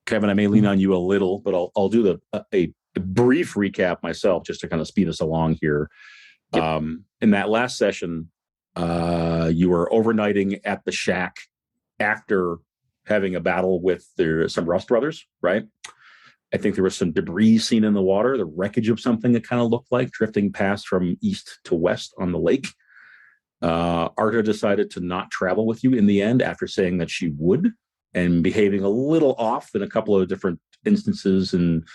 Kevin, I may lean on you a little, but I'll do a brief recap myself just to kind of speed us along here. Yep. In that last session, you were overnighting at the shack after having a battle with some Rust brothers, right? I think there was some debris seen in the water, the wreckage of something that kind of looked like drifting past from east to west on the lake. Arta decided to not travel with you in the end after saying that she would, and behaving a little off in a couple of different instances and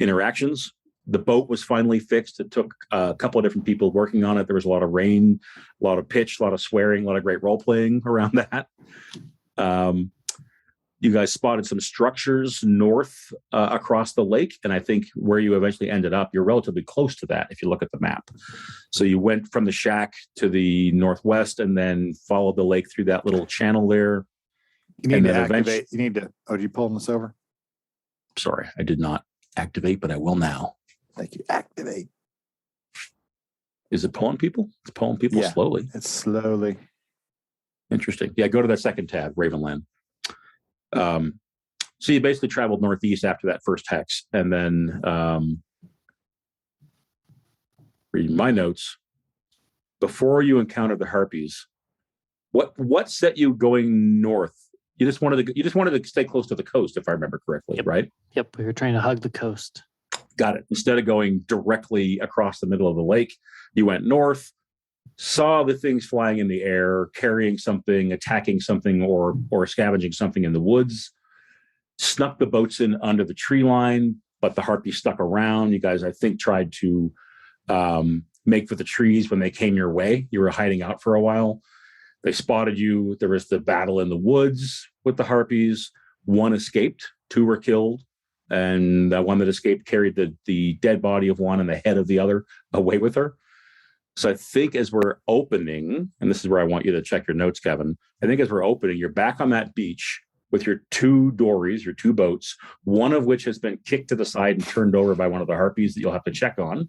interactions. The boat was finally fixed. It took a couple of different people working on it. There was a lot of rain, a lot of pitch, a lot of swearing, a lot of great role playing around that. You guys spotted some structures north across the lake, and I think where you eventually ended up, you're relatively close to that if you look at the map. So you went from the shack to the northwest and then followed the lake through that little channel there. You need to activate. You need to. Oh, did you pull this over? Sorry, I did not activate, but I will now. Thank you. Activate. Is it pulling people? It's pulling people slowly. It's slowly. Interesting. Yeah, go to that second tab, Ravenland. So you basically traveled northeast after that first hex, and then reading my notes, before you encountered the harpies, what set you going north? You just wanted to stay close to the coast, if I remember correctly, right? Yep, we were trying to hug the coast. Got it. Instead of going directly across the middle of the lake, you went north, saw the things flying in the air, carrying something, attacking something, or scavenging something in the woods, snuck the boats in under the tree line, but the harpies stuck around. You guys, I think, tried to make for the trees when they came your way. You were hiding out for a while. They spotted you. There was the battle in the woods with the harpies. One escaped. 2 were killed. And that one that escaped carried the dead body of one and the head of the other away with her. So I think as we're opening, and this is where I want you to check your notes, Kevin, I think as we're opening, you're back on that beach with your 2 dories, your 2 boats, one of which has been kicked to the side and turned over by one of the harpies that you'll have to check on.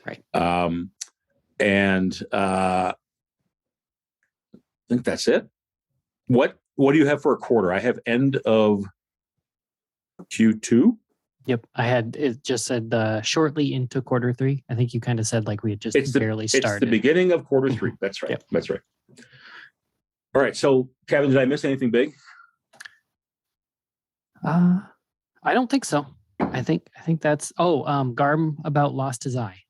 Right. I think that's it. What do you have for a quarter? I have end of Q2. Yep, it just said shortly into quarter 3. I think you kind of said like we had just barely started. It's the beginning of quarter 3. That's right. Yep. That's right. All right. So, Kevin, did I miss anything big? I don't think so. I think that's Garm about lost his eye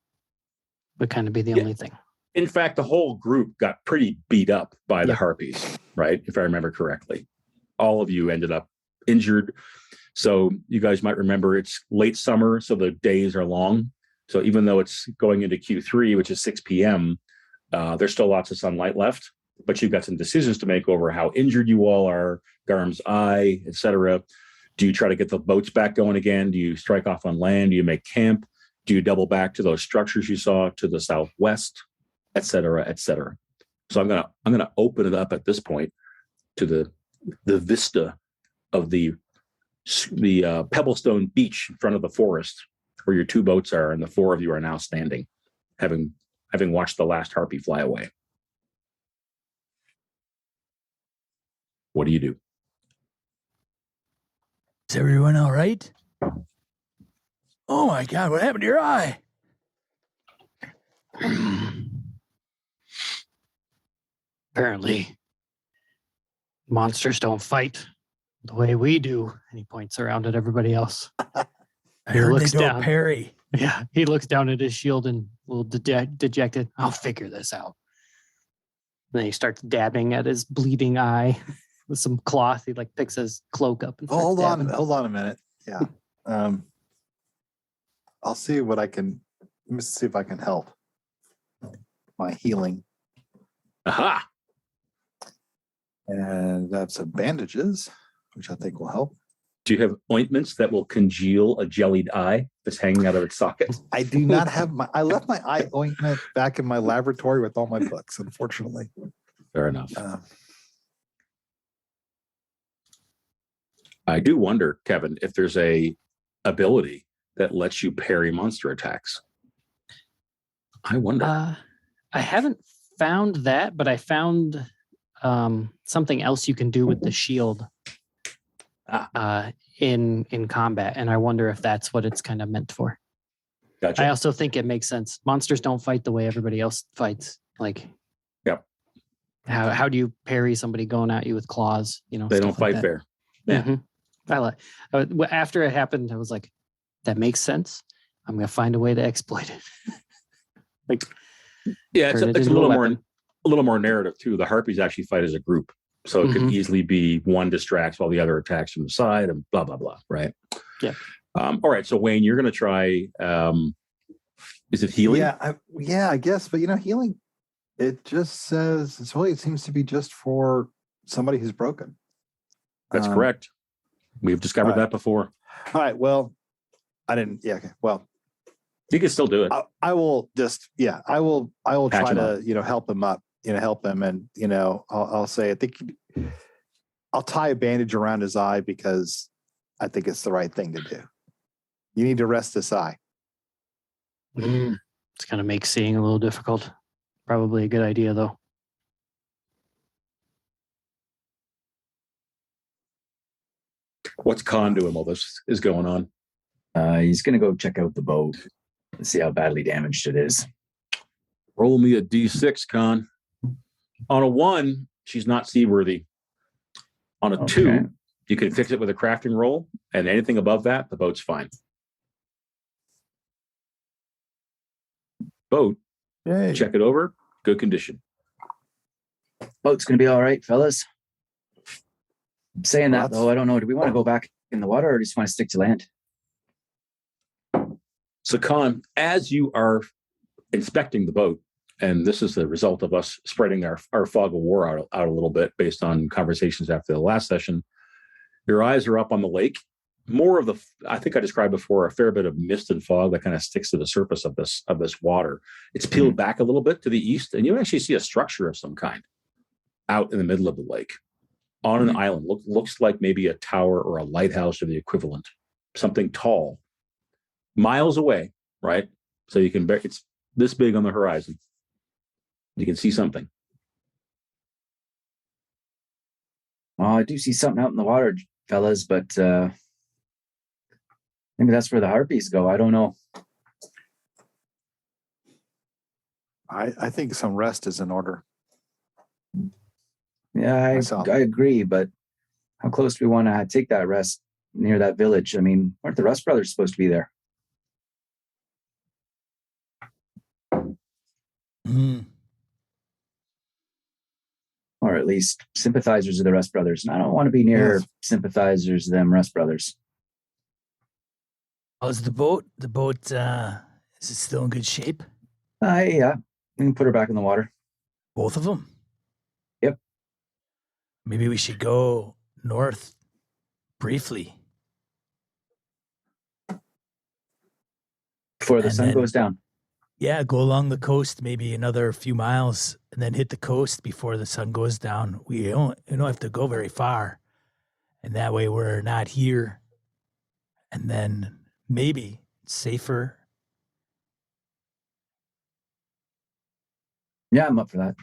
would kind of be the only thing. In fact, the whole group got pretty beat up by the harpies, right? If I remember correctly. All of you ended up injured. So you guys might remember it's late summer, so the days are long. So even though it's going into Q3, which is 6 p.m., there's still lots of sunlight left. But you've got some decisions to make over how injured you all are, Garm's eye, etc. Do you try to get the boats back going again? Do you strike off on land? Do you make camp? Do you double back to those structures you saw to the southwest, etc., etc.? So I'm gonna open it up at this point to the vista of the Pebblestone beach in front of the forest where your 2 boats are, and the 4 of you are now standing, having watched the last harpy fly away. What do you do? Is everyone all right? Oh my God, what happened to your eye? Apparently, monsters don't fight the way we do. And he points around at everybody else. I heard they don't parry. Yeah, he looks down at his shield and a little dejected. I'll figure this out. And then he starts dabbing at his bleeding eye with some cloth. He picks his cloak up and hold on a minute. Yeah. I'll see what I can. Let me see if I can help. My healing. Aha. And that's some bandages, which I think will help. Do you have ointments that will congeal a jellied eye that's hanging out of its socket? I do not have I left my eye ointment back in my laboratory with all my books, unfortunately. Fair enough. I do wonder, Kevin, if there's a ability that lets you parry monster attacks. I wonder. I haven't found that, but I found something else you can do with the shield. in combat, and I wonder if that's what it's kind of meant for. Gotcha. I also think it makes sense. Monsters don't fight the way everybody else fights. Like, Yep. How do you parry somebody going at you with claws? You know, They don't stuff like fight that. fair. Yeah. After it happened, I was like, that makes sense. I'm gonna find a way to exploit it. Yeah, turn it it's a into little weapon. more narrative too. The harpies actually fight as a group, so it could easily be one distracts while the other attacks from the side, and blah blah blah. Right? Yeah. All right. So Wayne, you're going to try. Is it healing? Yeah, I guess. But healing. It just says it seems to be just for somebody who's broken. That's correct. We've discovered that before. All right. Well, I didn't. Yeah. Okay. Well, you can still do it. I will just. Yeah. I will Patch try him to up. help him up. Help him, and I'll say I think I'll tie a bandage around his eye because I think it's the right thing to do. You need to rest this eye. It's gonna make seeing a little difficult. Probably a good idea though. What's Conn doing while this is going on? He's going to go check out the boat and see how badly damaged it is. Roll me a d6, Conn. On a 1, she's not seaworthy. On a 2, you can fix it with a crafting roll, and anything above that, the boat's fine. Boat, Yay. check it over, good condition. Boat's going to be all right, fellas. Saying that, though, I don't know. Do we want to go back in the water or just want to stick to land? So, Conn, as you are inspecting the boat, and this is the result of us spreading our fog of war out a little bit based on conversations after the last session, your eyes are up on the lake. More of I think I described before, a fair bit of mist and fog that kind of sticks to the surface of this water. It's peeled back a little bit to the east, and you actually see a structure of some kind out in the middle of the lake on an island. Looks like maybe a tower or a lighthouse or the equivalent, something tall, miles away, right? So you can it's this big on the horizon. You can see something. Well, I do see something out in the water, fellas, but maybe that's where the harpies go. I don't know. I think some rest is in order. Yeah, I agree, but how close do we want to take that rest near that village? I mean, aren't the Rust brothers supposed to be there? Or at least sympathizers of the Rust brothers. And I don't want to be near sympathizers of them Rust brothers. How's the boat? The boat, is it still in good shape? Yeah, we can put her back in the water. Both of them? Yep. Maybe we should go north briefly. Before the sun goes down. Yeah, go along the coast, maybe another few miles, and then hit the coast before the sun goes down. We don't have to go very far. And that way we're not here. And then maybe it's safer. Yeah, I'm up for that.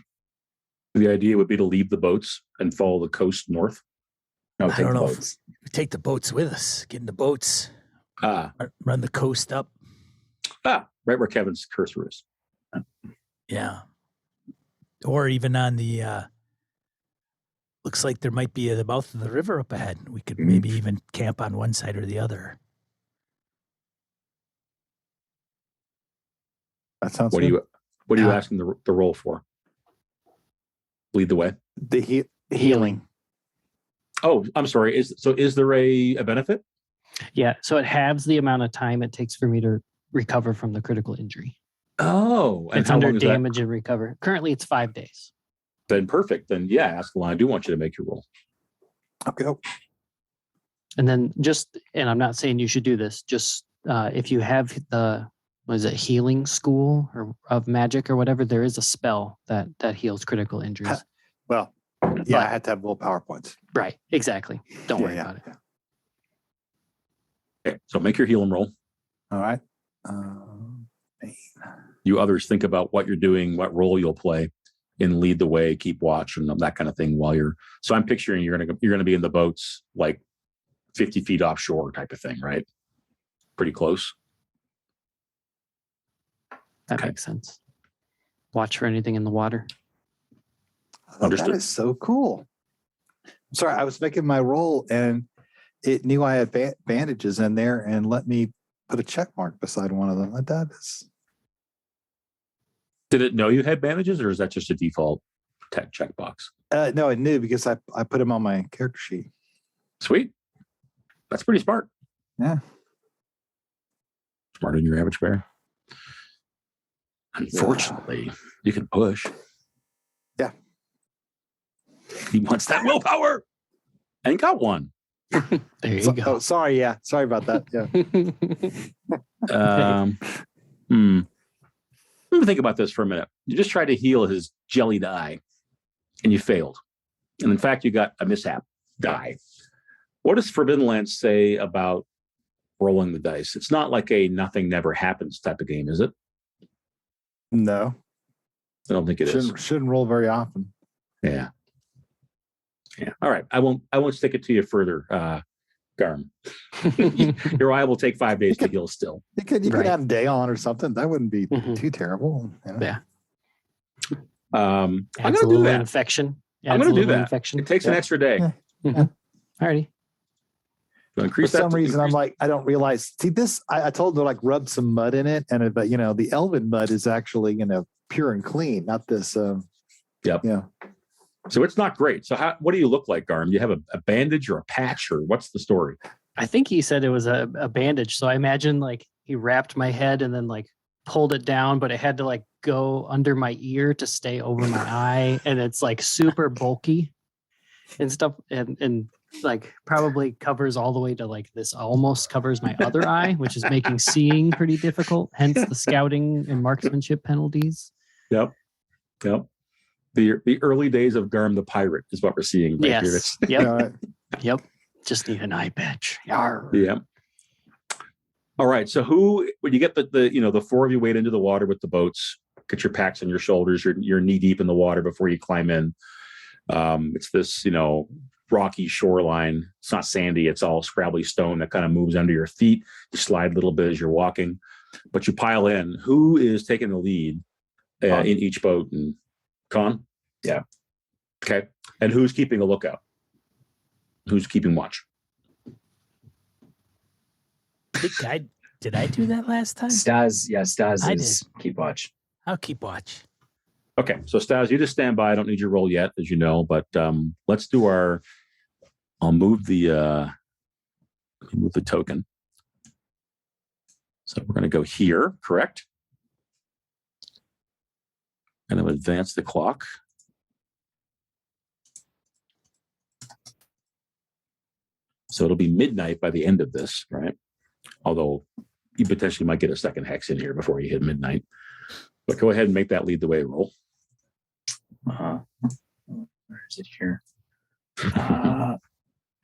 The idea would be to leave the boats and follow the coast north. No, I take don't the know boats. if we take the boats with us, get in the boats, run the coast up. Right where Kevin's cursor is. Yeah. Or even on the, looks like there might be the mouth of the river up ahead. We could maybe even camp on one side or the other. That sounds What good. are you asking the roll for? Lead the way. The healing. Oh, I'm sorry. Is there a benefit? Yeah, so it halves the amount of time it takes for me to recover from the critical injury. Oh, and It's how under long is that? damage and recover. Currently, it's 5 days. Then perfect. Then yeah, Askelon, I do want you to make your roll. Okay. And then and I'm not saying you should do this, just if you have healing school or of magic or whatever, there is a spell that heals critical injuries. Well, yeah, I had to have willpower points. Right, exactly. Don't worry about it. Okay, so make your healing roll. All right. You others think about what you're doing, what role you'll play, and lead the way, keep watch, and that kind of thing. So I'm picturing you're gonna be in the boats like 50 feet offshore type of thing, right? Pretty close. That Okay. makes sense. Watch for anything in the water. Oh, that Understood. is so cool. Sorry, I was making my roll and it knew I had bandages in there and let me put a check mark beside one of them. That is. Did it know you had bandages, or is that just a default checkbox? No, it knew because I put them on my character sheet. Sweet. That's pretty smart. Yeah. Smarter than your average bear. Unfortunately, you can push. Yeah. He wants that willpower. And got one. There you So- go. Oh, sorry. Yeah. Sorry about that. Yeah. Let me think about this for a minute. You just tried to heal his jellied eye, and you failed. And in fact, you got a mishap die. What does Forbidden Lance say about rolling the dice? It's not like a nothing never happens type of game, is it? No. I don't think it is. Shouldn't roll very often. Yeah. All right. I won't stick it to you further, Garm. Your eye will take 5 days to heal still. You could Right. add a day on or something. That wouldn't be Mhm. too terrible. You know? Yeah. I'm Adds going to a do little that. infection. I'm Adds gonna a do little that. Infection. It takes an Yeah. extra day. Yeah. Alrighty. So For increase that some to- reason, I'm like, I don't realize. See, this, I told her, like, rub some mud in it. But, the elven mud is actually, pure and clean, not this. Yep. Yeah. So it's not great. So what do you look like, Garm? Do you have a bandage or a patch, or what's the story? I think he said it was a bandage. So I imagine like he wrapped my head and then like pulled it down, but it had to like go under my ear to stay over my eye. And it's like super bulky and stuff. And like probably covers all the way to like this almost covers my other eye, which is making seeing pretty difficult. Hence the scouting and marksmanship penalties. Yep. The early days of Garm the pirate is what we're seeing right here. Yes. Yep. All right. Yep. Just need an eye patch. Yarr. Yeah. All right. So when you get the four of you wade into the water with the boats, get your packs on your shoulders, you're knee deep in the water before you climb in. It's this, rocky shoreline. It's not sandy. It's all scrabbly stone that kind of moves under your feet. You slide a little bit as you're walking, but you pile in. Who is taking the lead in each boat? And Conn? Yeah. Okay. And who's keeping a lookout? Who's keeping watch? Did I do that last time? Stas I is keep watch. I'll keep watch. Okay. So Stas, you just stand by. I don't need your roll yet, as you know, but let's do I'll move the token. So we're going to go here, correct? And I'll advance the clock. So it'll be midnight by the end of this, right? Although you potentially might get a second hex in here before you hit midnight. But go ahead and make that lead the way roll. Where is it here?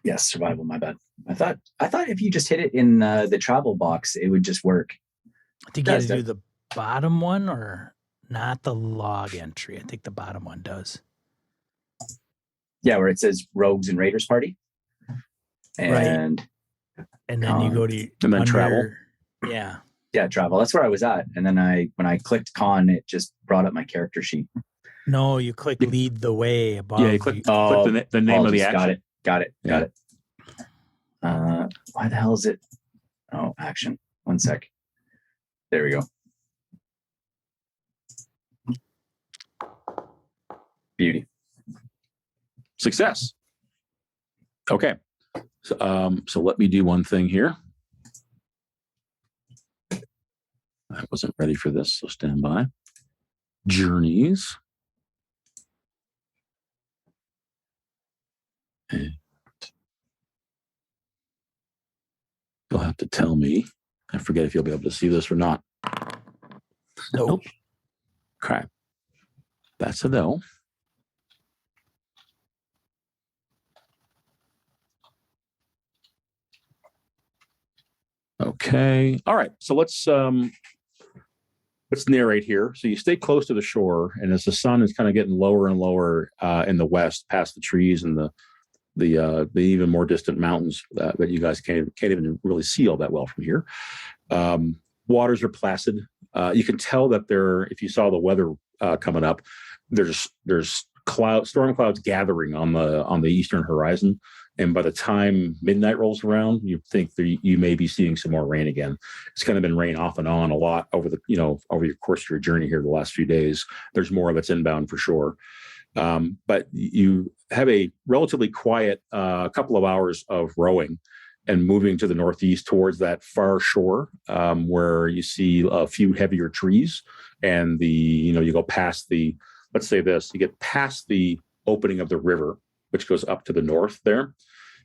Yes, survival. My bad. I thought if you just hit it in the travel box, it would just work. I think you got to do the bottom one or not the log entry. I think the bottom one does. Yeah, where it says Rogues and Raiders Party. And And then you go to And then travel. Yeah. yeah, travel. That's where I was at. And then when I clicked Conn, it just brought up my character sheet. No, you click lead the way above. Yeah, you click the name of the action. Got it. Why the hell is it? Oh, action. 1 sec. There we go. Beauty. Success. Okay. So let me do one thing here. I wasn't ready for this, so stand by. Journeys. And you'll have to tell me. I forget if you'll be able to see this or not. Nope. Okay. That's a no. Okay. All right. So let's narrate here. So you stay close to the shore, and as the sun is kind of getting lower and lower in the west, past the trees and the the even more distant mountains that you guys can't even really see all that well from here. Waters are placid. You can tell that if you saw the weather coming up, there's storm clouds gathering on the eastern horizon, and by the time midnight rolls around, you think you may be seeing some more rain again. It's kind of been rain off and on a lot over your course of your journey here the last few days. There's more that's inbound for sure. But you have a relatively quiet couple of hours of rowing and moving to the northeast towards that far shore where you see a few heavier trees, and you go past you get past the opening of the river, which goes up to the north there.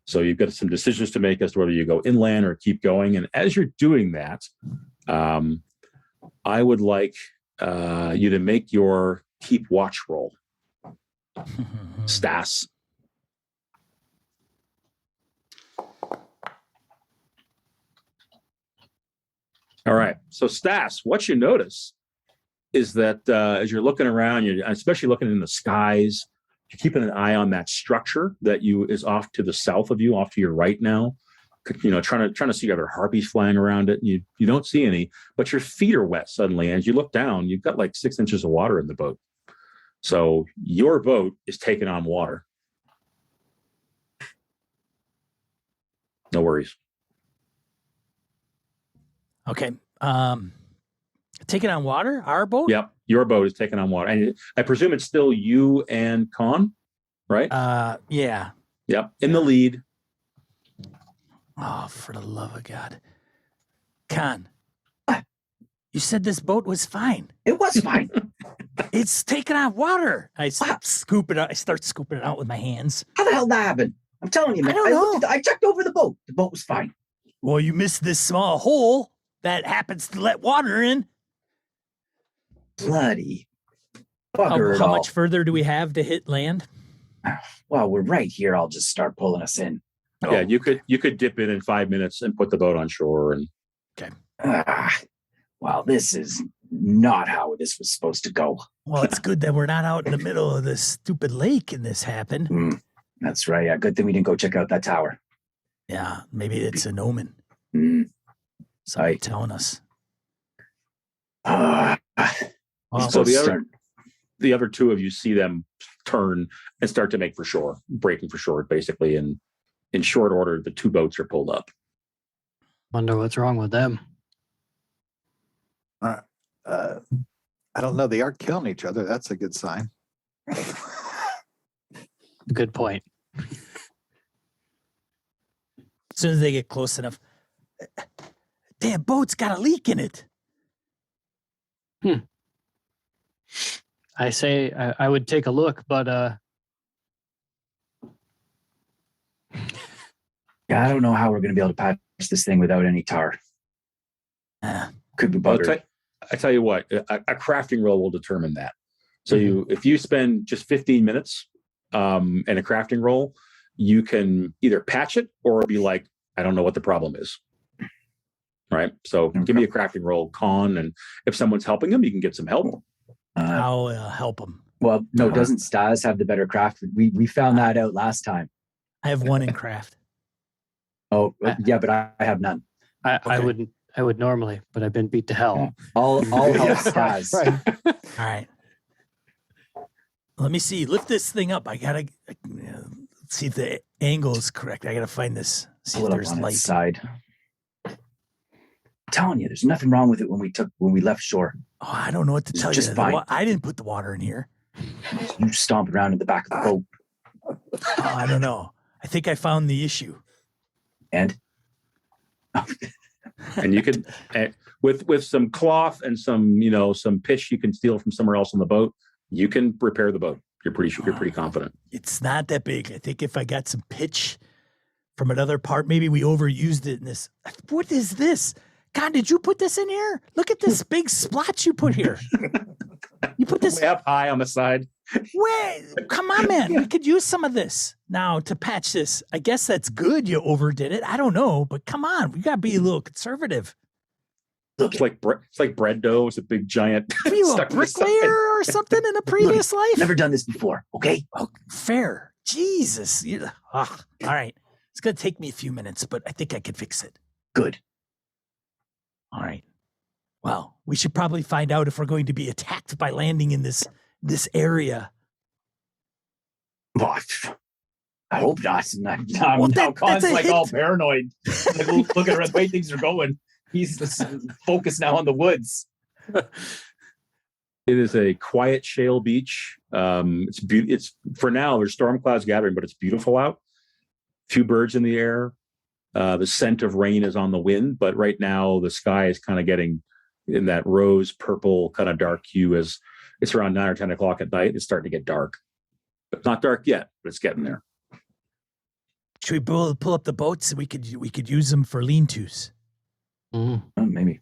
So you've got some decisions to make as to whether you go inland or keep going. And as you're doing that, I would like you to make your keep watch roll. Stas. All right. So Stas, what you notice is that as you're looking around, you're especially looking in the skies, you're keeping an eye on that structure that is off to the south of you, off to your right now. Trying to see other harpies flying around it. You don't see any, but your feet are wet suddenly. As you look down, you've got like 6 inches of water in the boat. So your boat is taking on water. No worries. Okay. Taking on water? Our boat? Yep. Your boat is taking on water. And I presume it's still you and Conn, right? Yeah. Yep. In the lead. Oh, for the love of God. Conn, you said this boat was fine. It was fine. It's taking on water. I start scooping it out with my hands. How the hell that happened? I'm telling you, man. I checked over the boat. The boat was fine. Well, you missed this small hole that happens to let water in. Bloody bugger. How much further do we have to hit land? Well, we're right here. I'll just start pulling us in. Yeah, you could dip in 5 minutes and put the boat on shore. And okay. Well, this is not how this was supposed to go. Well, it's good that we're not out in the middle of this stupid lake and this happened. That's right. Yeah, good thing we didn't go check out that tower. Yeah, maybe it's an omen. Somebody telling us. So the other two of you see them turn and start to make for shore, breaking for shore, basically. And in short order, the two boats are pulled up. Wonder what's wrong with them. I don't know. They are killing each other. That's a good sign. Good point. As soon as they get close enough, damn boat's got a leak in it. I say I would take a look, but yeah, I don't know how we're going to be able to patch this thing without any tar. Could be buggered. I tell you what, a crafting roll will determine that. So if you spend just 15 minutes in a crafting roll, you can either patch it or be like, I don't know what the problem is. Right. So give me a crafting roll, Conn, and if someone's helping them, you can get some help. I'll help them. Well, no, doesn't Stas have the better craft? We found that out last time. I have one in craft. Oh, yeah, but I have none. I would normally, but I've been beat to hell. I'll help Stas. Right. All right. Let me see. Lift this thing up. I gotta see if the angle is correct. I gotta find this. See if there's light. Side. I'm telling you, there's nothing wrong with it when we left shore. Oh, I don't know what to tell you. Just fine. I didn't put the water in here. You stomp around in the back of the boat. Oh, I don't know. I think I found the issue. And and you could with some cloth and some pitch you can steal from somewhere else on the boat, you can repair the boat. You're pretty confident. It's not that big. I think if I got some pitch from another part, maybe we overused it in this. What is this? Conn, did you put this in here? Look at this big splotch you put here. You put this way up high on the side. Wait, come on, man. We could use some of this now to patch this. I guess that's good. You overdid it. I don't know, but come on. We got to be a little conservative. It's like bread dough. It's a big giant. Were you a bricklayer or something in a previous life? Never done this before. Okay. Oh, fair. Jesus. All right. It's going to take me a few minutes, but I think I can fix it. Good. All right. Well, we should probably find out if we're going to be attacked by landing in this area. Well, I hope not. Well, Now that's Conn's a like hit. all paranoid. Like, look at the way things are going. He's just focused now on the woods. It is a quiet shale beach. It's for now. There's storm clouds gathering, but it's beautiful out. Few birds in the air. The scent of rain is on the wind, but right now the sky is kind of getting in that rose purple kind of dark hue. As it's around 9 or 10 o'clock at night, it's starting to get dark. But not dark yet, but it's getting there. Should we pull up the boats? We could use them for lean-tos. Maybe.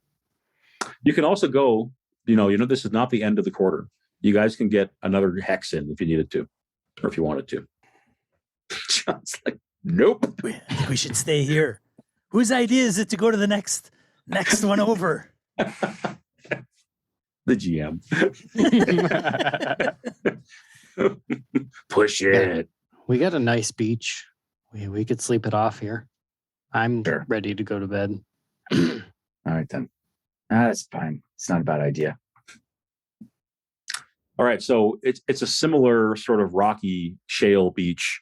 You can also go. This is not the end of the quarter. You guys can get another hex in if you needed to, or if you wanted to. John's like, nope. I think we should stay here. Whose idea is it to go to the next one over? The GM. Push it. We got a nice beach. We could sleep it off here. I'm Sure. ready to go to bed. All right, then. That's fine. It's not a bad idea. All right, so it's a similar sort of rocky shale beach,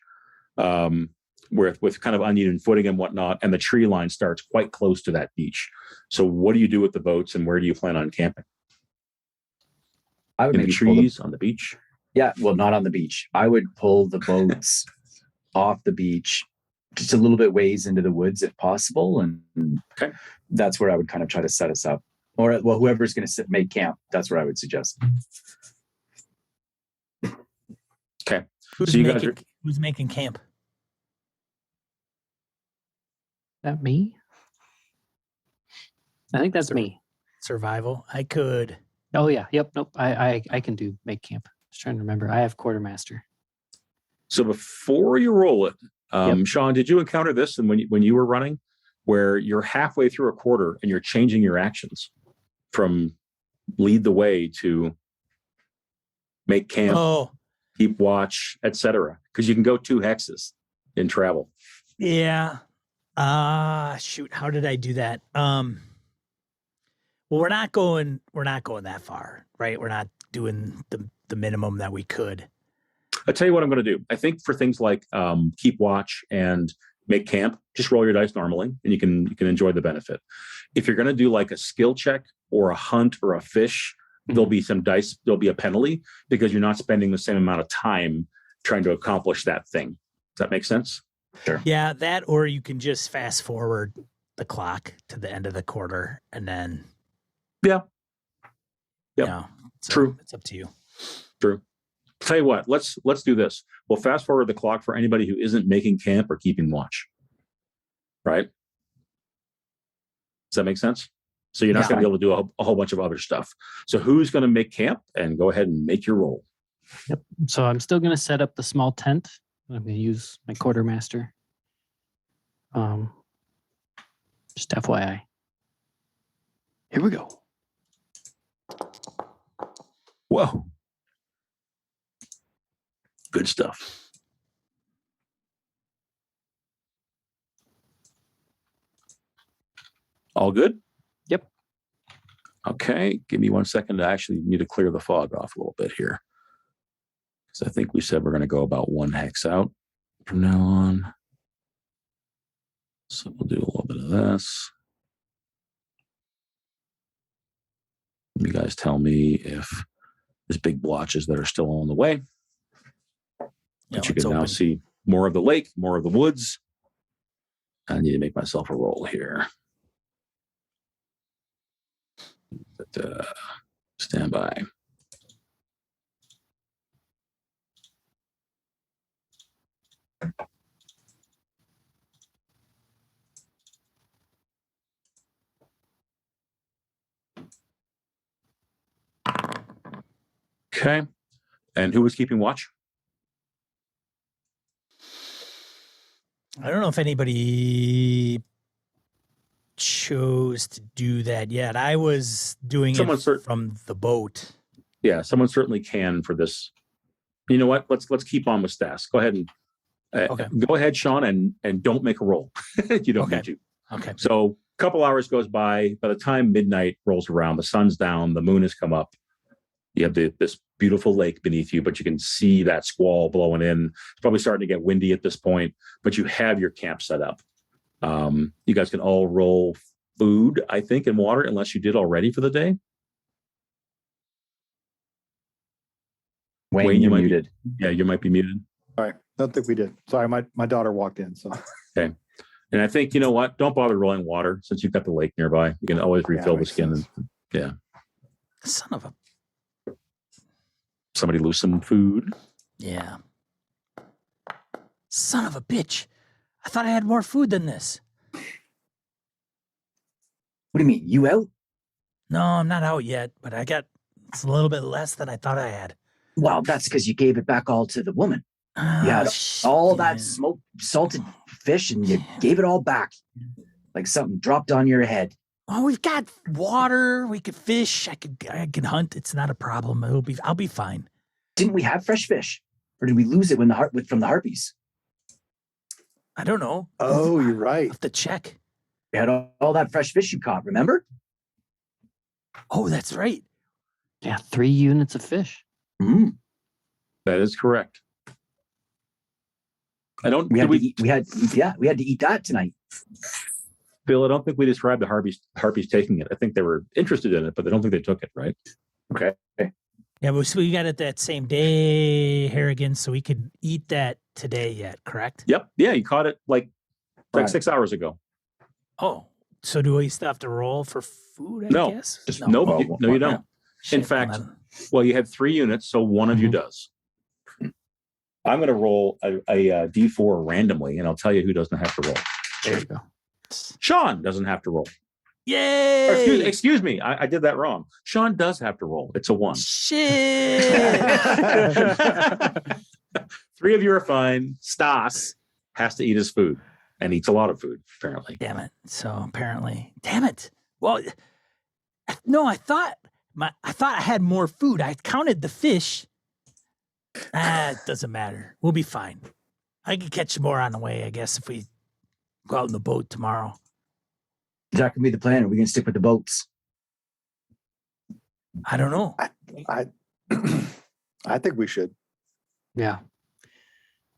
with kind of uneven footing and whatnot, and the tree line starts quite close to that beach. So, what do you do with the boats, and where do you plan on camping? I would In the maybe pull trees, on the beach. Yeah, well, not on the beach. I would pull the boats off the beach just a little bit ways into the woods if possible. And Okay. That's where I would kind of try to set us up. Or, well, whoever's going to make camp, that's where I would suggest. Okay. Who's So you guys making camp? That me? I think that's me. Survival. I could. Oh yeah. Yep. Nope. I can do make camp. Just trying to remember. I have quartermaster. So before you roll it, Yep. Sean, did you encounter this? And when you were running, where you're halfway through a quarter and you're changing your actions from lead the way to make camp, Oh, keep watch, etc. Because you can go 2 hexes in travel. yeah. Shoot. How did I do that? Well, we're not going that far, right? We're not doing the minimum that we could. I'll tell you what I'm going to do. I think for things like keep watch and make camp, just roll your dice normally, and you can enjoy the benefit. If you're going to do like a skill check or a hunt or a fish, there'll be some dice. There'll be a penalty because you're not spending the same amount of time trying to accomplish that thing. Does that make sense? Sure. Yeah, that, or you can just fast forward the clock to the end of the quarter and then. Yeah. Yep. True. It's up to you. True. Tell you what, let's do this. We'll fast forward the clock for anybody who isn't making camp or keeping watch. Right? Does that make sense? So you're not going to be able to do a whole bunch of other stuff. So who's going to make camp? And go ahead and make your roll. Yep. So I'm still going to set up the small tent. I'm going to use my quartermaster. Just FYI. Here we go. Whoa. Good stuff. All good? Yep. Okay. Give me 1 second. I actually need to clear the fog off a little bit here. Because I think we said we're going to go about 1 hex out from now on. So we'll do a little bit of this. You guys tell me if there's big blotches that are still on the way. But you can now see more of the lake, more of the woods. I need to make myself a roll here. But, stand by. Okay. And who was keeping watch? I don't know if anybody chose to do that yet. I was doing it from the boat. Yeah, someone certainly can for this. You know what? Let's keep on with Stas. Go ahead and Okay. Go ahead, Sean, and don't make a roll. You don't Okay. need to. Okay. So a couple hours goes by. By the time midnight rolls around, the sun's down, the moon has come up. You have this beautiful lake beneath you, but you can see that squall blowing in. It's probably starting to get windy at this point, but you have your camp set up. You guys can all roll food, I think, and water, unless you did already for the day. Wayne, you you're might muted. You might be muted. All right. Don't think we did. Sorry, my daughter walked in. So Okay. And I think, you know what? Don't bother rolling water since you've got the lake nearby. You can always refill the makes skin. sense. Son of a. Somebody lose some food. Yeah. Son of a bitch. I thought I had more food than this. What do you mean? You out? No, I'm not out yet, but it's a little bit less than I thought I had. Well, that's because you gave it back all to the woman. You Ah, had all that smoked, salted fish, and you gave it all back, like something dropped on your head. Oh, we've got water. We could fish. I can hunt. It's not a problem. I'll be fine. Didn't we have fresh fish, or did we lose it from the harpies? I don't know. oh, you're I right. have to check. We had all that fresh fish you caught. Remember? Oh, that's right. Yeah, 3 units of fish. Mm. That is correct. I don't. We Did had to eat that tonight. Phil, I don't think we described the harpies taking it. I think they were interested in it, but I don't think they took it, right? Okay. Yeah, but we got it that same day, Harrigan, so we could eat that today yet, correct? Yep. Yeah, you caught it like Right. 6 hours ago. Oh, so do we still have to roll for food, I No, guess? Just no, Well, you don't. Shit, In fact, well, then- well, you had 3 units, so one of you Mhm. does. I'm going to roll a D4 randomly, and I'll tell you who doesn't have to roll. There you go. Sean doesn't have to roll. Or yay! excuse me, I did that wrong. Sean does have to roll. It's a 1. Shit! 3 of you are fine. Stas has to eat his food and eats a lot of food, apparently. Damn it. So apparently, damn it. Well, no, I thought I had more food. I counted the fish. It doesn't matter. We'll be fine. I can catch more on the way, I guess, if we go out in the boat tomorrow. Is that gonna be the plan? Or are we gonna stick with the boats? I don't know. I think we should. Yeah.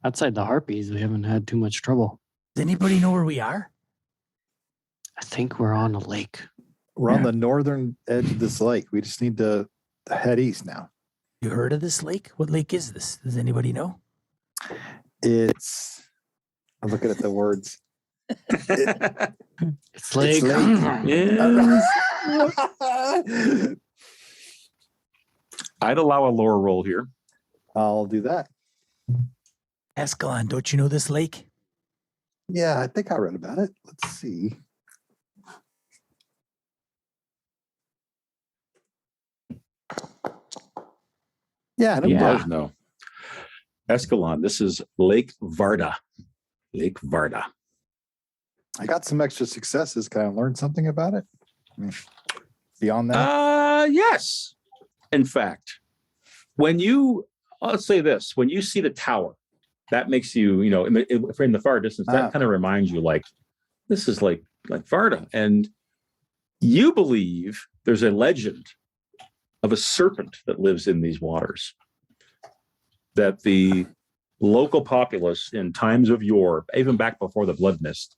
Outside the harpies, we haven't had too much trouble. Does anybody know where we are? I think we're on a lake. We're on the northern edge of this lake. We just need to head east now. You heard of this lake? What lake is this? Does anybody know? I'm looking at the words. It's lake. Yeah. I'd allow a lower roll here. I'll do that. Askelon, don't you know this lake? Yeah, I think I read about it. Let's see. Yeah, I know. He Yeah. does know. Askelon, this is Lake Varda. Lake Varda. I got some extra successes. Can I learn something about it? I mean, beyond that? Yes. In fact, let's say this, when you see the tower, that makes you, in the far distance, that kind of reminds you like, this is like Varda. And you believe there's a legend of a serpent that lives in these waters, that the local populace in times of yore, even back before the blood mist,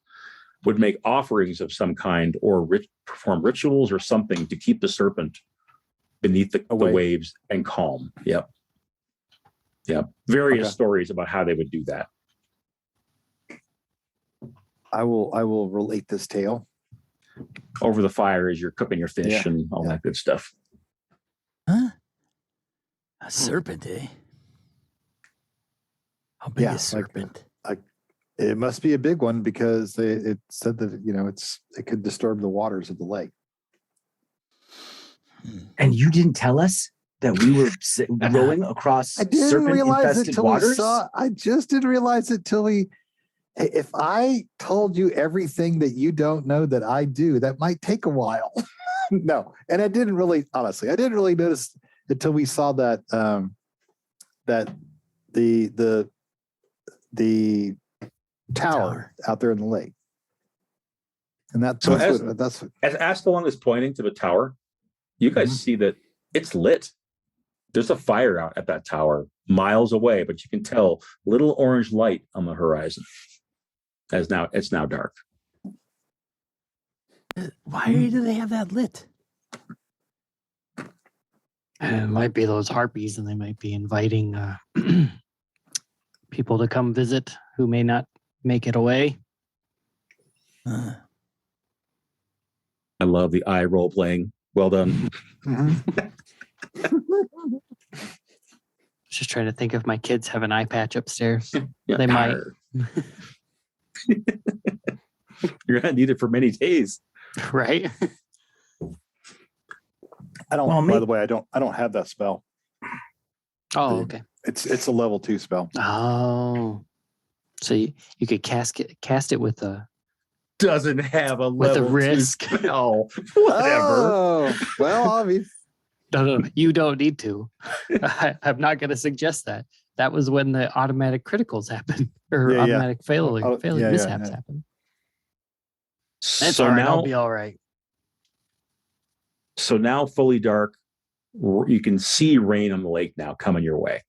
would make offerings of some kind or perform rituals or something to keep the serpent beneath the waves and calm. Yep. Various stories about how they would do that. I will relate this tale. Over the fire as you're cooking your fish and all that good stuff. Huh? A serpent, eh? How big is serpent? It must be a big one because it said that it could disturb the waters of the lake. And you didn't tell us that we were rowing across I didn't realize it serpent-infested till we waters? saw. I just didn't realize it till we. If I told you everything that you don't know that I do, that might take a while. No, and I didn't really notice until we saw that that the the tower out there in the lake. And that's So that's as Askelon is pointing to the tower, you guys see that it's lit. There's a fire out at that tower miles away, but you can tell little orange light on the horizon. As now it's now dark. Why do they have that lit? It might be those harpies, and they might be inviting people to come visit who may not make it away. I love the eye role playing. Well done. Just trying to think if my kids have an eye patch upstairs. Yeah. They might. You're gonna need it for many days. Right? I don't. Well, by the way, I don't have that spell. Oh, okay. It's a level 2 spell. Oh, so you could cast it with a Doesn't have a with a level 2 risk. spell. Whatever. Oh, well, obvious. No, you don't need to. I'm not going to suggest that. That was when the automatic criticals happen or Yeah, yeah. automatic failure Yeah, mishaps yeah. happen. That's So all right. now, I'll be all right. so now fully dark, you can see rain on the lake now coming your way.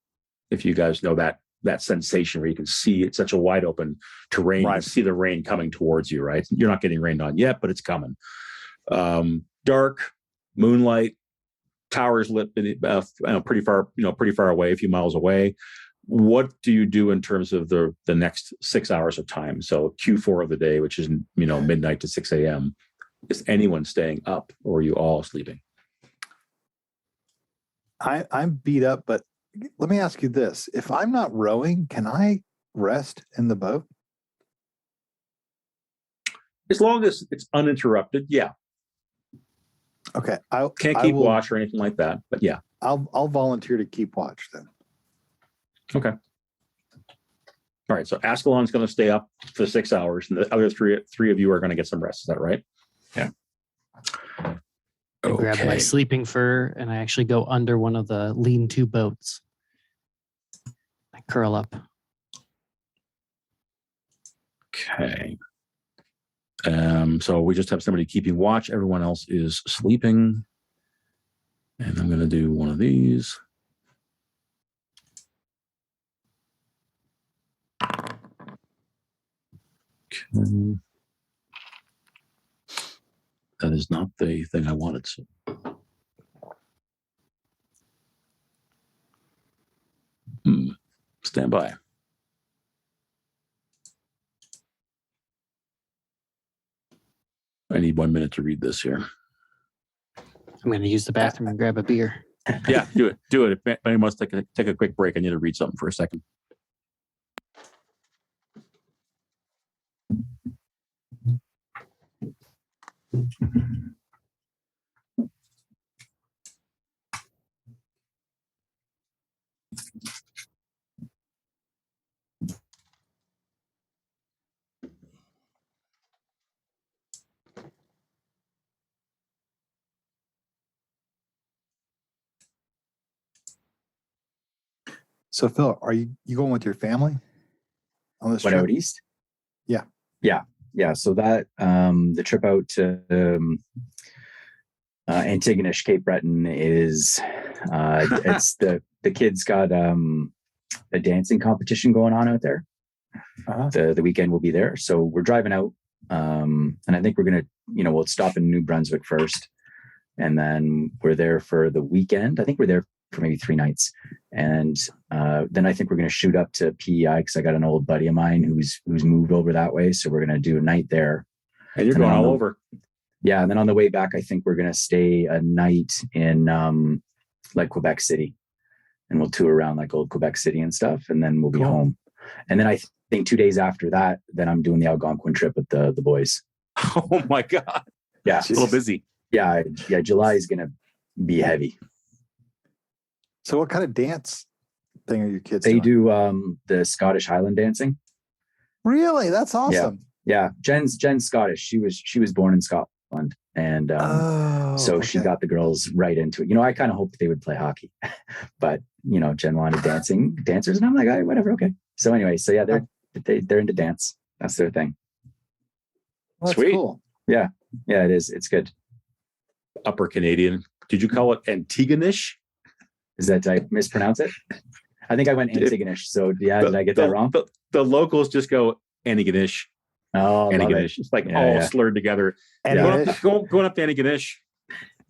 If you guys know that sensation where you can see it's such a wide open terrain, you can see the rain coming towards you, right? You're not getting rained on yet, but it's coming. Dark, moonlight, towers lit pretty far away, a few miles away. What do you do in terms of the next 6 hours of time? So Q4 of the day, which is midnight to 6 a.m. Is anyone staying up, or are you all sleeping? I'm beat up, but let me ask you this: if I'm not rowing, can I rest in the boat? As long as it's uninterrupted, yeah. Okay, Can't keep watch or anything like that, but yeah. I'll volunteer to keep watch then. Okay. All right. So Askelon's going to stay up for 6 hours, and the other three of you are going to get some rest. Is that right? Yeah. I grab my sleeping fur and I actually go under one of the lean-to boats. I curl up. Okay. So we just have somebody keeping watch. Everyone else is sleeping. And I'm going to do one of these. Okay. That is not the thing I wanted. So. Stand by. I need 1 minute to read this here. I'm going to use the bathroom and grab a beer. Yeah, do it. Do it. If anyone wants to take a quick break, I need to read something for a second. So Phil, are you going with your family on this What, trip? out east? Yeah. So that the trip out to Antigonish, Cape Breton is it's the kids got a dancing competition going on out there. The weekend will be there, so we're driving out, and I think we're gonna we'll stop in New Brunswick first, and then we're there for the weekend. I think we're there for maybe 3 nights, and then I think we're going to shoot up to PEI because I got an old buddy of mine who's moved over that way, so we're going to do a night there. And you're going all over. Yeah, and then on the way back, I think we're going to stay a night in like Quebec City, and we'll tour around like old Quebec City and stuff, and then we'll be home. And then I think 2 days after that, then I'm doing the Algonquin trip with the boys. Oh my God! Yeah, a little busy. Yeah. July is going to be heavy. So what kind of dance thing are your kids They doing? do the Scottish Highland dancing. Really? That's awesome. Yeah. Jen's Scottish. She was born in Scotland, and so she got the girls right into it. I kind of hoped they would play hockey, but Jen wanted dancers, and I'm like, all right, whatever, okay. So anyway, so yeah, they're into dance. That's their thing. Well, that's Sweet. cool. Yeah, it is. It's good. Upper Canadian. Did you call it Antigonish? Is that, did I mispronounce it? I think I went Antigonish. So yeah, did I get that wrong? The locals just go Antigonish. Oh, love it. Antigonish. It's like all slurred together. Antigonish? Going up to Antigonish.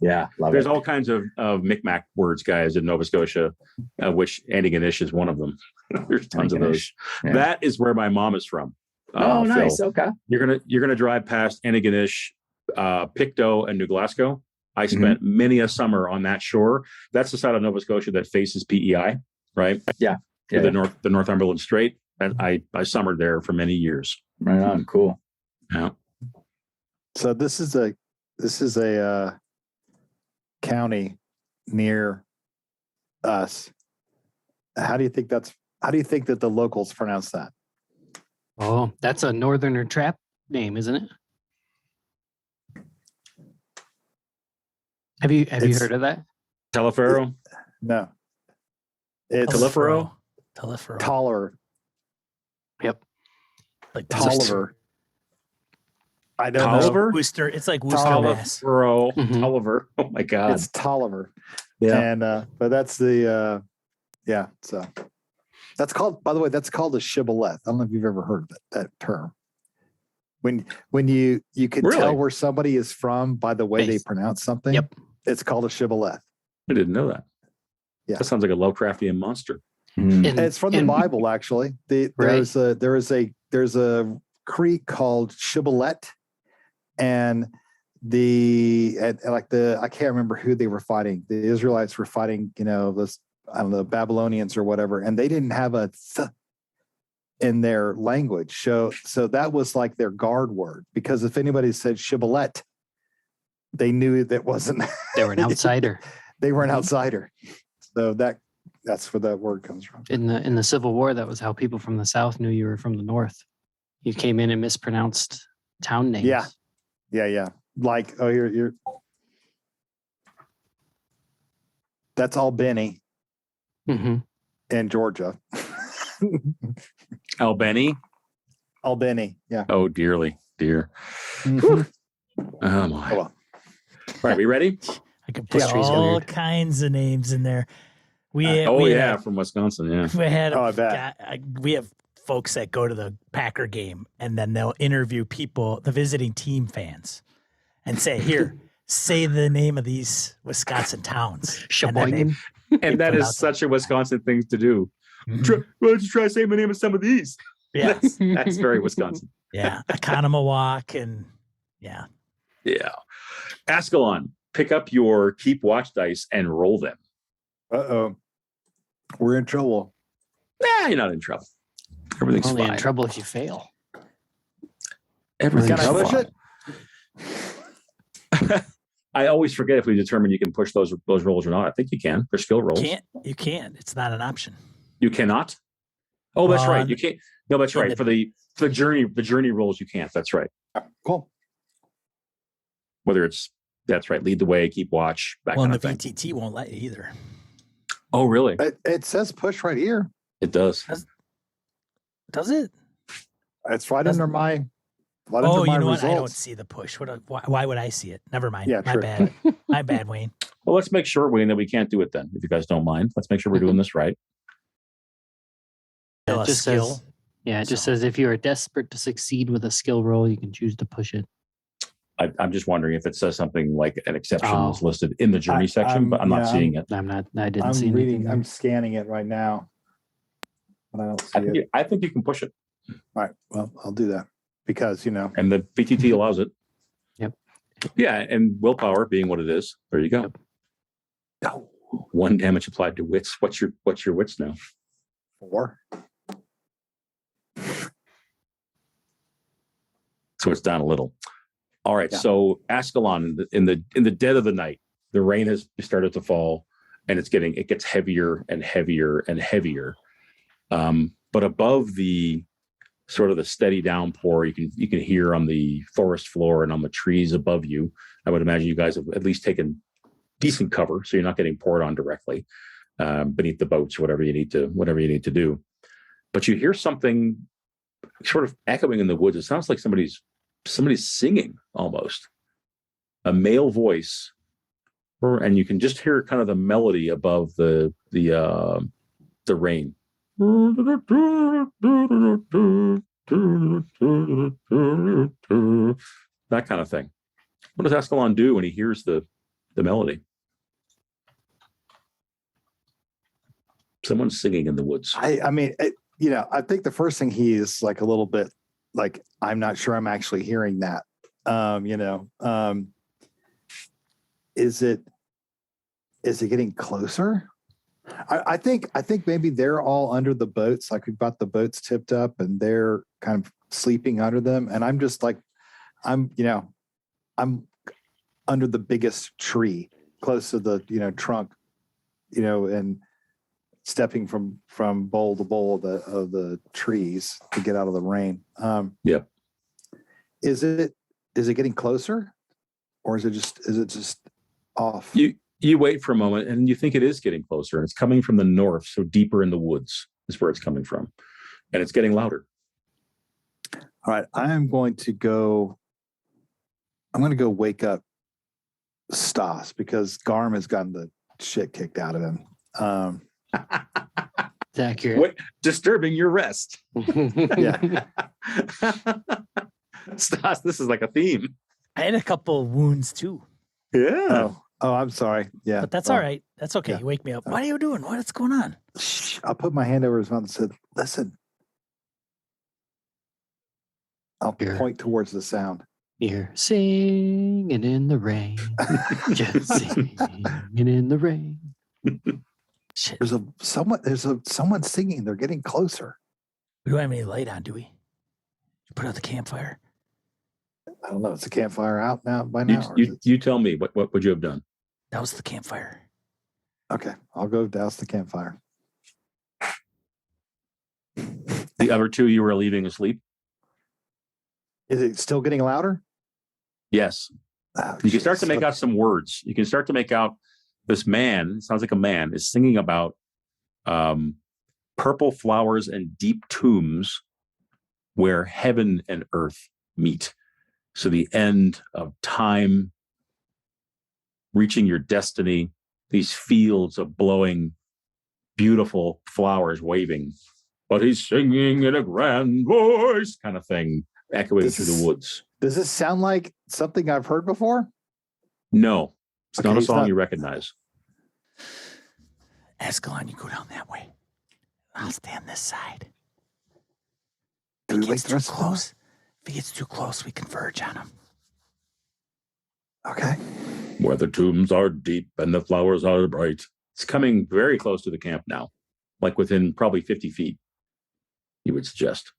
Yeah, love There's it. all kinds of Micmac words, guys, in Nova Scotia, which Antigonish is one of them. There's tons of those. Yeah. That is where my mom is from. Oh, nice. Phil. Okay. You're gonna drive past Antigonish, Pictou, and New Glasgow. I spent many a summer on that shore. That's the side of Nova Scotia that faces PEI, right? Yeah. The Northumberland Strait. And I summered there for many years. Right on. Cool. Yeah. So this is a county near us. How do you think that the locals pronounce that? Oh, that's a Northerner trap name, isn't it? Have you heard of that? Telefero. No. It's Telefero? Telefero. Taller. Yep. Like Tolliver. I don't know. Tolliver? Worcester. It's like Worcester, Tolliver. Mass. Bro, Mhm. Tolliver. Oh my God. It's Tolliver. Yeah. And but that's the so that's called, by the way, that's called a shibboleth. I don't know if you've ever heard of that term. When you can Really? tell where somebody is from by the way they Based. pronounce something. Yep. It's called a shibboleth. I didn't know that. Yeah. That sounds like a Lovecraftian monster. Mm. And it's from the Bible, actually. There's a creek called Shibboleth, and I can't remember who they were fighting. The Israelites were fighting, the Babylonians or whatever, and they didn't have a th in their language. So that was like their guard word, because if anybody said Shibboleth, they knew that wasn't. They were an outsider. They were an outsider. So that's where that word comes from. In the Civil War, that was how people from the South knew you were from the North. You came in and mispronounced town names. Yeah. Yeah. Like, oh, you're that's Albany Mm-hmm. in Georgia. Albany. Albany. Yeah. Oh, dear. Mhm. Oh my. Oh, well. All right, we ready? I could put History's all weird. kinds of names in there. We From Wisconsin. Yeah. we had Oh, I bet. we have folks that go to the Packer game, and then they'll interview people, the visiting team fans, and say, "Here, say the name of these Wisconsin towns." And then Sheboygan. And that is such a Wisconsin thing to do. Mhm. Why don't you try saying the name of some of these? Yeah, That's very Wisconsin. yeah, Economawalk, and yeah. Yeah. Askelon, pick up your keep watch dice and roll them. Uh-oh. We're in trouble. Nah, you're not in trouble. Everything's Only fine. in trouble if you fail. Everything's Can I push fine. it? I always forget if we determine you can push those rolls or not. I think you can for skill rolls. You can't. It's not an option. You cannot. Oh, that's right. On- You can't. No, that's in right. the- For the journey rolls, you can't. That's right. Cool. That's right. Lead the way, keep watch. That Well, kind and of the thing. VTT won't let you either. Oh, really? It says push right here. It does. Does it? It's right Doesn't- under my. Right Oh, under my you know what? I don't results. see the push. Why would I see it? Never mind. Yeah, My true. bad. My bad, Wayne. Well, let's make sure, Wayne, that we can't do it then. If you guys don't mind, let's make sure we're doing this right. Still a It just skill. says, it just So- says if you are desperate to succeed with a skill roll, you can choose to push it. I'm just wondering if it says something like an exception Oh. is listed in the journey section, but I'm not seeing it. I didn't see anything. I'm scanning it right now, but I don't see it. I think you can push it, All right. Well, I'll do that because and the VTT allows it. Yep. Yeah, and willpower being what it is. There you go. Yep. Oh, 1 damage applied to wits. What's your wits now? 4. So it's down a little. All right. Yeah. So Askelon, in the dead of the night, the rain has started to fall, and it gets heavier and heavier and heavier. But above the sort of the steady downpour, you can hear on the forest floor and on the trees above you. I would imagine you guys have at least taken decent cover, so you're not getting poured on directly beneath the boats, whatever you need to do. But you hear something sort of echoing in the woods. It sounds like somebody's singing almost. A male voice, and you can just hear kind of the melody above the rain. That kind of thing. What does Askelon do when he hears the melody? Someone's singing in the woods. I mean, I think the first thing he is like a little bit like, I'm not sure I'm actually hearing that. Is it getting closer? I think maybe they're all under the boats. Like we've got the boats tipped up and they're kind of sleeping under them. And I'm just like, I'm under the biggest tree close to the, trunk, and stepping from bowl to bowl of the trees to get out of the rain. Yep. Is it getting closer, or is it just off? You wait for a moment and you think it is getting closer, and it's coming from the north, so deeper in the woods is where it's coming from, and it's getting louder. All right, I'm going to go wake up Stas because Garm has gotten the shit kicked out of him. It's accurate. What, disturbing your rest. Yeah. Stas, this is like a theme. I had a couple of wounds too. Yeah. Oh, I'm sorry. Yeah. But that's all right. That's okay. Yeah. You wake me up. What are you doing? What's going on? Shh, I put my hand over his mouth and said, listen. I'll Here. point towards the sound. You're singing in the rain. Just singing in the rain. Shit. There's someone singing. They're getting closer. We don't have any light on, do we? Put out the campfire. I don't know. Is the campfire out now by now? You tell me, what would you have done? That was the campfire. Okay, I'll go douse the campfire. The other two you were leaving asleep? Is it still getting louder? Yes. Oh, You can start to jeez. make out some words. You can start to make out this man, sounds like a man, is singing about purple flowers and deep tombs where heaven and earth meet. So the end of time, reaching your destiny, these fields of blowing, beautiful flowers waving. But he's singing in a grand voice, kind of thing, echoing through the woods. Does this sound like something I've heard before? No, it's Okay, not a he's song not- you recognize. Askelon, you go down that way. I'll stand this side. Do If we he wake gets the too rest of them? close, if he gets too close, we converge on him. Okay. Where the tombs are deep and the flowers are bright. It's coming very close to the camp now, like within probably 50 feet, you would suggest.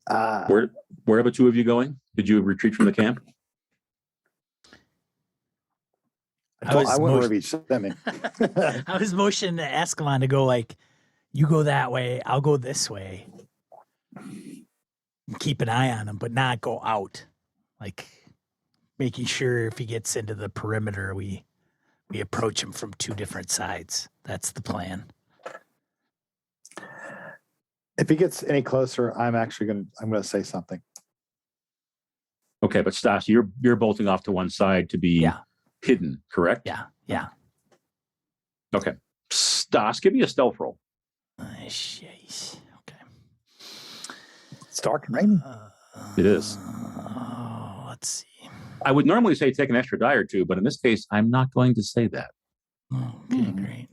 Where are the two of you going? Did you retreat from the camp? I went wherever you sent me. I was motioning to Askelon to go like, you go that way, I'll go this way. And keep an eye on him, but not go out. Like making sure if he gets into the perimeter, we approach him from two different sides. That's the plan. If he gets any closer, I'm gonna say something. Okay, but Stas, you're bolting off to one side to be hidden, correct? Yeah. Okay. Stas, give me a stealth roll. Jeez. Okay. It's dark and rainy. It is. Let's see. I would normally say take an extra die or two, but in this case, I'm not going to say that. Okay, great.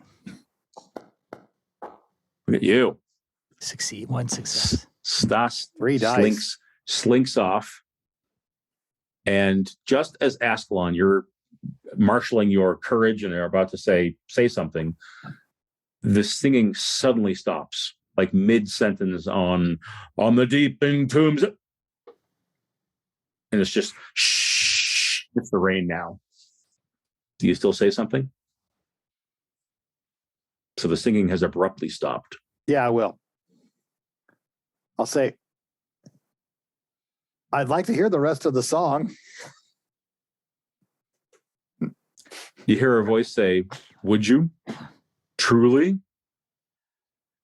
Look at you. Succeed. One success. Stas 3 dice. slinks off. And just as Askelon, you're marshaling your courage and are about to say something, the singing suddenly stops, like mid-sentence on the deep tombs. And it's just, shh, it's the rain now. Do you still say something? So the singing has abruptly stopped. Yeah, I will. I'll say, I'd like to hear the rest of the song. You hear a voice say, would you? Truly?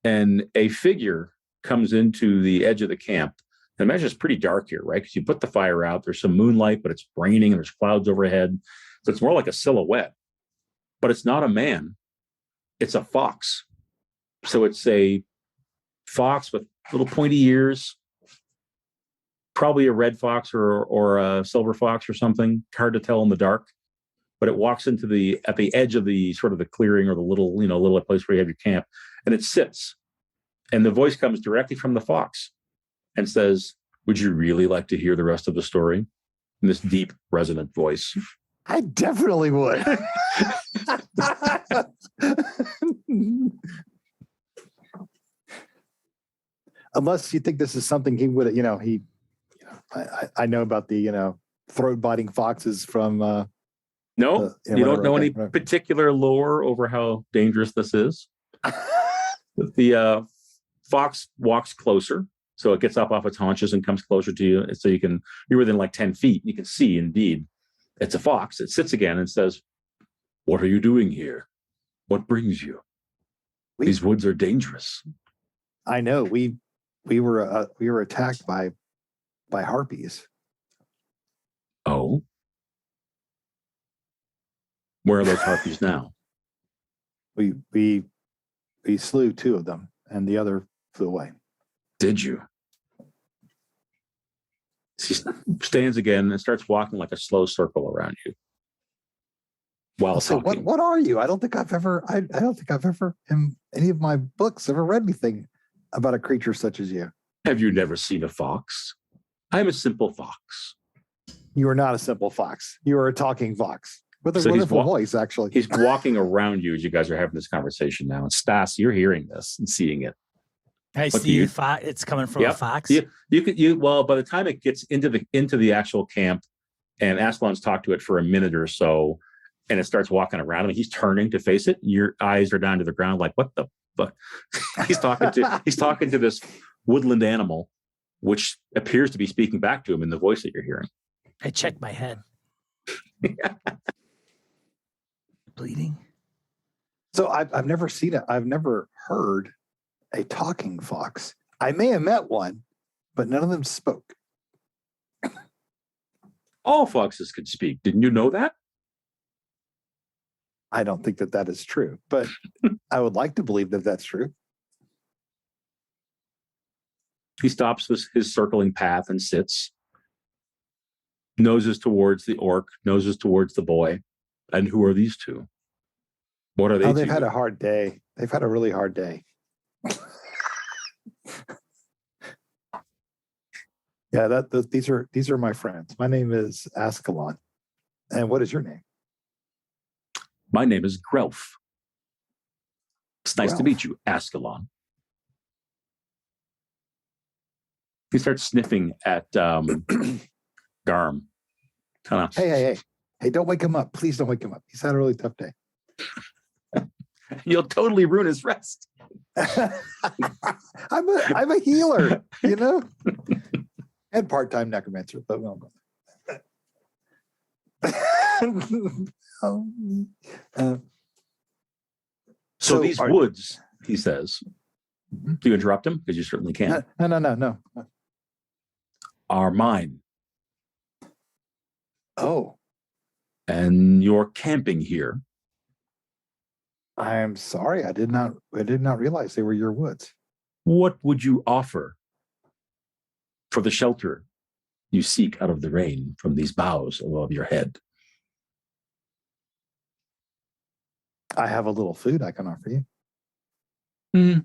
and a figure comes into the edge of the camp. And imagine it's pretty dark here, right? Because you put the fire out, there's some moonlight, but it's raining and there's clouds overhead. So it's more like a silhouette, but it's not a man. It's a fox. So it's a fox with little pointy ears, probably a red fox or a silver fox or something. Hard to tell in the dark. But it walks at the edge of the sort of the clearing or the little place where you have your camp, and it sits. And the voice comes directly from the fox and says, "Would you really like to hear the rest of the story?" In this deep, resonant voice. I definitely would. Unless you think this is something he would, I know about the, throat biting foxes from. No, you don't know any whatever. particular lore over how dangerous this is. The fox walks closer, so it gets up off its haunches and comes closer to you, so you're within like 10 feet. You can see, indeed, it's a fox. It sits again and says, "What are you doing here? What brings you? These woods are dangerous." I know we were attacked by harpies. Oh, where are those harpies now? We slew 2 of them, and the other flew away. Did you? She stands again and starts walking like a slow circle around you while So talking. what are you? I don't think I've ever in any of my books ever read anything about a creature such as you. Have you never seen a fox? I'm a simple fox. You are not a simple fox. You are a talking fox with a So he's wonderful voice, actually. He's walking around you as you guys are having this conversation now. And Stas, you're hearing this and seeing it. I What do see you- it's coming from Yep. a fox. Well, by the time it gets into the actual camp, and Askelon's talked to it for a minute or so, and it starts walking around him, he's turning to face it. Your eyes are down to the ground, like, what the fuck? he's talking to this woodland animal, which appears to be speaking back to him in the voice that you're hearing. I check my head. Bleeding. So I've never seen it. I've never heard a talking fox. I may have met one, but none of them spoke. All foxes could speak. Didn't you know that? I don't think that is true, but I would like to believe that that's true. He stops his circling path and sits, noses towards the orc, noses towards the boy. And who are these 2? What are they? They've to had you? a hard day. They've had a really hard day. Yeah, these are my friends. My name is Askelon. And what is your name? My name is Grelf. It's nice to Grelf. meet you, Askelon. He starts sniffing at Garm. Kind of. Hey, don't wake him up. Please don't wake him up. He's had a really tough day. You'll totally ruin his rest. I'm a healer, and part-time necromancer, but well. So these woods, he says. Do you interrupt him? Because you certainly can. No. Are mine. Oh, And you're camping here. I'm sorry. I did not realize they were your woods. What would you offer for the shelter you seek out of the rain from these boughs above your head? I have a little food I can offer you.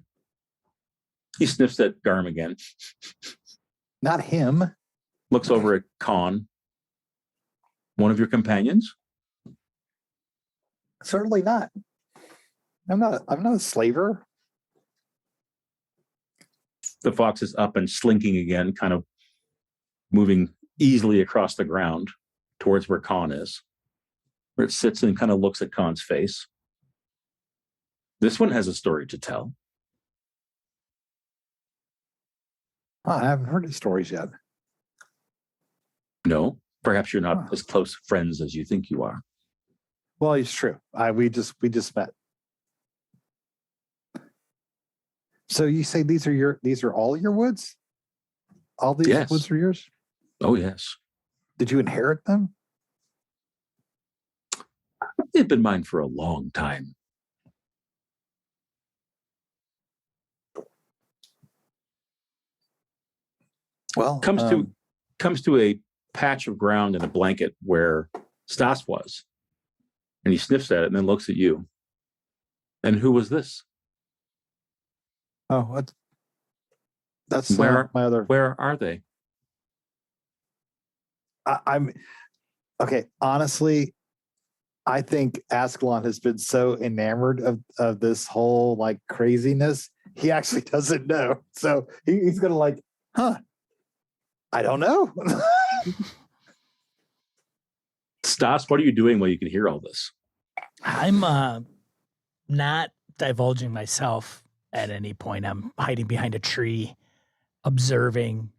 He sniffs at Garm again, Not him. looks over at Conn. One of your companions? Certainly not. I'm not a slaver. The fox is up and slinking again, kind of moving easily across the ground towards where Conn is, where it sits and kind of looks at Conn's face. This one has a story to tell. Oh, I haven't heard his stories yet. No, perhaps you're not Huh. as close friends as you think you are. Well, it's true. We just met. So you say these are all your woods? All these Yes. woods are yours? Oh, yes. Did you inherit them? They've been mine for a long time. Well, Comes to a patch of ground and a blanket where Stas was. And he sniffs at it and then looks at you. And who was this? oh, what? That's Where my other. Where are they? I'm okay. Honestly, I think Askelon has been so enamored of this whole like craziness, he actually doesn't know. So he's gonna like, I don't know. Stas, what are you doing while you can hear all this? I'm not divulging myself at any point. I'm hiding behind a tree, observing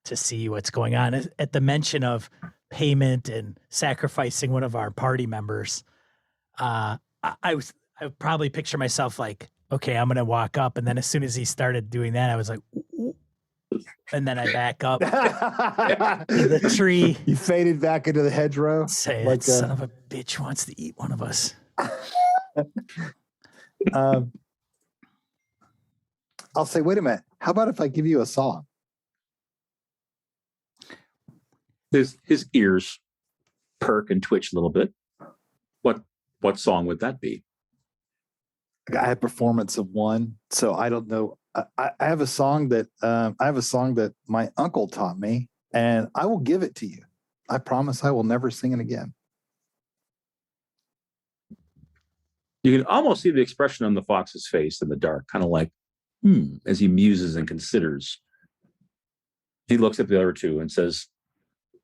to see what's going on. At the mention of payment and sacrificing one of our party members, I probably picture myself like, okay, I'm gonna walk up, and then as soon as he started doing that, I was like, ooh, and then I back up to the tree. You faded back into the hedgerow. Say, like that son of a bitch wants to eat one of us. I'll say, wait a minute. How about if I give you a song? His ears perk and twitch a little bit. What song would that be? I have performance of one, so I don't know. I have a song that my uncle taught me, and I will give it to you. I promise I will never sing it again. You can almost see the expression on the fox's face in the dark, kind of like, as he muses and considers. He looks at the other two and says,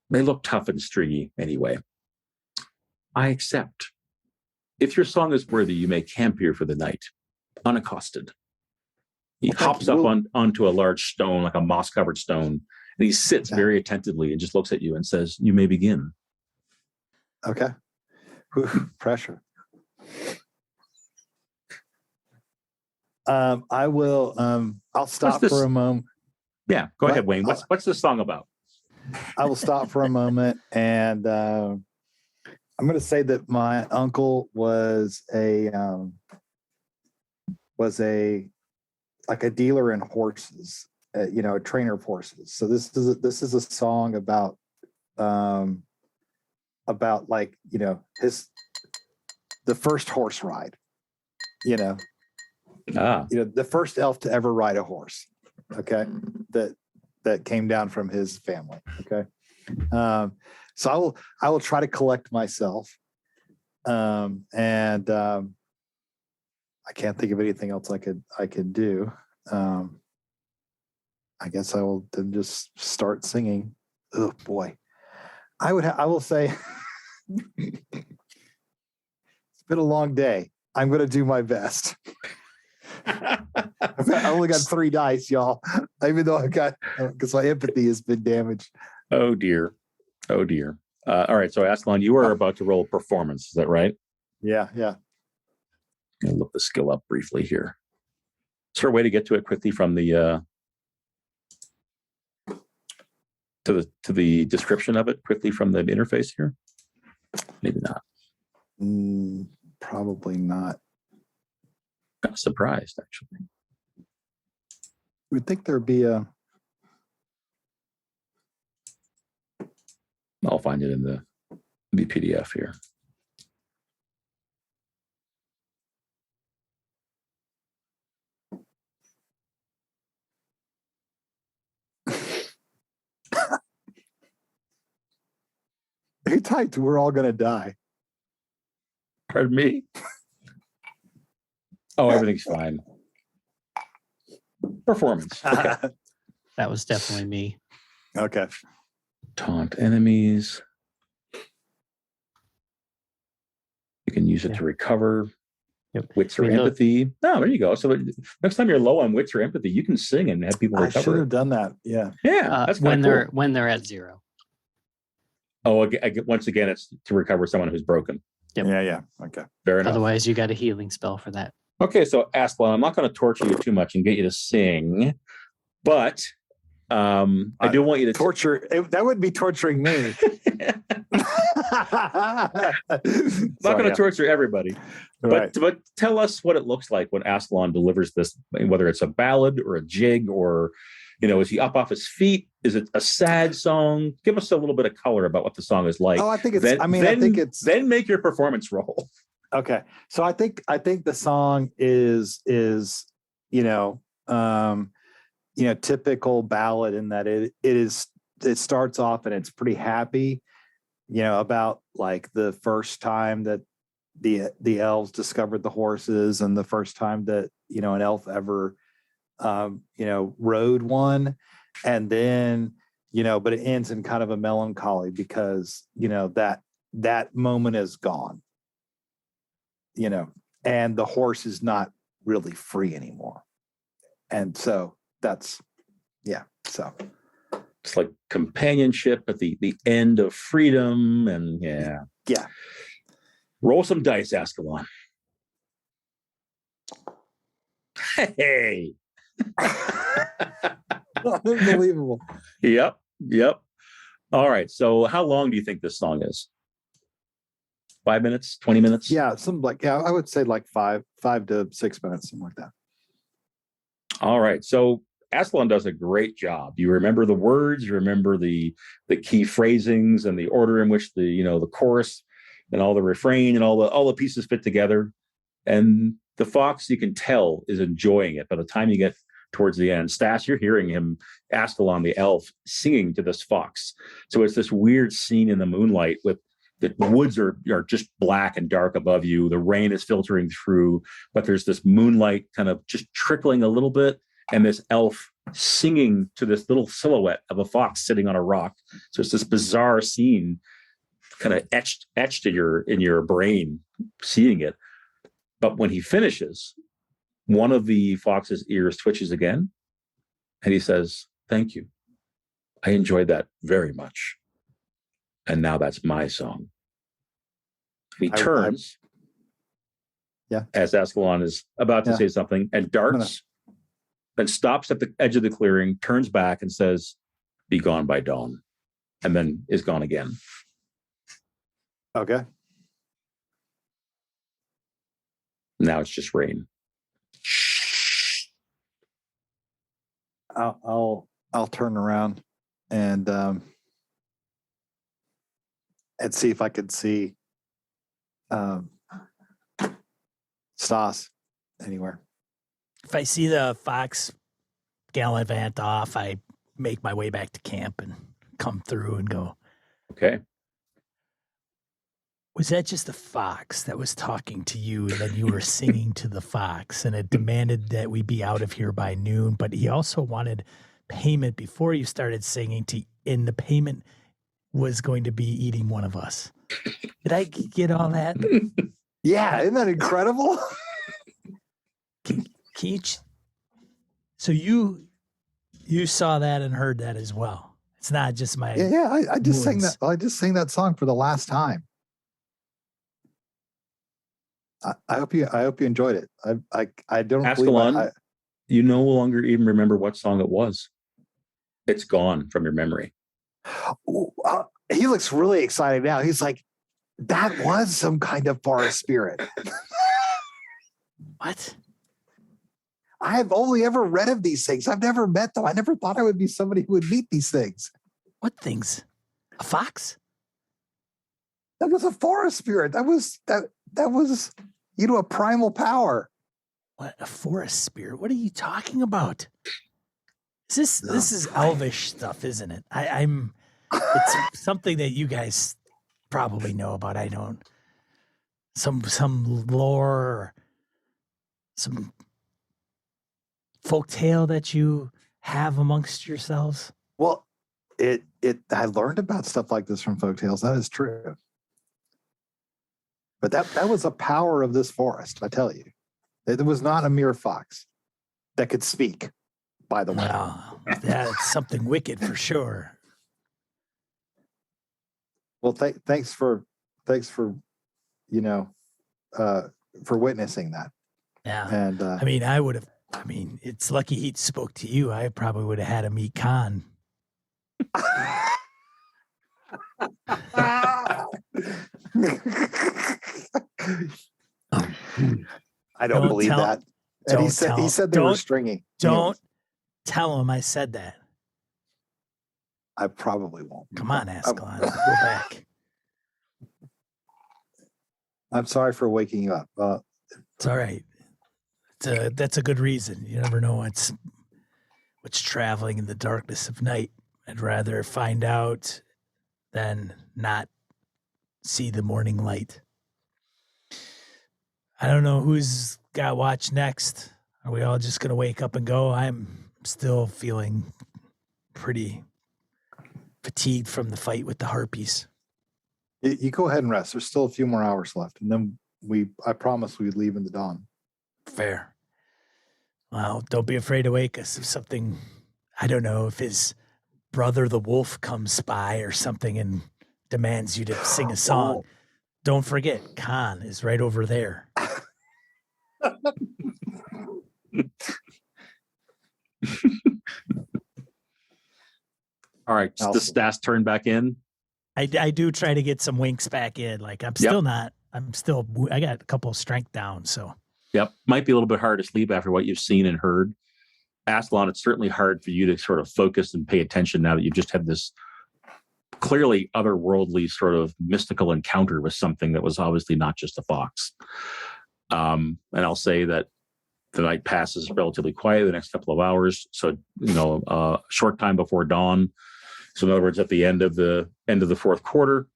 they look tough and stringy anyway. I accept. If your song is worthy, you may camp here for the night, unaccosted. He hops up onto a large stone, like a moss-covered stone, and he sits very attentively and just looks at you and says, you may begin. Okay. Whew, pressure. I will. I'll stop for a moment. Yeah, go ahead, Wayne. What's this song about? I will stop for a moment, and I'm going to say that my uncle was a dealer in horses, a trainer of horses. So this is a song about like, the first horse ride, the first elf to ever ride a horse. Okay. That came down from his family. Okay. So I will try to collect myself. And I can't think of anything else I could do. I guess I will then just start singing. Oh boy. I will say it's been a long day. I'm going to do my best. I only got 3 dice, y'all. Even though because my empathy has been damaged. Oh dear. All right. So Askelon, you are about to roll performance. Is that right? Yeah. I'll look the skill up briefly here. Is there a way to get to it quickly from the to the description of it quickly from the interface here? Maybe not. Probably not. Kind of surprised, actually. You would think there'd be a. I'll find it in the PDF here. He typed, "We're all gonna die." Pardon me? Oh, everything's fine. Performance. Okay. That was definitely me. Okay. Taunt enemies. You can use it to recover. Yep. Wits or empathy. Oh, there you go. So next time you're low on wits or empathy, you can sing and have people recover. I should have done that. Yeah. Yeah. That's when cool. when they're at 0. Oh, once again, it's to recover someone who's broken. Yep. Yeah. Okay. Fair enough. Otherwise, you got a healing spell for that. Okay, so Askelon, I'm not going to torture you too much and get you to sing, but I do want you to torture. That would be torturing me. not going to torture everybody, Right. but tell us what it looks like when Askelon delivers this, whether it's a ballad or a jig, or is he up off his feet? Is it a sad song? Give us a little bit of color about what the song is like. Oh, I think it's. Then, I think it's. Then make your performance roll. Okay, so I think the song is typical ballad in that it starts off and it's pretty happy, about like the first time that the elves discovered the horses and the first time that an elf ever rode one, and then but it ends in kind of a melancholy because that moment is gone, and the horse is not really free anymore, and so that's so it's like companionship at the end of freedom, and yeah. Roll some dice, Askelon. Hey. Unbelievable. Yep. All right. So how long do you think this song is? 5 minutes, 20 minutes? Yeah, I would say like 5 to 6 minutes, something like that. All right. So Askelon does a great job. You remember the words, you remember the key phrasings and the order in which the chorus and all the refrain and all the pieces fit together. And the fox, you can tell, is enjoying it by the time you get towards the end. Stas, you're hearing him, Askelon the elf, singing to this fox. So it's this weird scene in the moonlight with the woods are just black and dark above you. The rain is filtering through, but there's this moonlight kind of just trickling a little bit, and this elf singing to this little silhouette of a fox sitting on a rock. So it's this bizarre scene, kind of etched in your brain, seeing it. But when he finishes, one of the fox's ears twitches again, and he says, "Thank you. I enjoyed that very much. And now that's my song." He turns, as Askelon is about to say something, and darts, then stops at the edge of the clearing, turns back and says, "Be gone by dawn," and then is gone again. Okay. Now it's just rain. I'll turn around and see if I could see Stas anywhere. If I see the fox gallivant off, I make my way back to camp and come through and go, okay. Was that just a fox that was talking to you, and then you were singing to the fox, and it demanded that we be out of here by noon, but he also wanted payment before you started singing, and the payment was going to be eating one of us. Did I get all that? Yeah, isn't that incredible? Can you? So you saw that and heard that as well. It's not just my I just sang that. I just sang that song for the last time. I hope you enjoyed it. I don't Askelon, you no longer even remember what song it was. It's gone from your memory. He looks really excited now. He's like, that was some kind of forest spirit. What? I have only ever read of these things. I've never met them. I never thought I would be somebody who would meet these things. What things? A fox? That was a forest spirit. That was a primal power. What, a forest spirit? What are you talking about? This is elvish stuff, isn't it? It's something that you guys probably know about. I don't. Some lore, or some folk tale that you have amongst yourselves. Well, I learned about stuff like this from folk tales. That is true. But that was a power of this forest, I tell you. It was not a mere fox that could speak, by the way. Wow, that's something wicked for sure. Well, thanks for for witnessing that. Yeah. And I mean, it's lucky he spoke to you. I probably would have had him meet Conn. I don't believe that. And he said they were stringy. Don't tell him I said that. I probably won't. Come on, Askelon. Go back. I'm sorry for waking you up. It's all right. That's a good reason. You never know what's traveling in the darkness of night. I'd rather find out than not see the morning light. I don't know who's got watch next. Are we all just going to wake up and go? I'm still feeling pretty fatigued from the fight with the harpies. You go ahead and rest. There's still a few more hours left. And then I promise we'd leave in the dawn. Fair. Well, don't be afraid to wake us if something, I don't know, if his brother the wolf comes by or something and demands you to sing a song. Oh. Don't forget, Conn is right over there. All right. Does Stas turn back in? I do try to get some winks back in. Like I got a couple of strength down. So yep. Might be a little bit hard to sleep after what you've seen and heard. Askelon, it's certainly hard for you to sort of focus and pay attention now that you've just had this clearly otherworldly sort of mystical encounter with something that was obviously not just a fox. And I'll say that the night passes relatively quiet the next couple of hours. So, a short time before dawn. So in other words, at the end of the fourth quarter,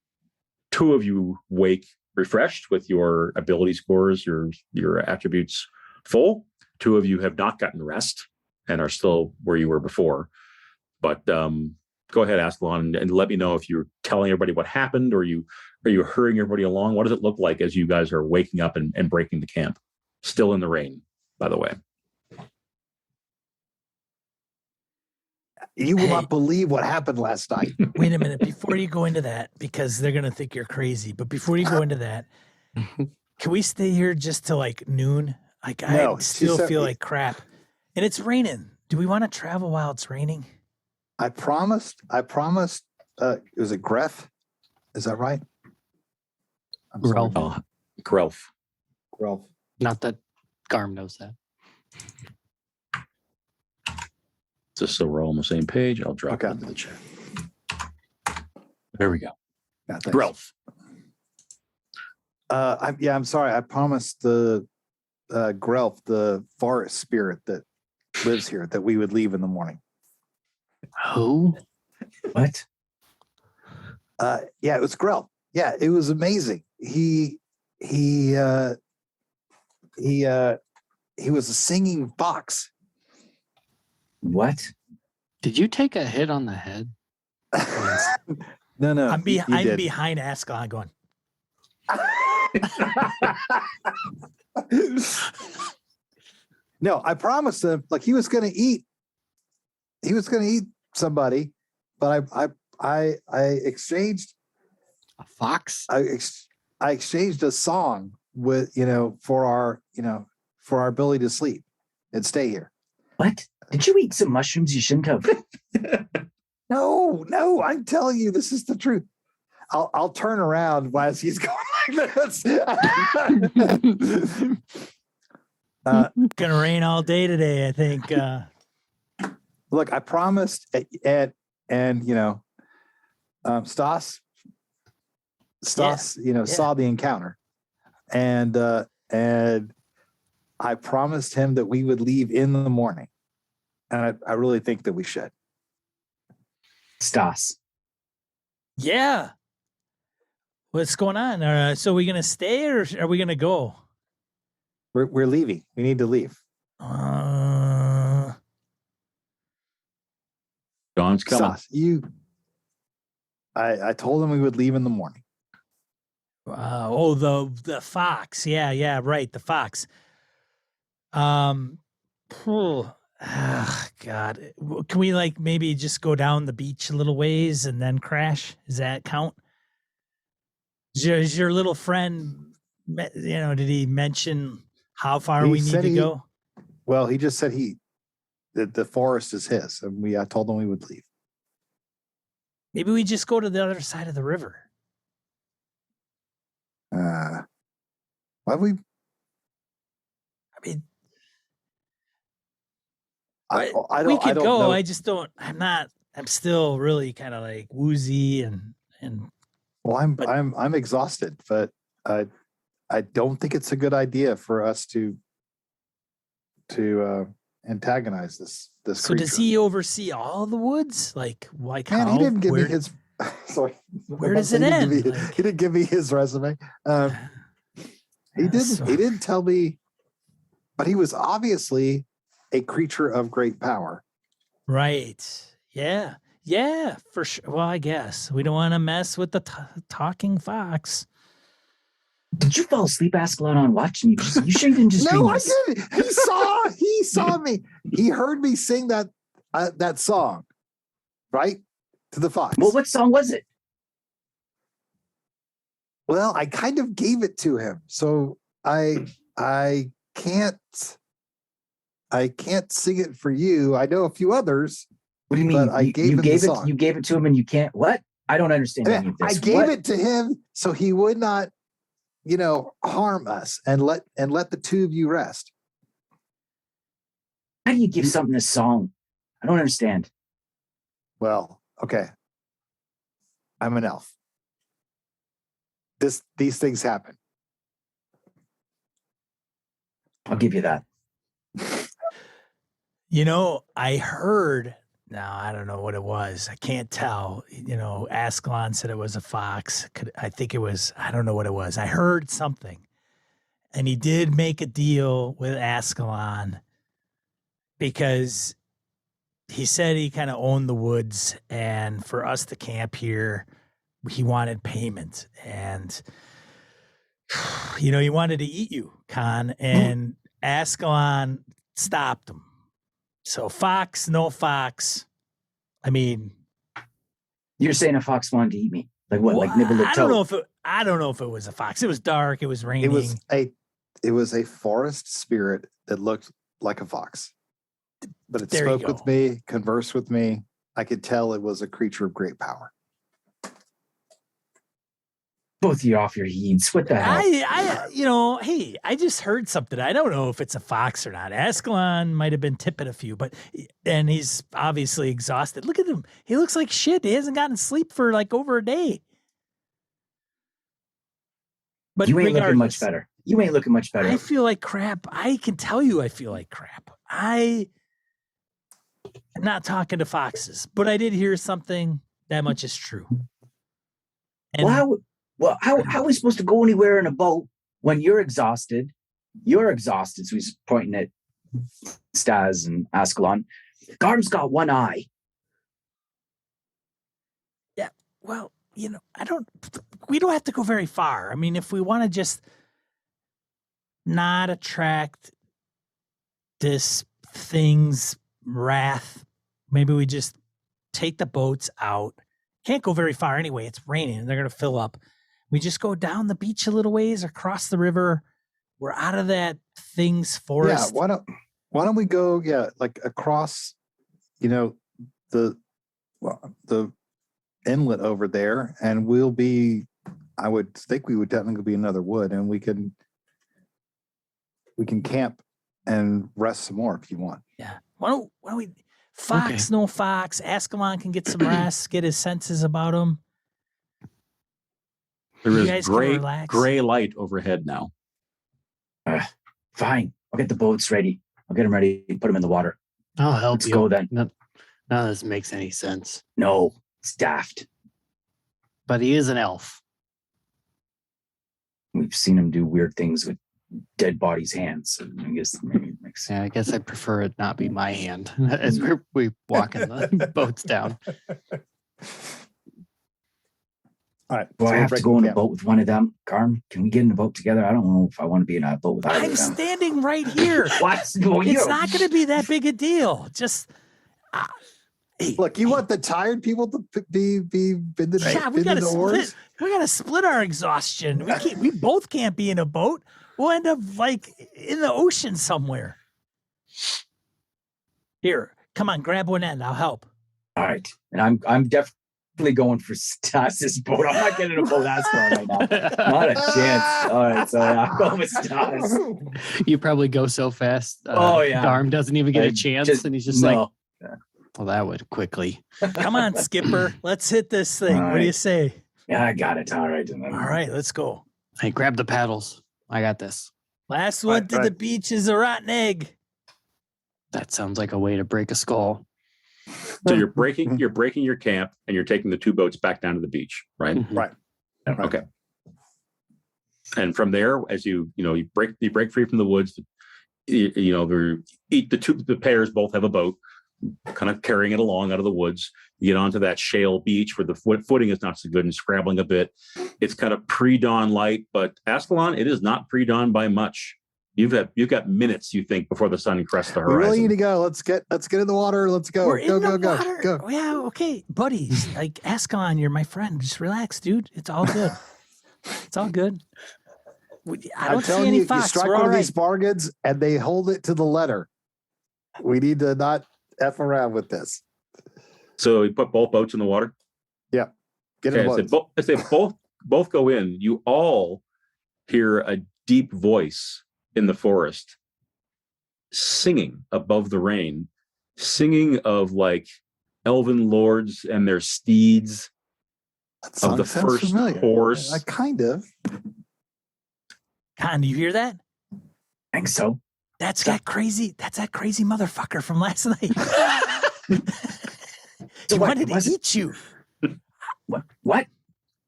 two of you wake refreshed with your ability scores, your attributes full. Two of you have not gotten rest and are still where you were before. But go ahead, Askelon, and let me know if you're telling everybody what happened, or are you hurrying everybody along? What does it look like as you guys are waking up and breaking the camp? Still in the rain, by the way. You will not believe what happened last night. Wait a minute. Before you go into that, because they're going to think you're crazy, but before you go into that, can we stay here just till like noon? Like I still feel like crap. And it's raining. Do we want to travel while it's raining? I promised, was it Gref? Is that right? I'm sorry. Grelf. Grelf. Not that Garm knows that. Just so we're all on the same page, I'll drop it into the chat. There we go. Yeah, Grelf. I'm sorry. I promised the Grelf, the forest spirit that lives here, that we would leave in the morning. Who? What? Yeah, it was Grelf. Yeah, it was amazing. He was a singing fox. What? Did you take a hit on the head? No. I'm behind Askelon going. No, I promised him, like he was going to eat somebody, but I exchanged a fox. I exchanged a song with for our ability to sleep and stay here. What? Did you eat some mushrooms you shouldn't have? No, I'm telling you, this is the truth. I'll turn around as he's going like this. Gonna rain all day today, I think. Look, I promised, and Stas, saw the encounter, and I promised him that we would leave in the morning, and I really think that we should. Stas. Yeah. What's going on? So are we gonna stay or are we gonna go? We're leaving. We need to leave. Dawn's coming. Stas, I told him we would leave in the morning. The fox. Yeah, right. The fox. God. Can we maybe just go down the beach a little ways and then crash? Does that count? Is your little friend, did he mention how far He we need said to he- go? Well, he just said the forest is his, and I told him we would leave. Maybe we just go to the other side of the river. Why we? I mean, I don't. we could I don't go. know. I just don't. I'm still really kind of like woozy and. Well, but- I'm exhausted, but I don't think it's a good idea for us to antagonize this So creature. does he oversee all the woods? Like Man, how? he didn't give where, me his. Sorry, where does it he didn't give end? me- Like- he didn't give me his resume. He didn't. So- He didn't tell me, but he was obviously a creature of great power. Right. Yeah. Yeah, for sure. Well, I guess we don't want to mess with the talking fox. Did you fall asleep, Askelon, on watch? And you sure you didn't just dream No, I this? didn't. He saw me. He heard me sing that song, right, to the fox. Well, what song was it? Well, I kind of gave it to him, so I can't sing it for you. I know a few others. What do you mean? But I gave him the song. You gave it to him, and you can't. What? I don't understand any of this. I gave What? it to him so he would not, harm us and let the two of you rest. How do you give something a song? I don't understand. Well, okay. I'm an elf. These things happen. I'll give you that. I heard. Now I don't know what it was. I can't tell. Askelon said it was a fox. I think it was. I don't know what it was. I heard something, and he did make a deal with Askelon because he said he kind of owned the woods, and for us to camp here, he wanted payment, and he wanted to eat you, Conn, and Askelon stopped him. So fox, no fox. I mean, You're saying a fox wanted to eat me? Like what? Like nibble a toe? I don't know if it was a fox. It was dark. It was raining. It was a forest spirit that looked like a fox. But it There you spoke with go. me, conversed with me. I could tell it was a creature of great power. Both of you off your heeds. What the hell? Hey, I just heard something. I don't know if it's a fox or not. Askelon might have been tipping a few, and he's obviously exhausted. Look at him. He looks like shit. He hasn't gotten sleep for like over a day. But You ain't looking regardless, much better. You ain't looking much better. I feel like crap. I can tell you I feel like crap. I'm not talking to foxes, but I did hear something. That much is true. And how are we supposed to go anywhere in a boat when you're exhausted? You're exhausted. So he's pointing at Stas and Askelon. Garm's got one eye. yeah, well, we don't have to go very far. I mean, if we want to just not attract this thing's wrath, maybe we just take the boats out. Can't go very far anyway. It's raining and they're going to fill up. We just go down the beach a little ways, across the river. We're out of that thing's forest. Yeah, why don't we go, like across, the inlet over there, and I would think we would technically be another wood, and we can camp and rest some more if you want. Yeah. Why don't we fox, no fox, Askelon can get some rest, get his senses about him. There You is guys can relax. gray light overhead now. Fine. I'll get the boats ready. I'll get them ready. Put them in the water. I'll help Let's you. go then. None of this makes any sense. No, it's daft. But he is an elf. We've seen him do weird things with dead bodies' hands. So I guess maybe it makes sense. Yeah, I guess I prefer it not be my hand as we walking the boats down. All right. Do I we're have to breaking go in a camp. boat with one of them? Garm, can we get in a boat together? I don't know if I want to be in a boat with either I'm of them. standing right here. What? No, It's not going to be that big a deal. Just hey, Look, you want the tired people to be bend the yeah, we bend got to the oars? split. We got to split our exhaustion. We both can't be in a boat. We'll end up like in the ocean somewhere. Here, come on, grab one end. I'll help. All right. And I'm definitely going for Stas's boat. I'm not getting a boat Askelon right now. Not a chance. All right. So I'm going with Stas. You probably go so fast. Oh, yeah. Garm doesn't even get a chance, and he's just like, well, that would quickly. Come on, Skipper. Let's hit this thing. All What do you right. say? Yeah, I got it. All right. All right, let's go. Hey, grab the paddles. I got this. Last one to the beach is a rotten egg. That sounds like a way to break a skull. So you're breaking your camp and you're taking the two boats back down to the beach, right? Mhm. Right. Okay. And from there, as you break free from the woods, the pairs both have a boat, kind of carrying it along out of the woods. You get onto that shale beach where the footing is not so good and scrabbling a bit. It's kind of pre-dawn light, but Askelon, it is not pre-dawn by much. You've got minutes, you think, before the sun crests the We horizon. really need to go. Let's get in the water. Let's go. We're Go, in the go, water. go. Yeah, okay, buddies. Like Askelon, you're my friend. Just relax, dude. It's all good. It's all good. I I'm don't see telling any you, fox. you strike We're one all of right. these bargains and they hold it to the letter. We need to not F around with this. So you put both boats in the water. Get in the boat. As they both go in, you all hear a deep voice in the forest singing above the rain, singing of like elven lords and their steeds, That of song the sounds first familiar. horse. I kind of. Conn, do you hear that? I think so. That's that crazy motherfucker from last night. He what, wanted to was it- eat you. What?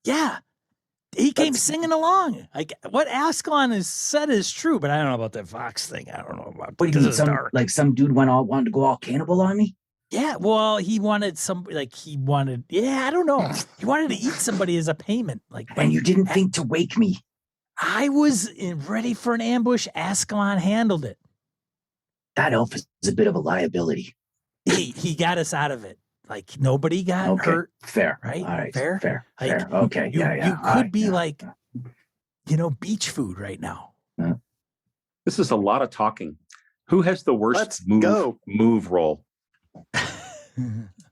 Yeah. He came That's- singing along. Like what Askelon has said is true, but I don't know about that fox thing. I don't know about What do you because mean? it's dark. Some dude wanted to go all cannibal on me? Yeah, well, I don't know. He wanted to eat somebody as a payment. Like, And you didn't think to wake me? I was ready for an ambush. Askelon handled it. That elf is a bit of a liability. He got us out of it. Like nobody got Okay, hurt. fair. right? All right, Fair? fair. Like, Okay, You, yeah. you all could right, be yeah. like, beach food right now. This is a lot of talking. Who has the worst Let's go. move roll?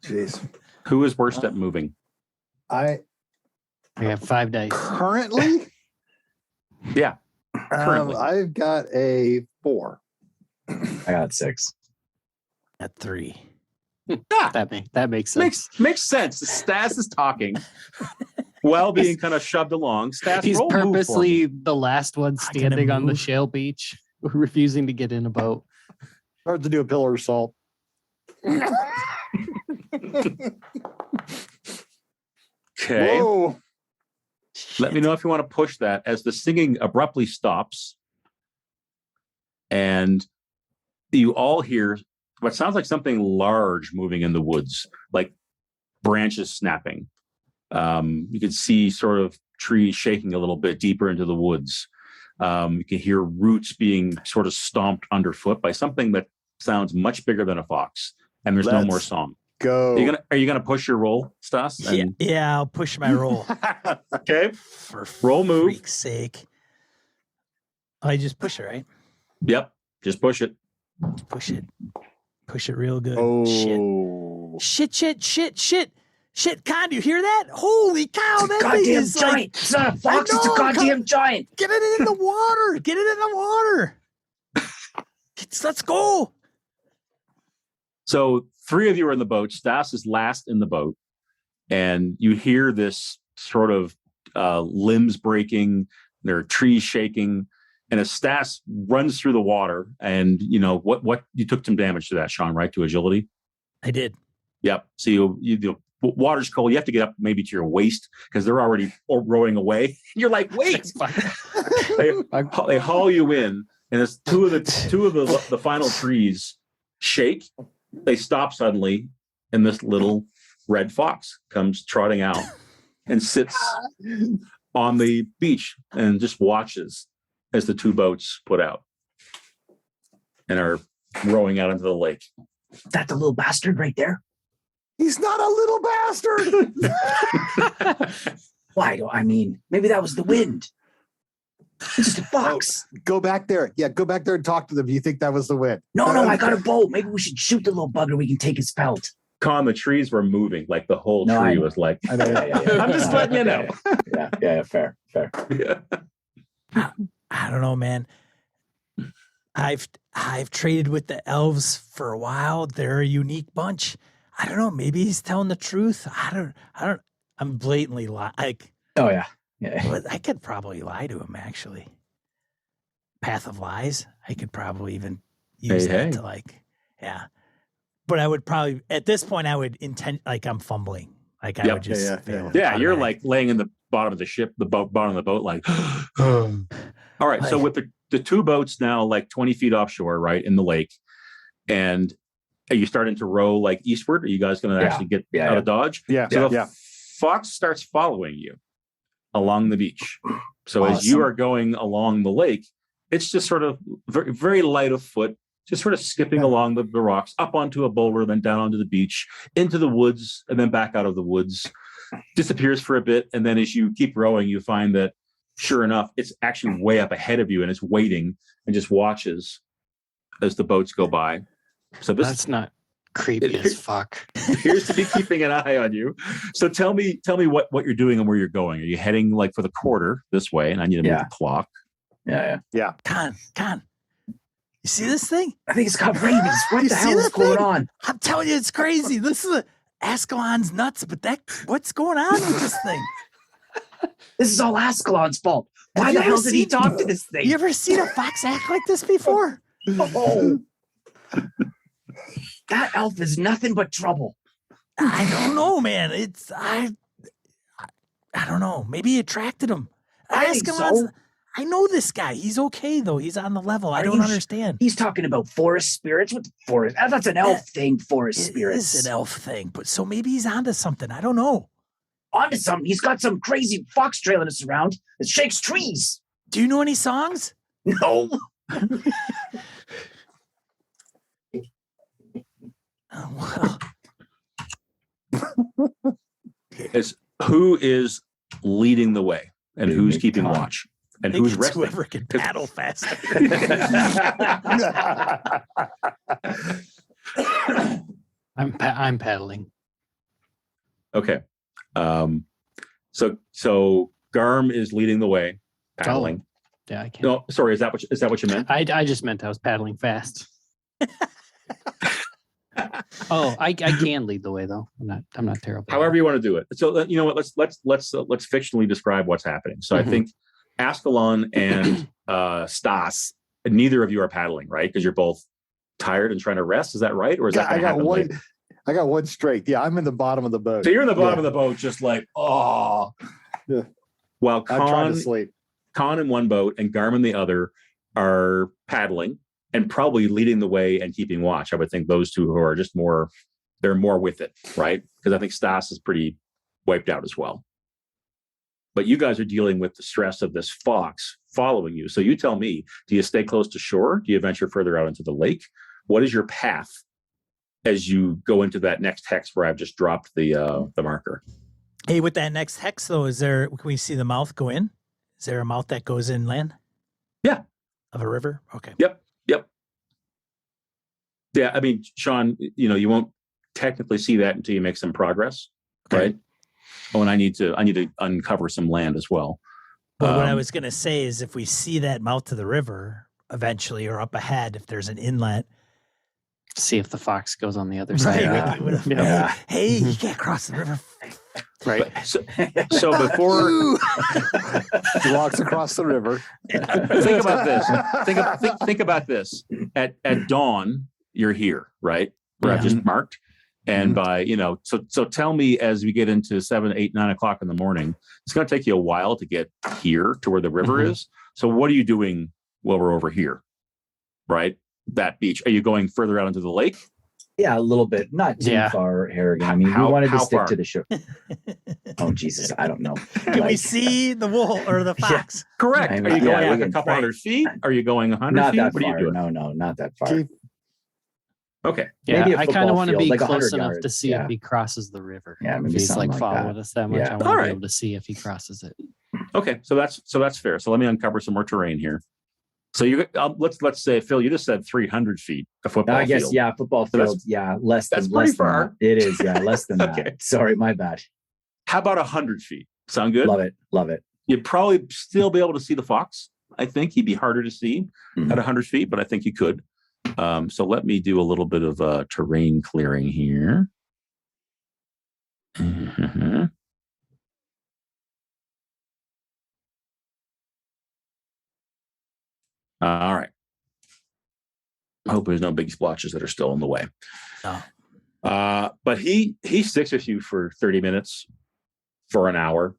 Jeez. Who is worst at moving? I I have 5 dice. currently, Yeah. Currently. I've got a 4. I got 6. At 3. That makes sense. Makes sense. Stas is talking while being kind of shoved along. Stas, He's roll move for me. purposely the last one Not gonna standing on the move. shale beach, refusing to get in a boat. Hard to do a pillar of salt. Okay. Whoa. Let me know if you want to push that as the singing abruptly stops. And you all hear what sounds like something large moving in the woods, like branches snapping. You can see sort of trees shaking a little bit deeper into the woods. You can hear roots being sort of stomped underfoot by something that sounds much bigger than a fox. And there's no Let's more song. Go. Are you gonna push your roll, Stas? Yeah, I'll push my roll. Okay. For Roll move. freak's sake. I just push it, right? Yep. Just push it. Push it. Push it real good. Oh. Shit. Shit, Conn, do you hear that? Holy cow, that thing Goddamn is like, giant! It's not a fox, it's a know, goddamn giant! get it in the water. Get it in the water. Let's go. So 3 of you are in the boat. Stas is last in the boat. And you hear this sort of limbs breaking. There are trees shaking. And as Stas runs through the water, and what you took some damage to that, Sean, right? To agility. I did. Yep. So you water's cold. You have to get up maybe to your waist because they're already rowing away. You're like, wait. They haul you in, and as two of the final trees shake, they stop suddenly, and this little red fox comes trotting out and sits on the beach and just watches as the 2 boats put out and are rowing out into the lake. That the little bastard right there? He's not a little bastard. Why do I mean? Maybe that was the wind. It's just a fox. Go back there. Yeah, go back there and talk to them. Do you think that was the wind? No, I got a bow. Maybe we should shoot the little bugger. We can take his pelt. Conn, the trees were moving. Like the whole No, I tree know. was like, I know. I'm just letting you know. Yeah, fair. Yeah. I don't know, man. I've traded with the elves for a while. They're a unique bunch. I don't know. Maybe he's telling the truth. I don't. I'm blatantly like. Oh yeah. I could probably lie to him. Actually, path of lies. I could probably even use that to like, yeah. But I would probably at this point I would intend like I'm fumbling. Like I would just fail. Yeah, you're like laying in the bottom of the ship, bottom of the boat, like. All right, so with the two boats now, like 20 feet offshore, right in the lake, and are you starting to row like eastward? Are you guys going to actually get out of Dodge? Yeah. So the fox starts following you along the beach. So Awesome. as you are going along the lake, it's just sort of very, very light of foot, just sort of skipping along the rocks, up onto a boulder, then down onto the beach, into the woods, and then back out of the woods. Disappears for a bit, and then as you keep rowing, you find that sure enough, it's actually way up ahead of you, and it's waiting and just watches as the boats go by. So That's not creepy as fuck. appears to be keeping an eye on you. So tell me what you're doing and where you're going. Are you heading like for the quarter this way? And I need to move the clock. Yeah. Con. You see this thing? I think it's got rabies. What You the see hell is that going thing? on? I'm telling you, it's crazy. This is Askelon's nuts, but what's going on with this thing? This is all Askelon's fault. Why the hell did he talk to this thing? You ever seen a fox act like this before? Oh. That elf is nothing but trouble. I don't know, man. I don't know. Maybe he attracted him. I think Askelon's- so. I know this guy. He's okay though. He's on the level. I don't understand. He's talking about forest spirits. What the forest? That's an elf thing. Forest spirits. It is an elf thing, but so maybe he's onto something. I don't know. Onto something. He's got some crazy fox trailing us around that shakes trees. Do you know any songs? No. Oh, well. It's who is leading the way and who's keeping watch and who's It's resting. whoever can paddle faster. I'm paddling. Okay. So Garm is leading the way, paddling. Yeah, I can't. No, sorry, is that what you meant? I just meant I was paddling fast. Oh, I can lead the way though. I'm not terrible. However you want to do it. So you know what? Let's fictionally describe what's happening. So I think Askelon and Stas, neither of you are paddling, right? Because you're both tired and trying to rest. Is that right? Or is that I got one. Later? I got one straight. Yeah, I'm in the bottom of the boat. So you're in the bottom of the boat, just like oh. Yeah. While I'm trying to sleep. Conn in one boat and Garm in the other are paddling and probably leading the way and keeping watch. I would think those two who are just they're more with it, right? Because I think Stas is pretty wiped out as well. But you guys are dealing with the stress of this fox following you. So you tell me, do you stay close to shore? Do you venture further out into the lake? What is your path as you go into that next hex where I've just dropped the marker? Hey, with that next hex though, can we see the mouth go in? Is there a mouth that goes inland? Yeah. Of a river? Okay. Yep. Yeah, I mean, Sean, you won't technically see that until you make some progress, right? Oh, and I need to uncover some land as well. Well, what I was going to say is if we see that mouth to the river eventually or up ahead, if there's an inlet. See if the fox goes on the other side. Yeah. Hey, you can't cross the river. Right. So before he walks across the river. Think about this. Think about this. At dawn, you're here, right? Where I've just marked. And by, so tell me as we get into 7, 8, 9 o'clock in the morning, it's going to take you a while to get here to where the river is. So what are you doing while we're over here? Right? That beach. Are you going further out into the lake? Yeah, a little bit. Not too far, Harrigan. I mean, we wanted to stick to the shore. Oh, Jesus. I don't know. Can we see the wolf or the fox? Correct. Are you going like a couple hundred feet? Are you going 100 not feet? That what far. Are you doing? No, not that far. Okay. Yeah, maybe I kind of want to be like close 100 enough yards. to see if he crosses the river. Yeah, if maybe he's something like like following that. us that much, Yeah. I want to be able to see if he crosses it. Okay, so that's fair. So let me uncover some more terrain here. So you let's say, Phil, you just said 300 feet a football I guess, field. yeah, football So field. Yeah, less than that's pretty less than far. that. It is, yeah, less than Okay. that. Sorry, my bad. How about 100 feet? Sound good? Love it. Love it. You'd probably still be able to see the fox. I think he'd be harder to see Mhm. at 100 feet, but I think you could. So let me do a little bit of terrain clearing here. Mhm. All right. I hope there's no big splotches that are still in the way. No. But he sticks with you for 30 minutes, for an hour,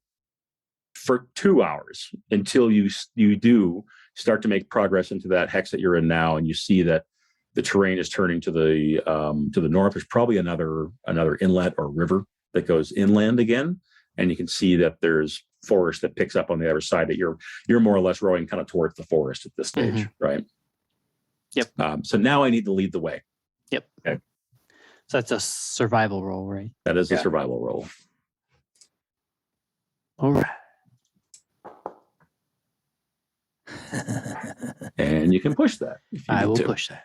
for 2 hours, until you do start to make progress into that hex that you're in now, and you see that the terrain is turning to the north. There's probably another inlet or river that goes inland again, and you can see that there's forest that picks up on the other side. That you're more or less rowing kind of towards the forest at this stage, right? Yep. So now I need to lead the way. Yep. Okay. So that's a survival roll, right? That is a survival roll. All right. And you can push that. If you I need will to. push that.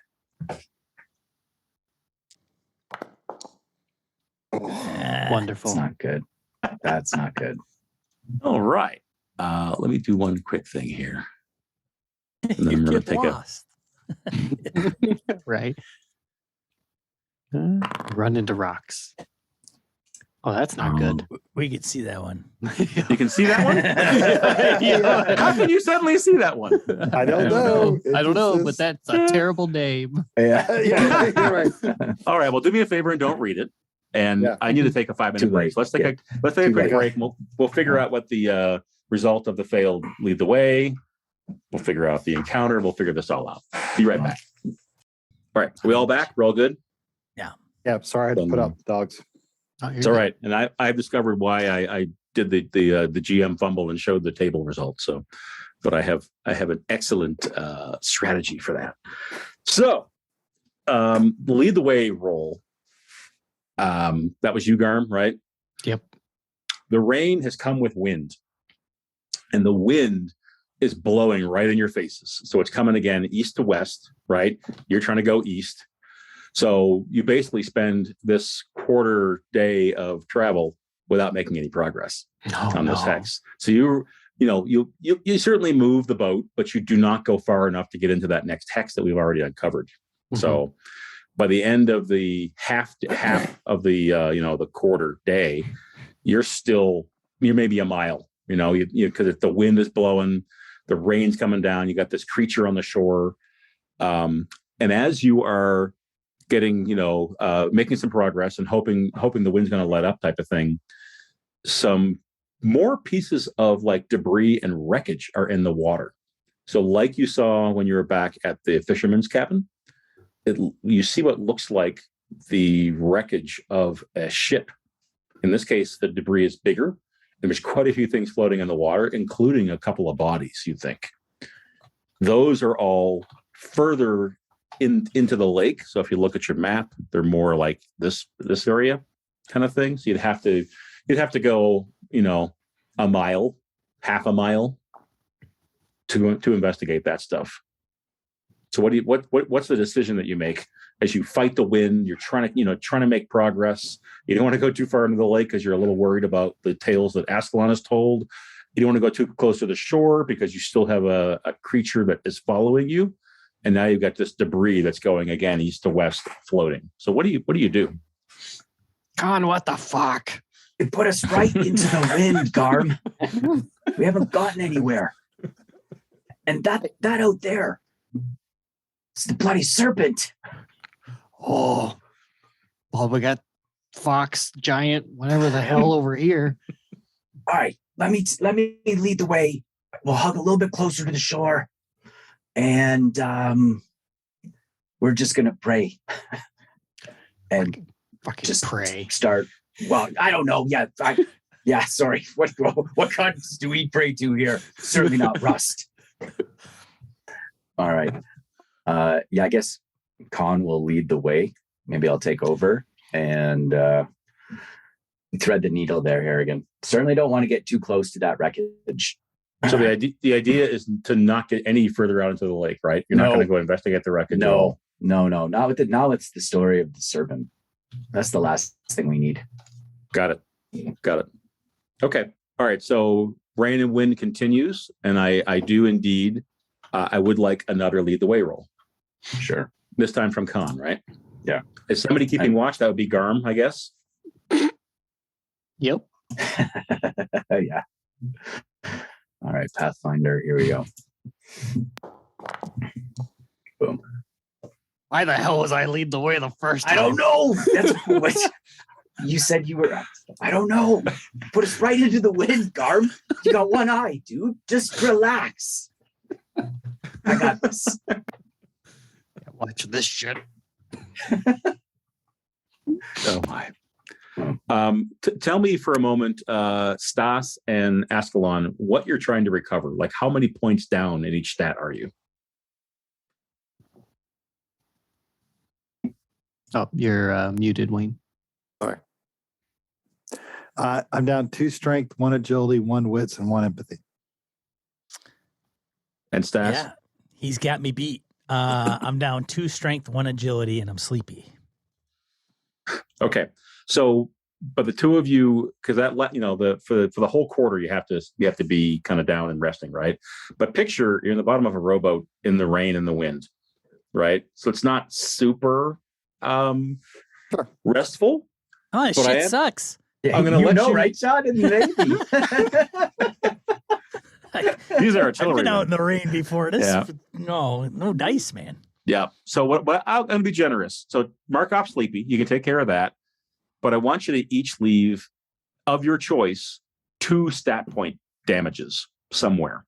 Wonderful. That's not good. That's not good. All right. Let me do one quick thing here. And then You I'm gonna get take lost. Right. Run into rocks. Oh, that's not good. We could see that one. You can see that one? How can you suddenly see that one? I don't know. I don't know, but It's that's a terrible name. Yeah. yeah, you're right. All right. Well, do me a favor and don't read it. And Yeah. I need to take a 5-minute Too break. late. So let's take Yeah. a Too quick late. break. And we'll figure out what the result of the failed lead the way. We'll figure out the encounter. We'll figure this all out. Be right back. All right. Are we all back? We're all good? Yeah, sorry I had to put out the dogs. Oh, you're It's all good. right. And I've discovered why I did the GM fumble and showed the table results. So, but I have an excellent strategy for that. So, lead the way roll. That was you, Garm, right? Yep. The rain has come with wind, and the wind is blowing right in your faces. So it's coming again east to west, right? You're trying to go east. So you basically spend this quarter day of travel without making any progress on this hex. So you certainly move the boat, but you do not go far enough to get into that next hex that we've already uncovered. Mhm. So by the end of the half of the the quarter day, you're maybe a mile. Because the wind is blowing, the rain's coming down. You got this creature on the shore, and as you are getting, making some progress and hoping the wind's going to let up, type of thing, some more pieces of like debris and wreckage are in the water. So, like you saw when you were back at the fisherman's cabin, you see what looks like the wreckage of a ship. In this case, the debris is bigger. There's quite a few things floating in the water, including a couple of bodies, you think. Those are all further into the lake. So if you look at your map, they're more like this area kind of thing. So you'd have to go, a mile, half a mile to investigate that stuff. So what's the decision that you make as you fight the wind? You're trying to make progress. You don't want to go too far into the lake because you're a little worried about the tales that Askelon has told. You don't want to go too close to the shore because you still have a creature that is following you. And now you've got this debris that's going again east to west, floating. So what do you do? Conn, what the fuck? It put us right into the wind, Garm. We haven't gotten anywhere. And that out there, it's the bloody serpent. Oh, well, we got fox, giant, whatever the hell over here. All right, let me lead the way. We'll hug a little bit closer to the shore, and we're just gonna pray and Fucking just pray. start. Well, I don't know. Yeah, sorry. What gods do we pray to here? Certainly not rust. All right. I guess Conn will lead the way. Maybe I'll take over and thread the needle there, Harrigan. Certainly don't want to get too close to that wreckage. So the idea is to not get any further out into the lake, right? You're not going to go investigate the wreckage at all. No. Not with it. Now it's the story of the serpent. That's the last thing we need. Got it. Okay. All right. So rain and wind continues, and I do indeed. I would like another lead the way roll. Sure. This time from Conn, right? Yeah. Is somebody keeping watch? That would be Garm, I guess. Yep. Yeah. All right, Pathfinder. Here we go. Boom. Why the hell was I lead the way the first time? I don't know. That's what you said you were. I don't know. Put us right into the wind, Garm. You got one eye, dude. Just relax. I got this. Watch this shit. Oh my. Tell me for a moment, Stas and Askelon, what you're trying to recover. Like, how many points down in each stat are you? Oh, you're muted, Wayne. Sorry. I'm down 2 strength, 1 agility, 1 wits, and 1 empathy. And Stas? Yeah, he's got me beat. I'm down 2 strength, 1 agility, and I'm sleepy. Okay. So, but the two of you, because that for the whole quarter, you have to be kind of down and resting, right? But picture you're in the bottom of a rowboat in the rain and the wind, right? So it's not super restful. Oh, this shit sucks. Yeah, I'm gonna let you right, John? In the Navy. These are I've artillery. been out in the rain before. This, Yeah. no dice, man. Yeah. So what I'm going to be generous. So mark off sleepy. You can take care of that. But I want you to each leave of your choice 2 stat point damages somewhere.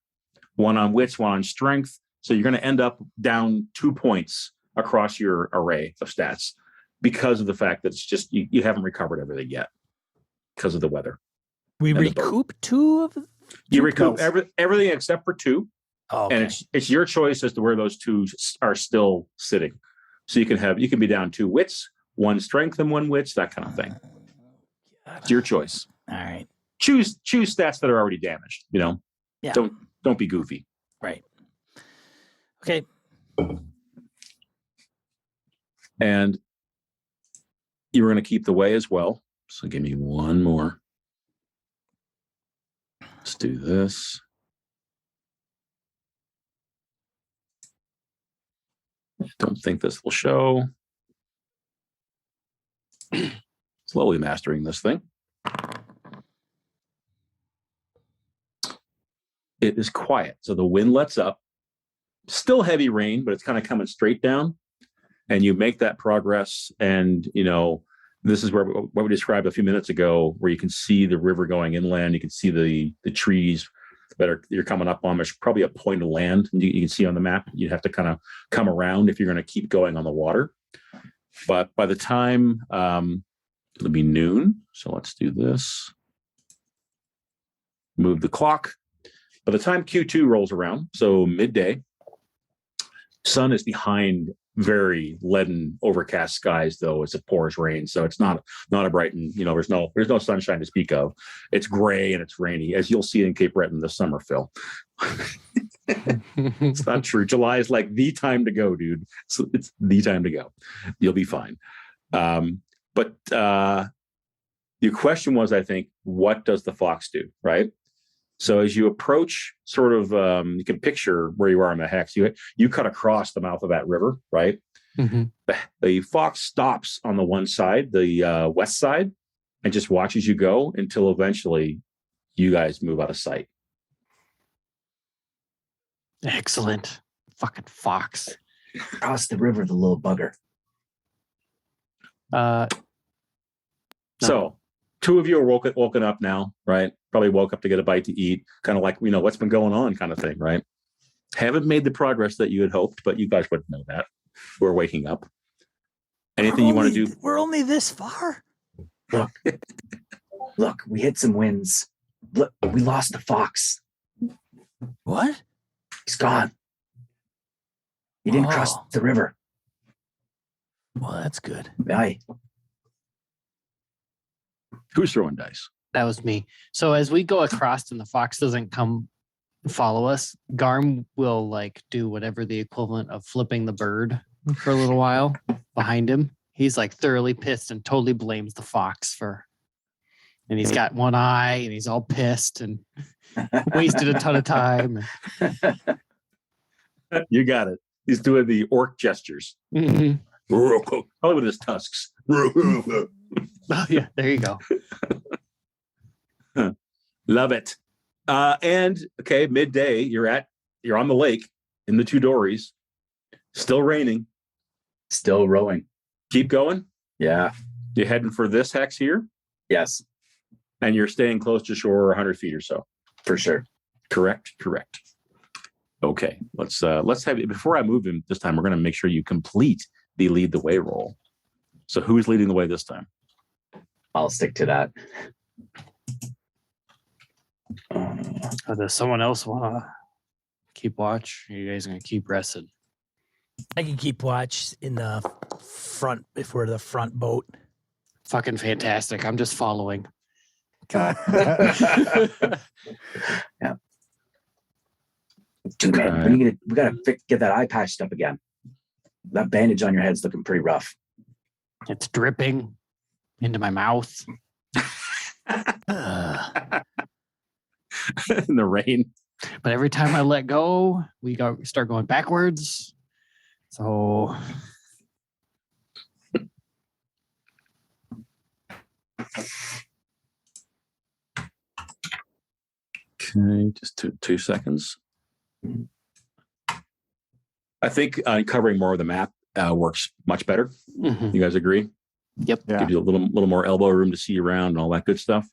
1 on wits, 1 on strength. So you're going to end up down 2 points across your array of stats because of the fact that it's just you haven't recovered everything yet because of the weather. We recoup 2 of You recoup everything except for 2. Oh, okay. And it's your choice as to where those 2 are still sitting. So you can be down 2 wits, 1 strength and 1 wits, that kind of thing. It's your choice. All right. Choose stats that are already damaged. Yeah. Don't be goofy. Right. Okay. And you were going to keep the way as well. So give me 1 more. Let's do this. Don't think this will show. Slowly mastering this thing. It is quiet. So the wind lets up. Still heavy rain, but it's kind of coming straight down. And you make that progress. And, this is what we described a few minutes ago, where you can see the river going inland. You can see the trees that you're coming up on. There's probably a point of land you can see on the map. You have to kind of come around if you're going to keep going on the water. But by the time it'll be noon, so let's do this. Move the clock. By the time Q2 rolls around, so midday, sun is behind very leaden, overcast skies, though as it pours rain. So it's not a bright and there's no sunshine to speak of. It's gray and it's rainy, as you'll see in Cape Breton this summer, Phil. It's not true. July is like the time to go, dude. So it's the time to go. You'll be fine. But your question was, I think, what does the fox do, right? So as you approach, sort of, you can picture where you are on the hex. You cut across the mouth of that river, right? Mm-hmm. The fox stops on the one side, the west side, and just watches you go until eventually you guys move out of sight. Excellent. Fucking fox. Cross the river, the little bugger. No. So 2 of you are woken up now, right? Probably woke up to get a bite to eat, kind of like, what's been going on kind of thing, right? Haven't made the progress that you had hoped, but you guys wouldn't know that. We're waking up. Anything you want to do? We're only this far. Look, we hit some winds. Look, we lost the fox. What? He's gone. He didn't cross the river. Well, that's good. Aye. Who's throwing dice? That was me. So as we go across and the fox doesn't come follow us. Garm will like do whatever the equivalent of flipping the bird for a little while behind him. He's like thoroughly pissed and totally blames the fox and he's got one eye and he's all pissed and wasted a ton of time. You got it. He's doing the orc gestures. Mhm. Probably with his tusks. Oh yeah, there you go. Love it. And okay, midday, you're on the lake in the two dories. Still raining. Still rowing. Keep going. Yeah. You're heading for this hex here, Yes, and you're staying close to shore 100 feet or so. for sure. Correct. Okay, let's have it. Before I move him this time, we're going to make sure you complete the lead the way roll. So who's leading the way this time? I'll stick to that. Does someone else want to keep watch? Are you guys going to keep rested? I can keep watch in the front if we're the front boat. Fucking fantastic. I'm just following. Yeah. Dude, man, when we gotta get that eye patched up again. That bandage on your head's looking pretty rough. It's dripping into my mouth. In the rain. But every time I let go, we start going backwards. So Okay, just two seconds. I think covering more of the map works much better. mhm. You guys agree? Yep. Yeah. Give you a little more elbow room to see around and all that good stuff.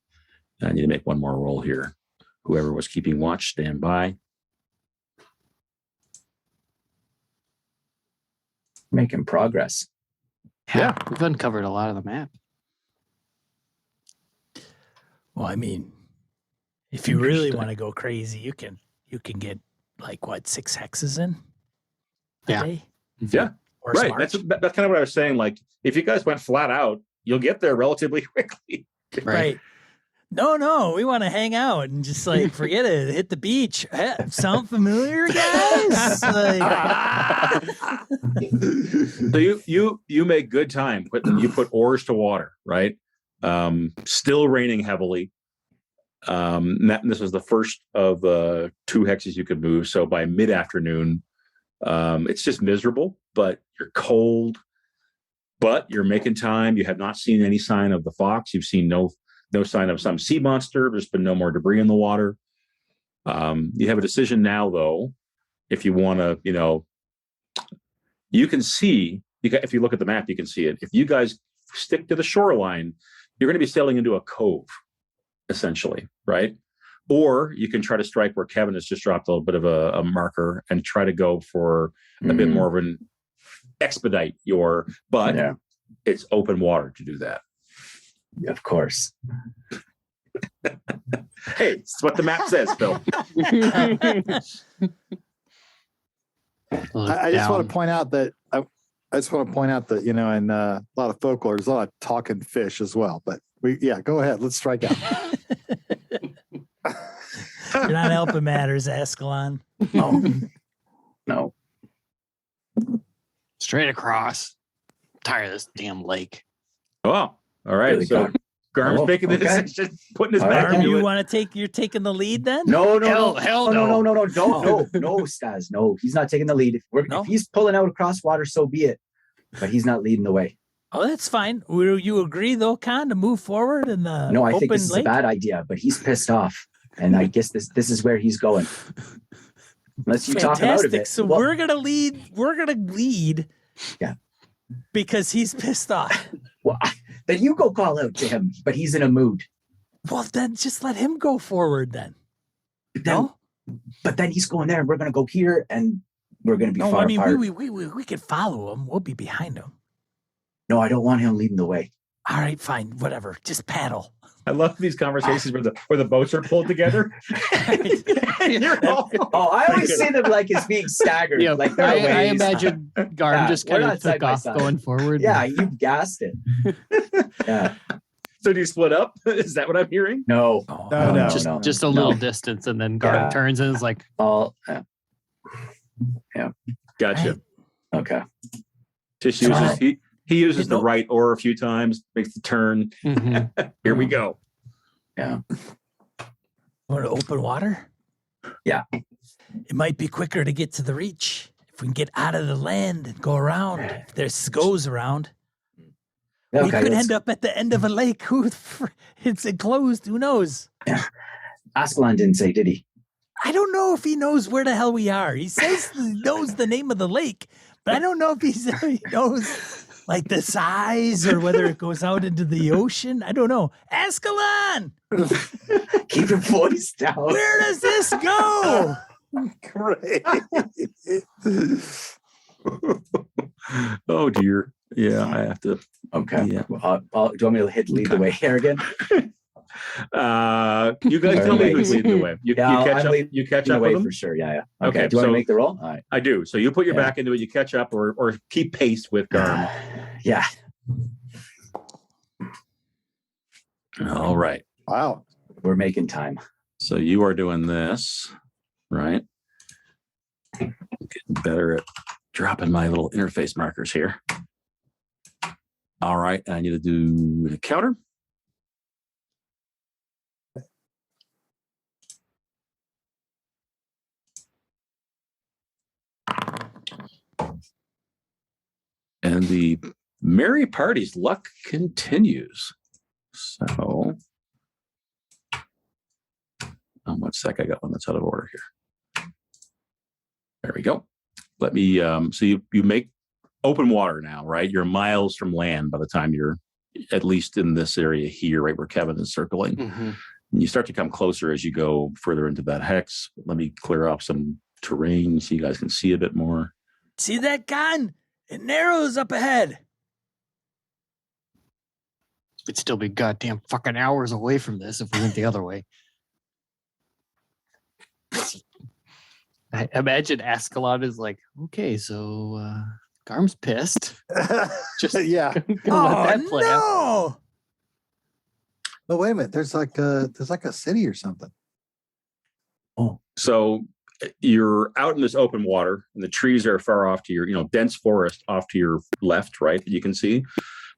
I need to make one more roll here. Whoever was keeping watch, stand by. Making progress. Yeah, we've uncovered a lot of the map. Well, I mean, if you really want to go crazy, you can get like what 6 hexes in a Yeah. day? Yeah, Or right. smart. That's kind of what I was saying. Like, if you guys went flat out, you'll get there relatively quickly. Right. No, we want to hang out and just like forget it. Hit the beach. Sound familiar, guys? Like, So you make good time. You put oars to water, right? Still raining heavily. This was the first of 2 hexes you could move. So by mid-afternoon, it's just miserable, but you're cold, but you're making time. You have not seen any sign of the fox. You've seen no sign of some sea monster. There's been no more debris in the water. You have a decision now, though. If you want to, you can see, if you look at the map, you can see it. If you guys stick to the shoreline, you're going to be sailing into a cove, essentially, right? Or you can try to strike where Kevin has just dropped a little bit of a marker and try to go for a bit more of an expedite but Yeah. it's open water to do that. Of course. Hey, it's what the map says, Phil. I just want to point out that in a lot of folklore, there's a lot of talking fish as well. But go ahead, let's strike out. you're not helping matters, Askelon. No. Straight across. I'm tired of this damn lake. Oh, all right. Really So good. Garm's Oh, making the okay. decision, putting his All back right. into You it. want to you're taking the lead then? No, Hell no. no, Stas. No, he's not taking the lead. If he's pulling out across water, so be it. But he's not leading the way. Oh, that's fine. Will you agree though, Conn, to move forward in the No, I open think this is lake? a bad idea, but he's pissed off. And I guess this is where he's going. Unless you talk him out of Fantastic. it. So Well, we're gonna lead. Yeah. Because he's pissed off. well, then you go call out to him, but he's in a mood. Well, then just let him go forward then. No? But then he's going there, and we're going to go here, and we're going to be No, far I mean apart. we can follow him. We'll be behind him. No, I don't want him leading the way. All right, fine, whatever. Just paddle. I love these conversations where the boats are pulled together. You're all- Oh, I always see them like as being staggered. Yeah, like they're I ways. imagine Garm Yeah, just we're kind not of side took by off side. going forward. Yeah, you gassed it. Yeah. So do you split up? Is that what I'm hearing? No. Oh, No. Just a little distance, and then Garm Yeah. turns and is like, All. Gotcha. Right. Okay. Just uses he uses the No. right or a few times, makes the turn. mhm. Here we go. Yeah. Want to open water? Yeah. It might be quicker to get to the reach if we can get out of the land and go around. If there's goes around, we Okay. could end up at the end of a lake. It's enclosed. Who knows? Askelon didn't say, did he? I don't know if he knows where the hell we are. He says he knows the name of the lake, but I don't know if he knows like the size or whether it goes out into the ocean. I don't know. Askelon, Keep your voice down. where does this go? Great. Oh dear. Yeah, I have to. Okay. Yeah. Do you want me to lead the way, Harrigan? You guys tell me who's leading the way. You catch up. You catch up with Away them. for sure. Yeah. Okay. Okay, Do you want so- to make the roll? All right. I do. So you put your Yeah. back into it. You catch up, or keep pace with Garm. Yeah. All right. Wow. We're making time. So you are doing this, right? Getting better at dropping my little interface markers here. All right. I need to do the counter. And the merry party's luck continues. So, 1 sec. I got one that's out of order here. There we go. Let me. So you make open water now, right? You're miles from land by the time you're at least in this area here, right where Kevin is circling. Mhm. And you start to come closer as you go further into that hex. Let me clear off some terrain so you guys can see a bit more. See that, Conn? It narrows up ahead. We'd still be goddamn fucking hours away from this if we went the other way. I imagine Askelon is like, okay, so Garm's pissed. Just yeah. gonna let that play out. no! But wait a minute. There's like a city or something. So you're out in this open water, and the trees are far off to your, dense forest off to your left, right, that you can see.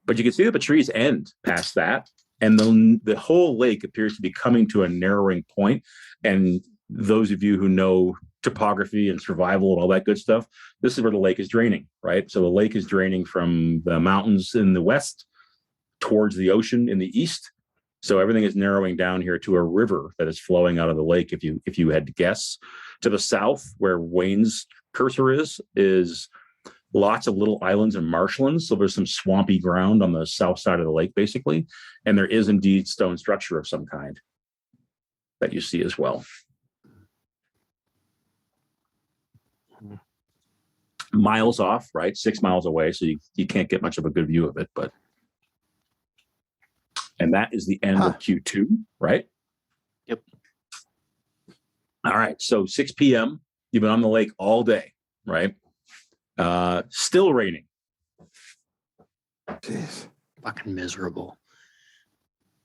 But you can see that the trees end past that, and the whole lake appears to be coming to a narrowing point. And those of you who know topography and survival and all that good stuff, this is where the lake is draining, right? So the lake is draining from the mountains in the west towards the ocean in the east. So everything is narrowing down here to a river that is flowing out of the lake. If you had to guess, to the south, where Wayne's cursor is lots of little islands and marshlands. So there's some swampy ground on the south side of the lake, basically, and there is indeed stone structure of some kind that you see as well. Miles off, right? 6 miles away, so you can't get much of a good view of it, but. And that is the end of Q2, right? Yep. All right. So 6 p.m. You've been on the lake all day, right? Still raining. Jeez. Fucking miserable.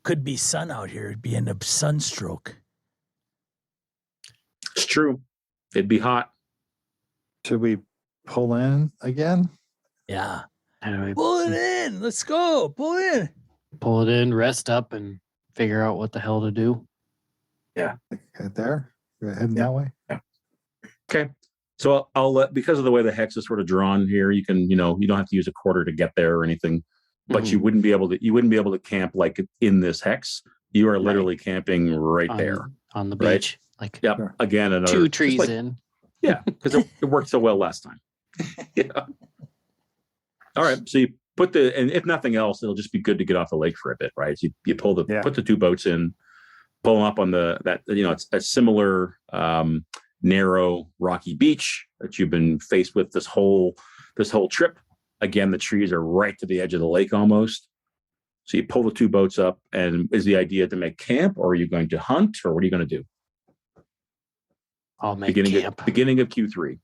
Could be sun out here. It'd be a sunstroke. It's true. It'd be hot. Should we pull in again? Yeah. Anyway, Pull it in. Let's go. Pull in. pull it in, rest up, and figure out what the hell to do. Right there. You're heading that way. Okay. So I'll let, because of the way the hex is sort of drawn here, you can, you don't have to use a quarter to get there or anything, but you wouldn't be able to camp like in this hex. You are literally camping right there On the Right. beach. Like Yep. Sure. Again, another 2 just trees like- in. Yeah, because it worked so well last time. Yeah. All right. So you put and if nothing else, it'll just be good to get off the lake for a bit, right? So you pull put the 2 boats in, pull them up on it's a similar narrow rocky beach that you've been faced with this whole trip. Again, the trees are right to the edge of the lake almost. So you pull the 2 boats up, and is the idea to make camp, or are you going to hunt, or what are you going to do? I'll make camp. Beginning of Q3.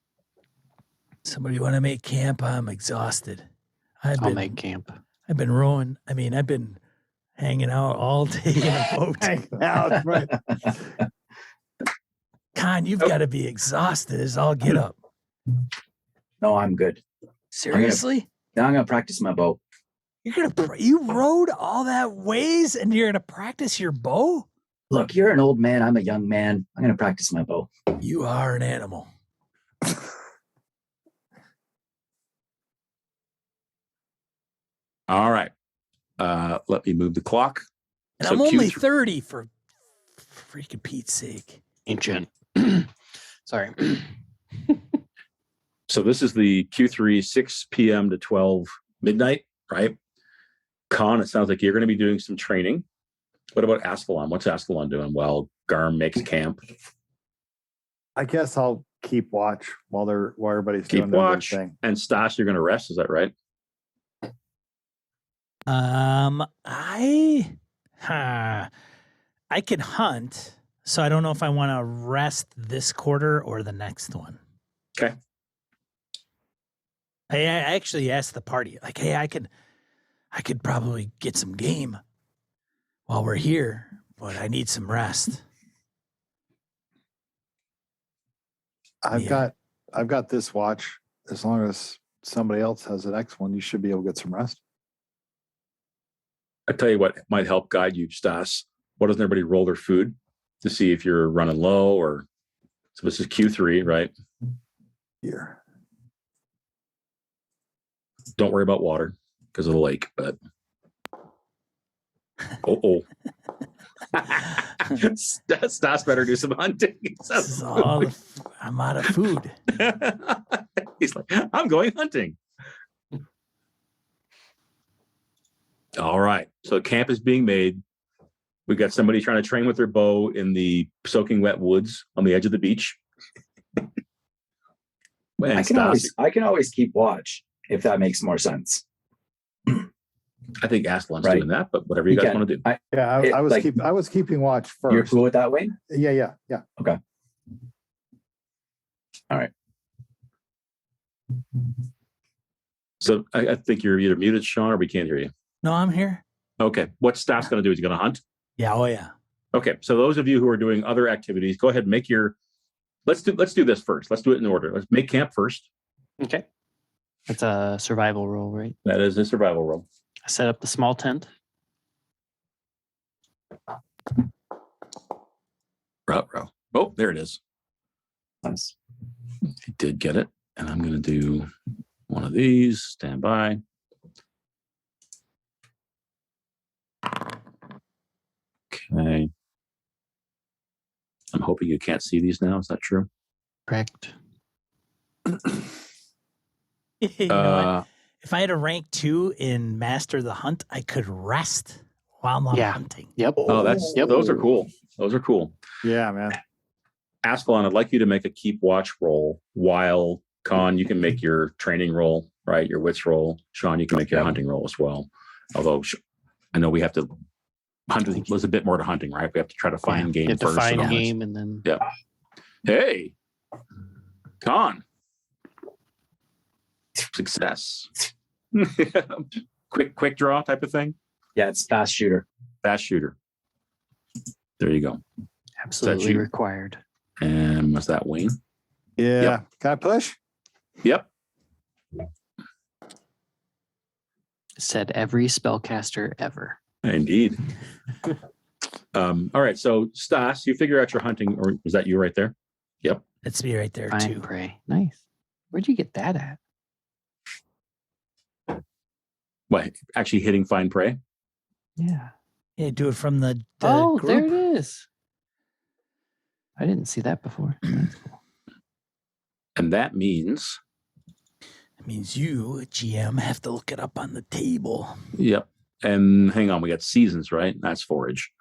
Somebody want to make camp? I'm exhausted. I'll make camp. I've been rowing. I mean, I've been hanging out all day in a boat. Hanging out, right? Conn, you've got to be exhausted as all get up. No, I'm good. Seriously? Now I'm gonna practice my bow. You rode all that ways and you're gonna practice your bow? Look, you're an old man. I'm a young man. I'm gonna practice my bow. You are an animal. All right. Let me move the clock. And So I'm only Q3 30 for freaking Pete's sake. Ancient. Sorry. So this is the Q3, 6 p.m. to 12 midnight, right? Conn, it sounds like you're going to be doing some training. What about Askelon? What's Askelon doing while Garm makes camp? I guess I'll keep watch while everybody's Keep doing their watch. thing. And Stas, you're going to rest. Is that right? I could hunt, so I don't know if I want to rest this quarter or the next one. Okay. I actually asked the party, like, hey, I could probably get some game while we're here, but I need some rest. I've Yeah. got this watch. As long as somebody else has the next one, you should be able to get some rest. I tell you what might help guide you, Stas. Why doesn't everybody roll their food to see if you're running low or so this is Q3, right? Here. Don't worry about water because of the lake, but Stas better do some hunting. This is all I'm out of food. He's like, I'm going hunting. All right. So camp is being made. We've got somebody trying to train with their bow in the soaking wet woods on the edge of the beach. I can always keep watch if that makes more sense. I think Askelon's Right. doing that, but whatever you guys want to do. I was keeping watch first. You're cool with that, Wayne? Yeah. Okay. All right. So I think you're either muted, Sean, or we can't hear you. No, I'm here. Okay. What Stas going to do? Is he going to hunt? Yeah. Oh, yeah. Okay. So those of you who are doing other activities, go ahead and make your. Let's do this first. Let's do it in order. Let's make camp first. Okay. That's a survival roll, right? That is a survival roll. I set up the small tent. Row. Oh, there it is. Nice. I did get it. And I'm going to do one of these. Stand by. Okay. I'm hoping you can't see these now. Is that true? Correct. You know what? If I had a rank 2 in Master the Hunt, I could rest while I'm hunting. Yep. Those are cool. Those are cool. Yeah, man. Askelon, I'd like you to make a keep watch roll while Conn, you can make your training roll, right? Your wits roll. Sean, you can make your hunting roll as well. Although I know we have to hunting was a bit more to hunting, right? We have to try to find game You have first. to find and all this. game and then Yeah. Hey, Conn. Success. quick draw type of thing. Yeah, it's fast shooter. Fast shooter. There you go. absolutely you? required. And was that Wayne? Yeah. Yep. Can I push? Yep. Said every spellcaster ever. Indeed. All right. So Stas, you figure out your hunting, or was that you right there? Yep. That's me right there, Find too. prey. Nice. Where'd you get that at? What? Actually hitting find prey? Yeah. Yeah, do it from the Oh, group. there it is. I didn't see that before. That's cool. And that means, It means you, GM, have to look it up on the table. yep. And hang on, we got seasons, right? That's forage.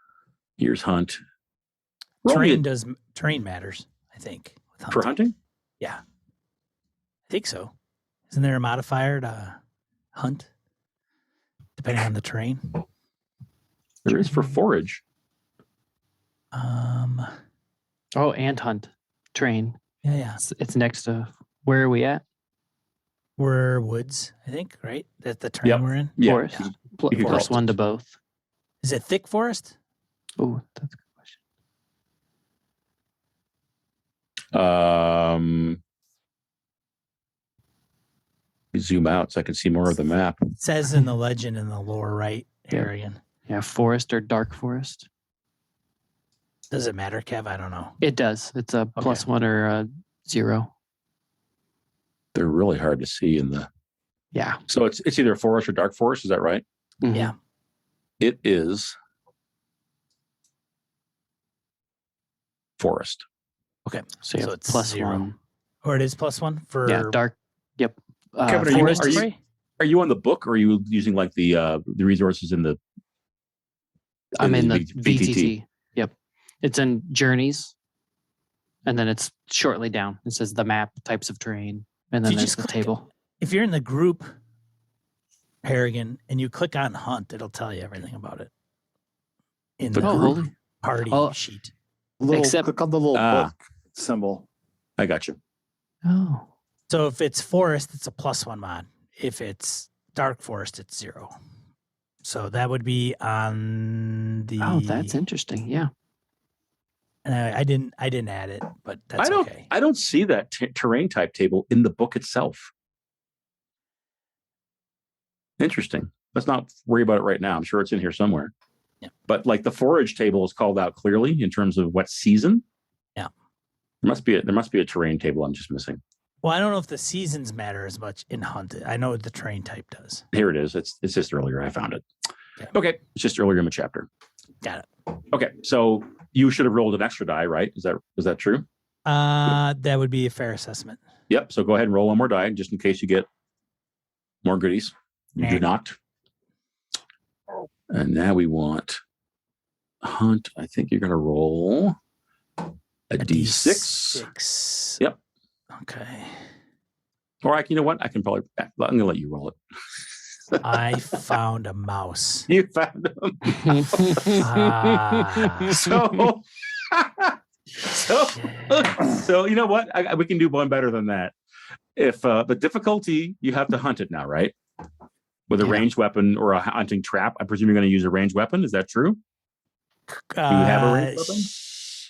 Here's hunt. Roll me Terrain matters, I think. With for hunting? Yeah. I think so. Isn't there a modifier to hunt? Depending on the terrain. There is for forage. Oh, and hunt. Train. Yeah. It's next to where are we at? We're woods, I think, right? That's the terrain Yep. we're in. Yeah. Forest. You could Plus call it one to both. Is it thick forest? Oh, that's a good question. Zoom out so I can see more of the map. It says in the legend in the lower right, Yeah. Harrigan. Yeah, forest or dark forest. Does it matter, Kev? I don't know. It does. It's a +1 or a 0. They're really hard to see in the. Yeah. So it's either forest or dark forest. Is that right? Mhm. Yeah. It is forest. Okay. So, you So have it's +1. 0. Or it is +1 for Yeah, dark. Yep. Kevin, are forest you- is- spray? Are you on the book or are you using like the resources in the? I'm in the VTT? VTT. Yep. It's in journeys. And then it's shortly down. It says the map, types of terrain, and then You there's just the click table. If you're in the group, Harrigan, and you click on hunt, it'll tell you everything about it. In The the Oh, group? holy. party Oh. sheet. Click on the little Ah. book symbol. I got you. Oh. So if it's forest, it's a +1 mod. If it's dark forest, it's 0. So that would be on the. Oh, that's interesting. Yeah. And I didn't add it, but that's okay. I don't see that terrain type table in the book itself. Interesting. Let's not worry about it right now. I'm sure it's in here somewhere. Yeah. But like the forage table is called out clearly in terms of what season. Yeah. There must be a terrain table I'm just missing. Well, I don't know if the seasons matter as much in hunt. I know the terrain type does. Here it is. It's just earlier. I found it. Okay. It's just earlier in the chapter. Got it. Okay. So you should have rolled an extra die, right? Is that true? That would be a fair assessment. Yep. So go ahead and roll one more die just in case you get more goodies. You do not. And now we want hunt. I think you're going to roll a D6. D6. Yep. Okay. Or you know what? I'm going to let you roll it. I found a mouse. You found them. Ah, So you know what? We can do one better than that. If the difficulty, you have to hunt it now, right? With a ranged weapon or a hunting trap. I presume you're going to use a ranged weapon. Is that true? Do you have a ranged weapon?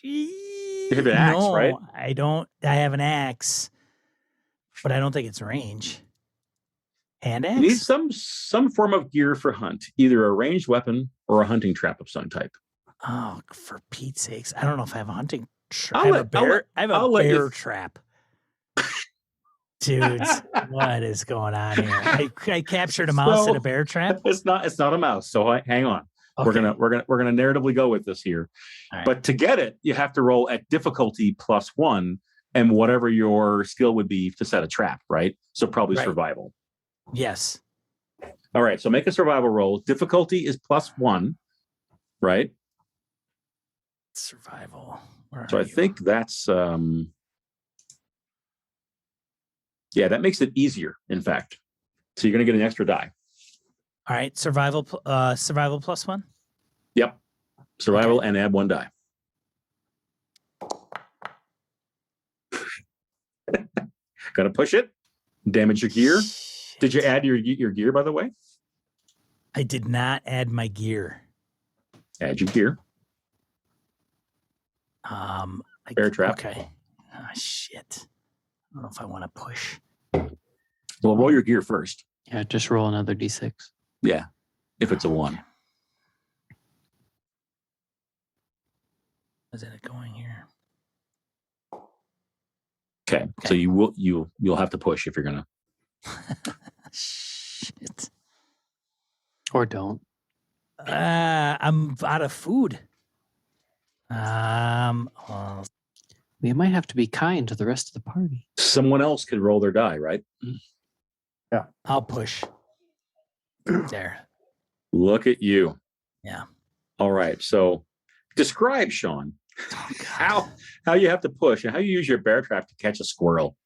You have an axe, no, right? I don't. I have an axe, but I don't think it's range. Hand axe? You need some form of gear for hunt, either a ranged weapon or a hunting trap of some type. Oh, for Pete's sakes! I don't know if I have a hunting trap. I'll I have a let bear you- trap. Dudes, what is going on here? I captured a mouse in a bear trap. It's not a mouse. So hang on. Okay. We're gonna narratively go with this here. All right. But to get it, you have to roll at difficulty +1 and whatever your skill would be to set a trap, right? So probably Right. survival. Yes. All right. So make a survival roll. Difficulty is +1, right? Survival. Where So are I you? think that's that makes it easier, in fact. So you're gonna get an extra die. All right. Survival +1. Yep. Survival Okay. and add 1 die. Gotta push it. Damage your gear. Did you add your gear, by the way? I did not add my gear. Add your gear. Bear trap. Okay. Oh, shit. I don't know if I want to push. Well, roll your gear first. Yeah, just roll another D6. Yeah. If it's a 1. Is it going here? Okay. So you'll have to push if you're gonna. Shit. Or don't. I'm out of food. Well, We might have to be kind to the rest of the party. Someone else could roll their die, right? I'll push. There. Look at you. Yeah. All right. So describe, Sean, Oh, God. how you have to push and how you use your bear trap to catch a squirrel.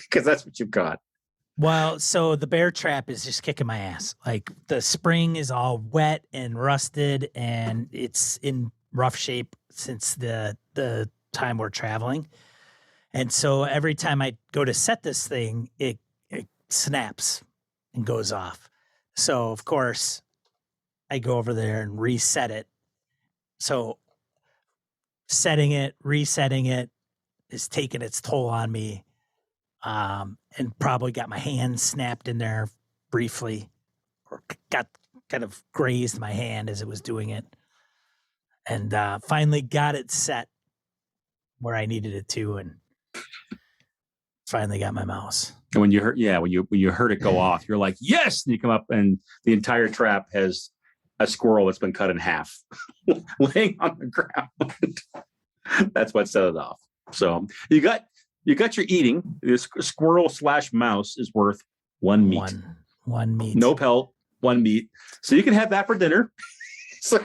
Because that's what you've got. Well, so the bear trap is just kicking my ass. Like the spring is all wet and rusted and it's in rough shape since the time we're traveling. And so every time I go to set this thing, it snaps and goes off. So of course I go over there and reset it. So setting it, resetting it is taking its toll on me. And probably got my hand snapped in there briefly, or got kind of grazed my hand as it was doing it. And finally got it set where I needed it to, and finally got my mouse. And when you heard it go off, you're like, yes! And you come up and the entire trap has a squirrel that's been cut in half laying on the ground. That's what set it off. So you got your eating. This squirrel / mouse is worth one meat. One meat. No pelt, one meat. So you can have that for dinner. So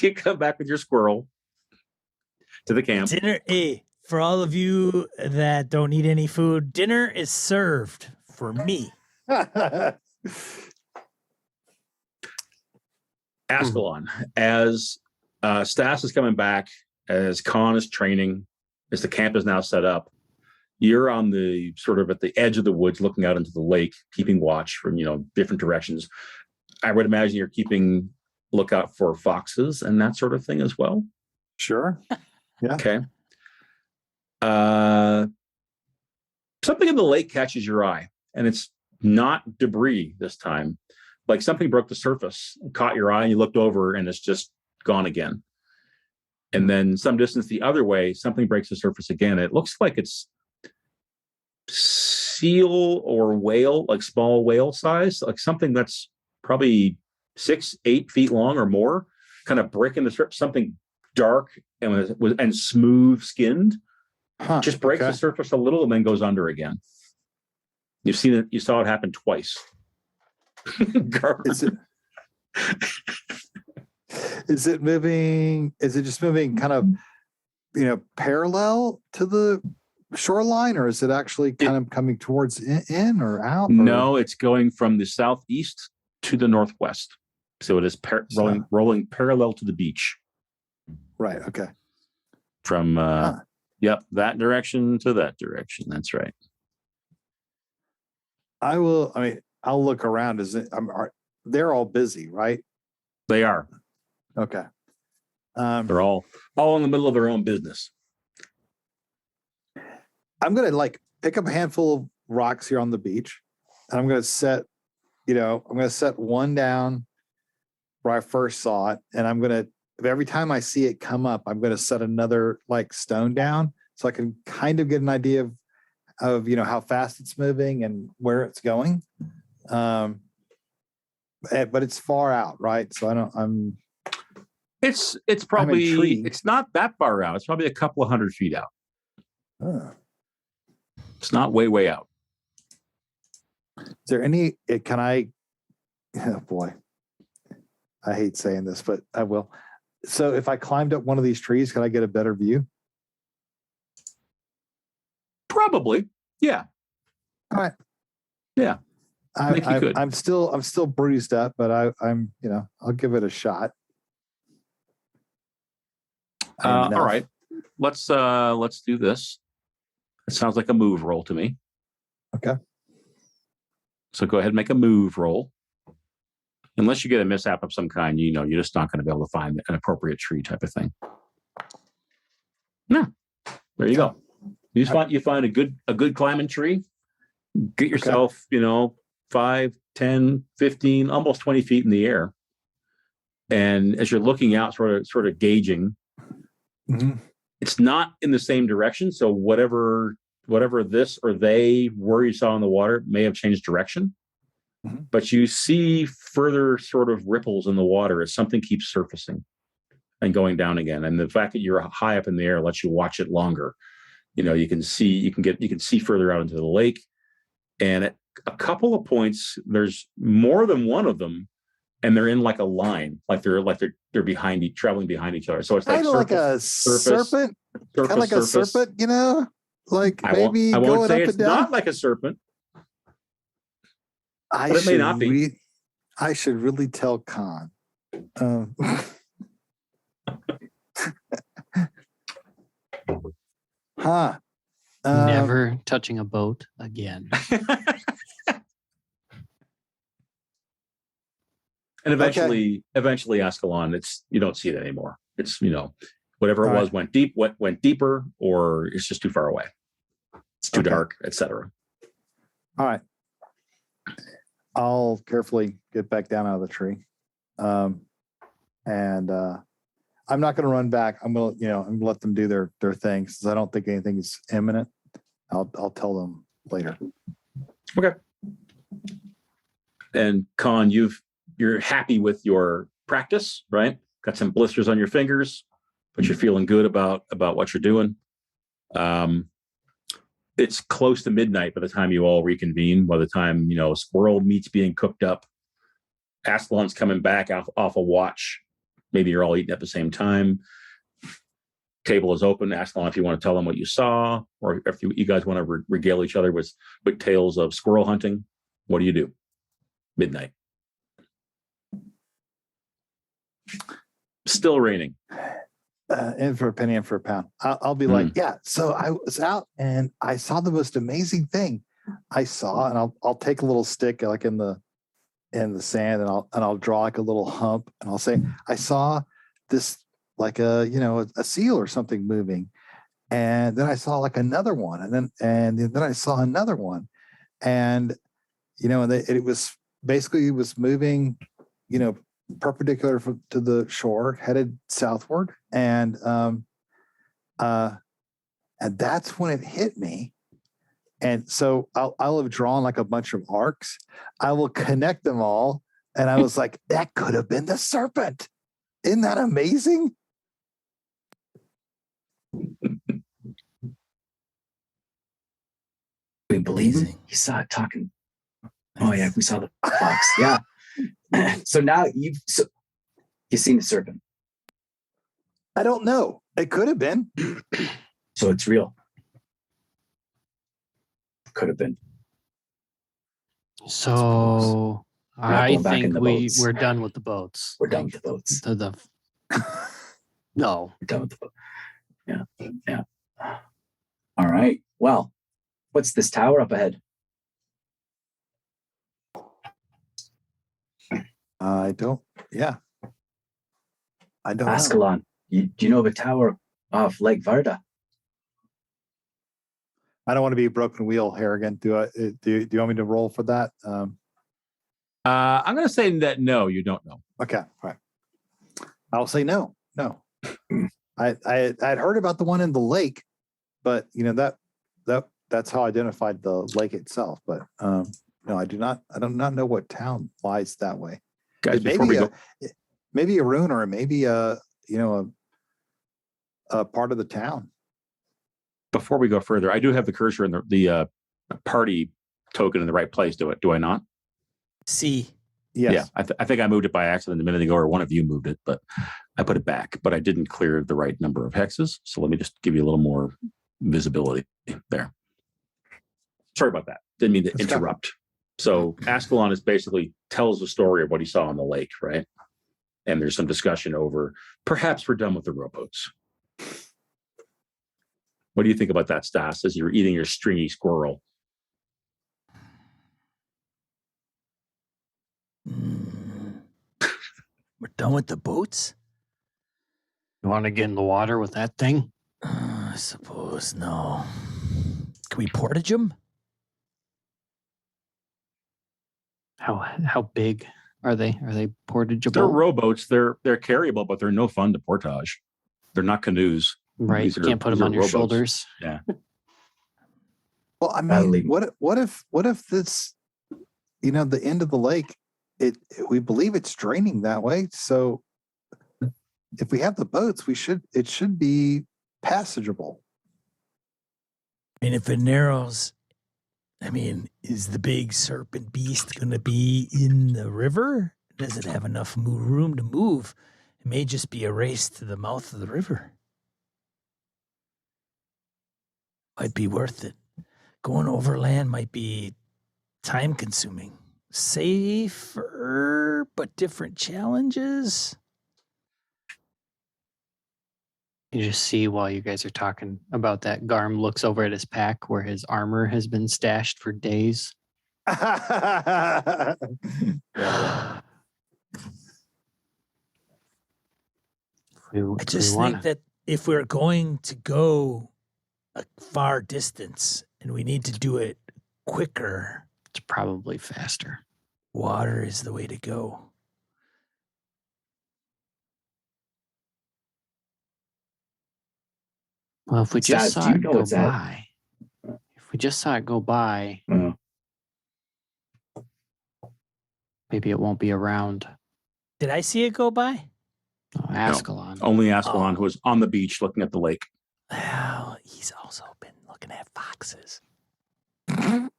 you come back with your squirrel to the camp. Dinner, for all of you that don't need any food, dinner is served for me. Askelon, as Stas is coming back, as Conn is training, as the camp is now set up, you're on the sort of at the edge of the woods looking out into the lake, keeping watch from, different directions. I would imagine you're keeping lookout for foxes and that sort of thing as well. Sure. Yeah. Okay. Something in the lake catches your eye, and it's not debris this time. Like something broke the surface, caught your eye, and you looked over, and it's just gone again. And then some distance the other way, something breaks the surface again. It looks like it's seal or whale, like small whale size, like something that's probably 6-8 feet long or more, kind of breaking the surface, something dark and smooth skinned. Just breaks the surface a little and then goes under again. You've seen it. You saw it happen twice. Is it moving? Is it just moving kind of, parallel to the shoreline, or is it actually kind of coming towards in or out? No, it's going from the southeast to the northwest. So it is rolling parallel to the beach. Right. Okay. From that direction to that direction. That's right. I'll look around. They're all busy, right? They are. Okay. They're all in the middle of their own business. I'm going to pick up a handful of rocks here on the beach, and I'm going to set one down where I first saw it. And every time I see it come up, I'm going to set another stone down so I can kind of get an idea of how fast it's moving and where it's going. But it's far out, right? So It's probably, it's not that far out. It's probably a couple of 100 feet out. It's not way out. Is there oh boy, I hate saying this, but I will. So if I climbed up one of these trees, could I get a better view? Probably. Yeah. All right. Yeah. I think you could. I'm still bruised up, but I'm I'll give it a shot. All right. Let's do this. It sounds like a move roll to me. Okay. So go ahead and make a move roll. Unless you get a mishap of some kind, you're just not going to be able to find an appropriate tree type of thing. No. There you go. You find a good climbing tree. Get yourself, 5, 10, 15, almost 20 feet in the air. And as you're looking out, sort of gauging, it's not in the same direction. So whatever this or they were you saw in the water may have changed direction. But you see further sort of ripples in the water as something keeps surfacing and going down again. And the fact that you're high up in the air lets you watch it longer. You can see further out into the lake. And at a couple of points, there's more than one of them, and they're in a line, they're behind traveling behind each other. So it's kind of like a serpent, kind of like a serpent, maybe I won't going say up it's and down. not like a serpent. But it may not be. I should really tell Conn. Never touching a boat again. And eventually Askelon, you don't see it anymore. It's, whatever it All was went deeper, or it's just too far away. It's too dark, etc. All right. I'll carefully get back down out of the tree. And I'm not going to run back. I'm going to let them do their thing, since I don't think anything's imminent. I'll tell them later. Okay. And Conn, you're happy with your practice, right? Got some blisters on your fingers, but you're feeling good about what you're doing. It's close to midnight by the time you all reconvene. By the time squirrel meat's being cooked up, Askelon's coming back off a watch. Maybe you're all eating at the same time. Table is open. Askelon, if you want to tell them what you saw, or if you guys want to regale each other with tales of squirrel hunting, what do you do? Midnight. Still raining. In for a penny, in for a pound. I'll be like, yeah. So I was out and I saw the most amazing thing. And I'll take a little stick like in the sand, and I'll draw like a little hump, and I'll say, I saw this like a seal or something moving, and then I saw like another one, and then I saw another one, and it was basically moving, perpendicular to the shore, headed southward, and that's when it hit me. And so I'll have drawn like a bunch of arcs. I will connect them all, and I was like, that could have been the serpent. Isn't that amazing? We believe he saw it talking. Oh yeah, we saw the fox. Yeah. So now you've seen the serpent. I don't know. It could have been. So it's real. Could have been. So I think we're done with the boats. We're done with the boats. No. We're done with the boat. Yeah. All right. Well, what's this tower up ahead? I don't know. Askelon. Do you know of a tower off Lake Varda? I don't want to be a broken wheel, Harrigan. Do you want me to roll for that? I'm going to say that no, you don't know. Okay, all right. I'll say no. I'd heard about the one in the lake, but that's how I identified the lake itself. But no, I do not know what town lies that way. Guys, maybe a ruin, or maybe a part of the town. Before we go further, I do have the cursor and the party token in the right place. Do I not? See. Yes. Yeah, I think I moved it by accident a minute ago, or one of you moved it, but I put it back. But I didn't clear the right number of hexes, so let me just give you a little more visibility there. Sorry about that. Didn't mean to interrupt. So Askelon basically tells the story of what he saw on the lake, right? And there's some discussion over, perhaps we're done with the rowboats. What do you think about that, Stas, as you're eating your stringy squirrel? We're done with the boats? You want to get in the water with that thing? I suppose no. Can we portage them? How big are they? Are they portageable? They're rowboats. They're carryable, but they're no fun to portage. They're not canoes. Right. You can't put them on your shoulders. Yeah. Well, I mean, what if this, the end of the lake, we believe it's draining that way. So if we have the boats, it should be passageable. I mean, if it narrows, is the big serpent beast going to be in the river? Does it have enough room to move? It may just be a race to the mouth of the river. Might be worth it. Going overland might be time consuming. Safer, but different challenges. You just see while you guys are talking about that, Garm looks over at his pack where his armor has been stashed for days. I just think that if we're going to go a far distance and we need to do it quicker, it's probably faster. Water is the way to go. Well, if we just Stas, saw do you it know go what's that? by, maybe it won't be around Did I see it go by? Askelon. Only Askelon, Oh. who was on the beach looking at the lake. Well, he's also been looking at foxes. And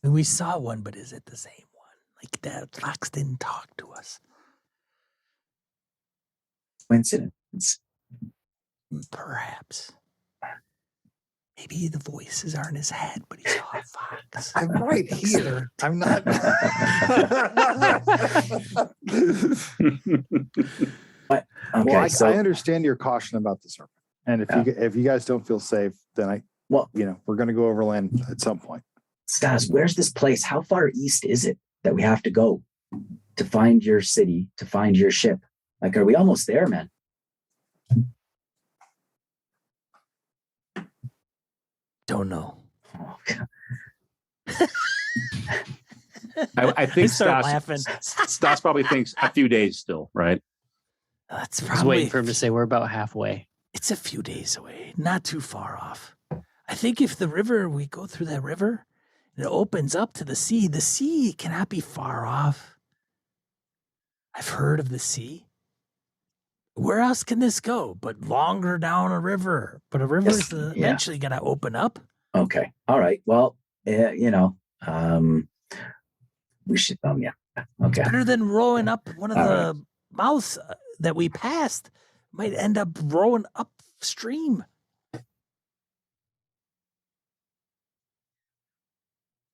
we saw one, but is it the same one? Like that fox didn't talk to us. Coincidence. Perhaps. Maybe the voices are in his head, but he saw a fox. I'm right here. I'm not. Okay, Well, so I understand your caution about the serpent, and if you guys don't feel safe, then we're going to go overland at some point. Stas, where's this place? How far east is it that we have to go to find your city, to find your ship? Like, are we almost there, man? Don't know. Oh, God. I think start laughing. Stas probably thinks a few days still, right? That's I was probably waiting for him to say we're about halfway. It's a few days away, not too far off. I think if we go through that river, and it opens up to the sea cannot be far off. I've heard of the sea. Where else can this go but longer down a river? But a river is eventually going to open up. Okay. All right. Well, we should, yeah. Okay. Better than rowing up one of the mouths that we passed. Might end up rowing upstream.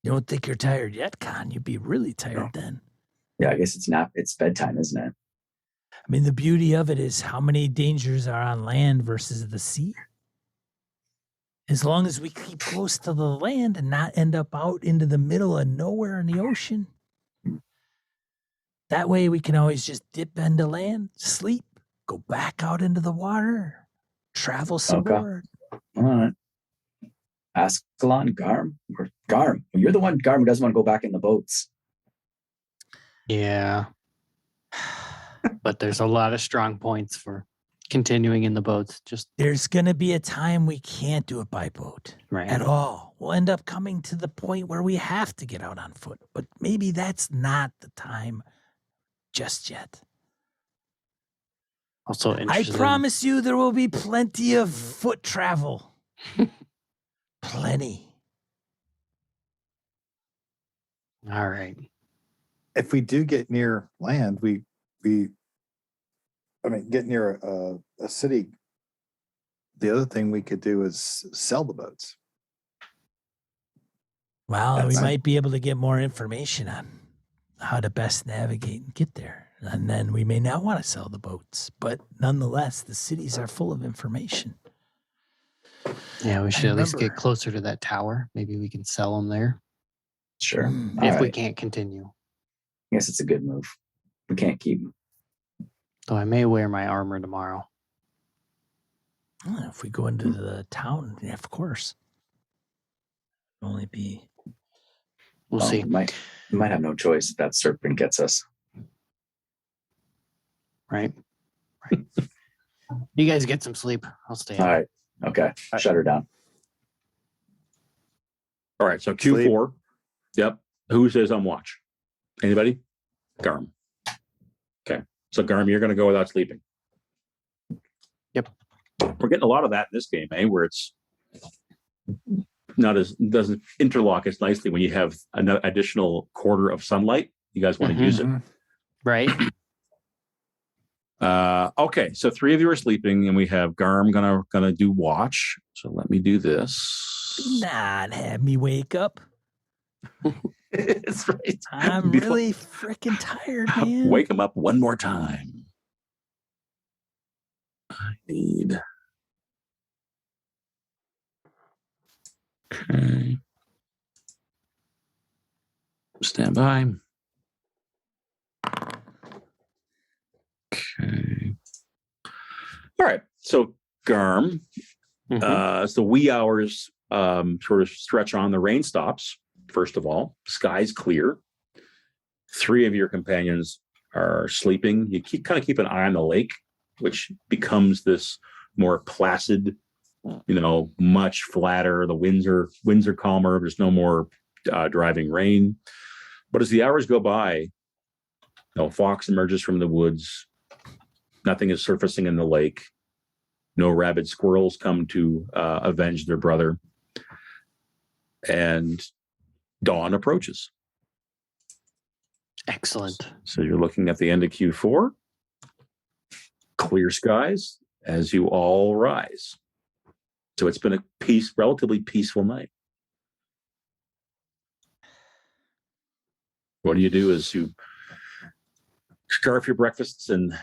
You don't think you're tired yet, Conn? You'd be really tired then. Yeah, I guess it's bedtime, isn't it? I mean, the beauty of it is how many dangers are on land versus the sea. As long as we keep close to the land and not end up out into the middle of nowhere in the ocean. That way we can always just dip into land, sleep, go back out into the water, travel somewhere. Okay. All right. Askelon, Garm. Garm. You're the one, Garm, who doesn't want to go back in the boats. Yeah. But there's a lot of strong points for continuing in the boats. Just There's going to be a time we can't do it by boat at all. We'll end up coming to the point where we have to get out on foot. But maybe that's not the time just yet. Also I interested. promise you there will be plenty of foot travel. Plenty. All right. If we do get near land, get near a city. The other thing we could do is sell the boats. Well, we might be able to get more information on how to best navigate and get there. And then we may not want to sell the boats. But nonetheless, the cities are full of information. Yeah, we should at least get closer to that tower. Maybe we can sell them there. Sure. If we can't continue. I guess it's a good move. We can't keep them. So I may wear my armor tomorrow. Well, if we go into the town, yeah, of course. It'll only be... We'll see. We might have no choice if that serpent gets us. Right. You guys get some sleep. I'll stay. All right. Okay. Shut her down. All right. So Q4. Yep. Who says on watch? Anybody? Garm. Okay. So Garm, you're going to go without sleeping. Yep. We're getting a lot of that in this game, where it's doesn't interlock as nicely when you have an additional quarter of sunlight. You guys want to use it? Right. Okay, so 3 of you are sleeping, and we have Garm gonna do watch. So let me do this. Not have me wake up. It's right. I'm really freaking tired, man. Wake him up one more time. I need. Okay. Stand by. All right. So Garm, as the wee hours sort of stretch on, the rain stops. First of all, sky's clear. 3 of your companions are sleeping. You kind of keep an eye on the lake, which becomes this more placid, much flatter. The winds are calmer. There's no more driving rain. But as the hours go by, fox emerges from the woods. Nothing is surfacing in the lake. No rabid squirrels come to avenge their brother. And dawn approaches. Excellent. So you're looking at the end of Q4. Clear skies as you all rise. So it's been a relatively peaceful night. What do you do as you scarf your breakfasts and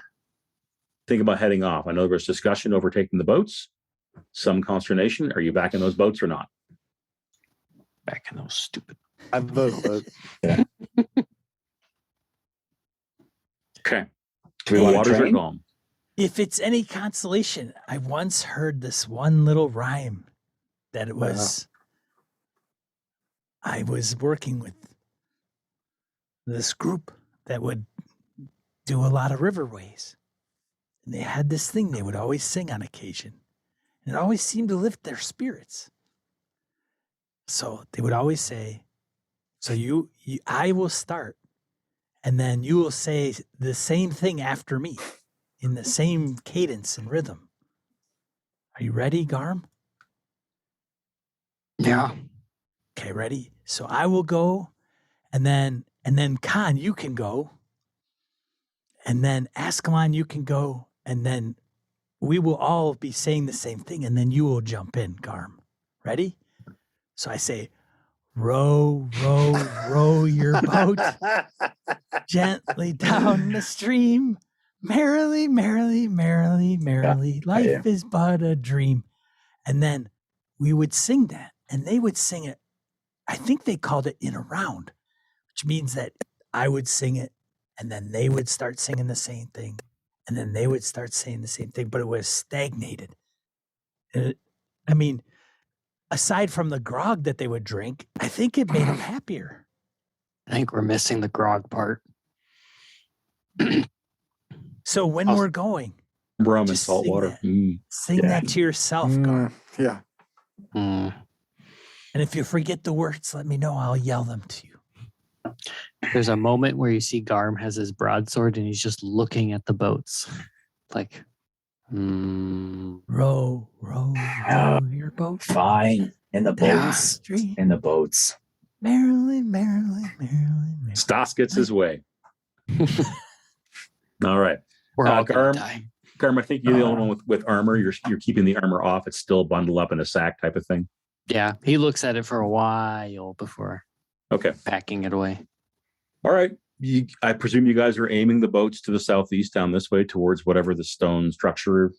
think about heading off? I know there was discussion over taking the boats, some consternation. Are you back in those boats or not? Back in those stupid. I vote. Okay. Do we want to Waters are train? calm. If it's any consolation, I once heard this one little rhyme that it was. I was working with this group that would do a lot of riverways. And they had this thing they would always sing on occasion. And it always seemed to lift their spirits. So they would always say, so I will start, and then you will say the same thing after me in the same cadence and rhythm. Are you ready, Garm? Yeah. Okay, ready? So I will go, and then Conn, you can go. And then Askelon, you can go. And then we will all be saying the same thing, and then you will jump in, Garm. Ready? So I say, row, row, row your boat gently down the stream. Merrily, merrily, merrily, merrily. Life is but a dream. And then we would sing that, and they would sing it. I think they called it in a round, which means that I would sing it, and then they would start singing the same thing, and then they would start saying the same thing, but it was stagnated. Aside from the grog that they would drink, I think it made them happier. I think we're missing the grog part. So when we're going, Rum and just salt sing water. that. Sing that to yourself, Garm. Yeah. Mm. And if you forget the words, let me know. I'll yell them to you. There's a moment where you see Garm has his broadsword and he's just looking at the boats. Like, row, row, row your boat. Fine. In the boats. Stream. In the boats. Merrily, merrily, merrily, merrily. Stas gets his way. All right. we're all gonna Garm, die. Garm, I think you're the only one with armor. You're keeping the armor off. It's still bundled up in a sack type of thing. Yeah, he looks at it for a while before Okay. packing it away. All right. I presume you guys are aiming the boats to the southeast down this way towards whatever the stone structure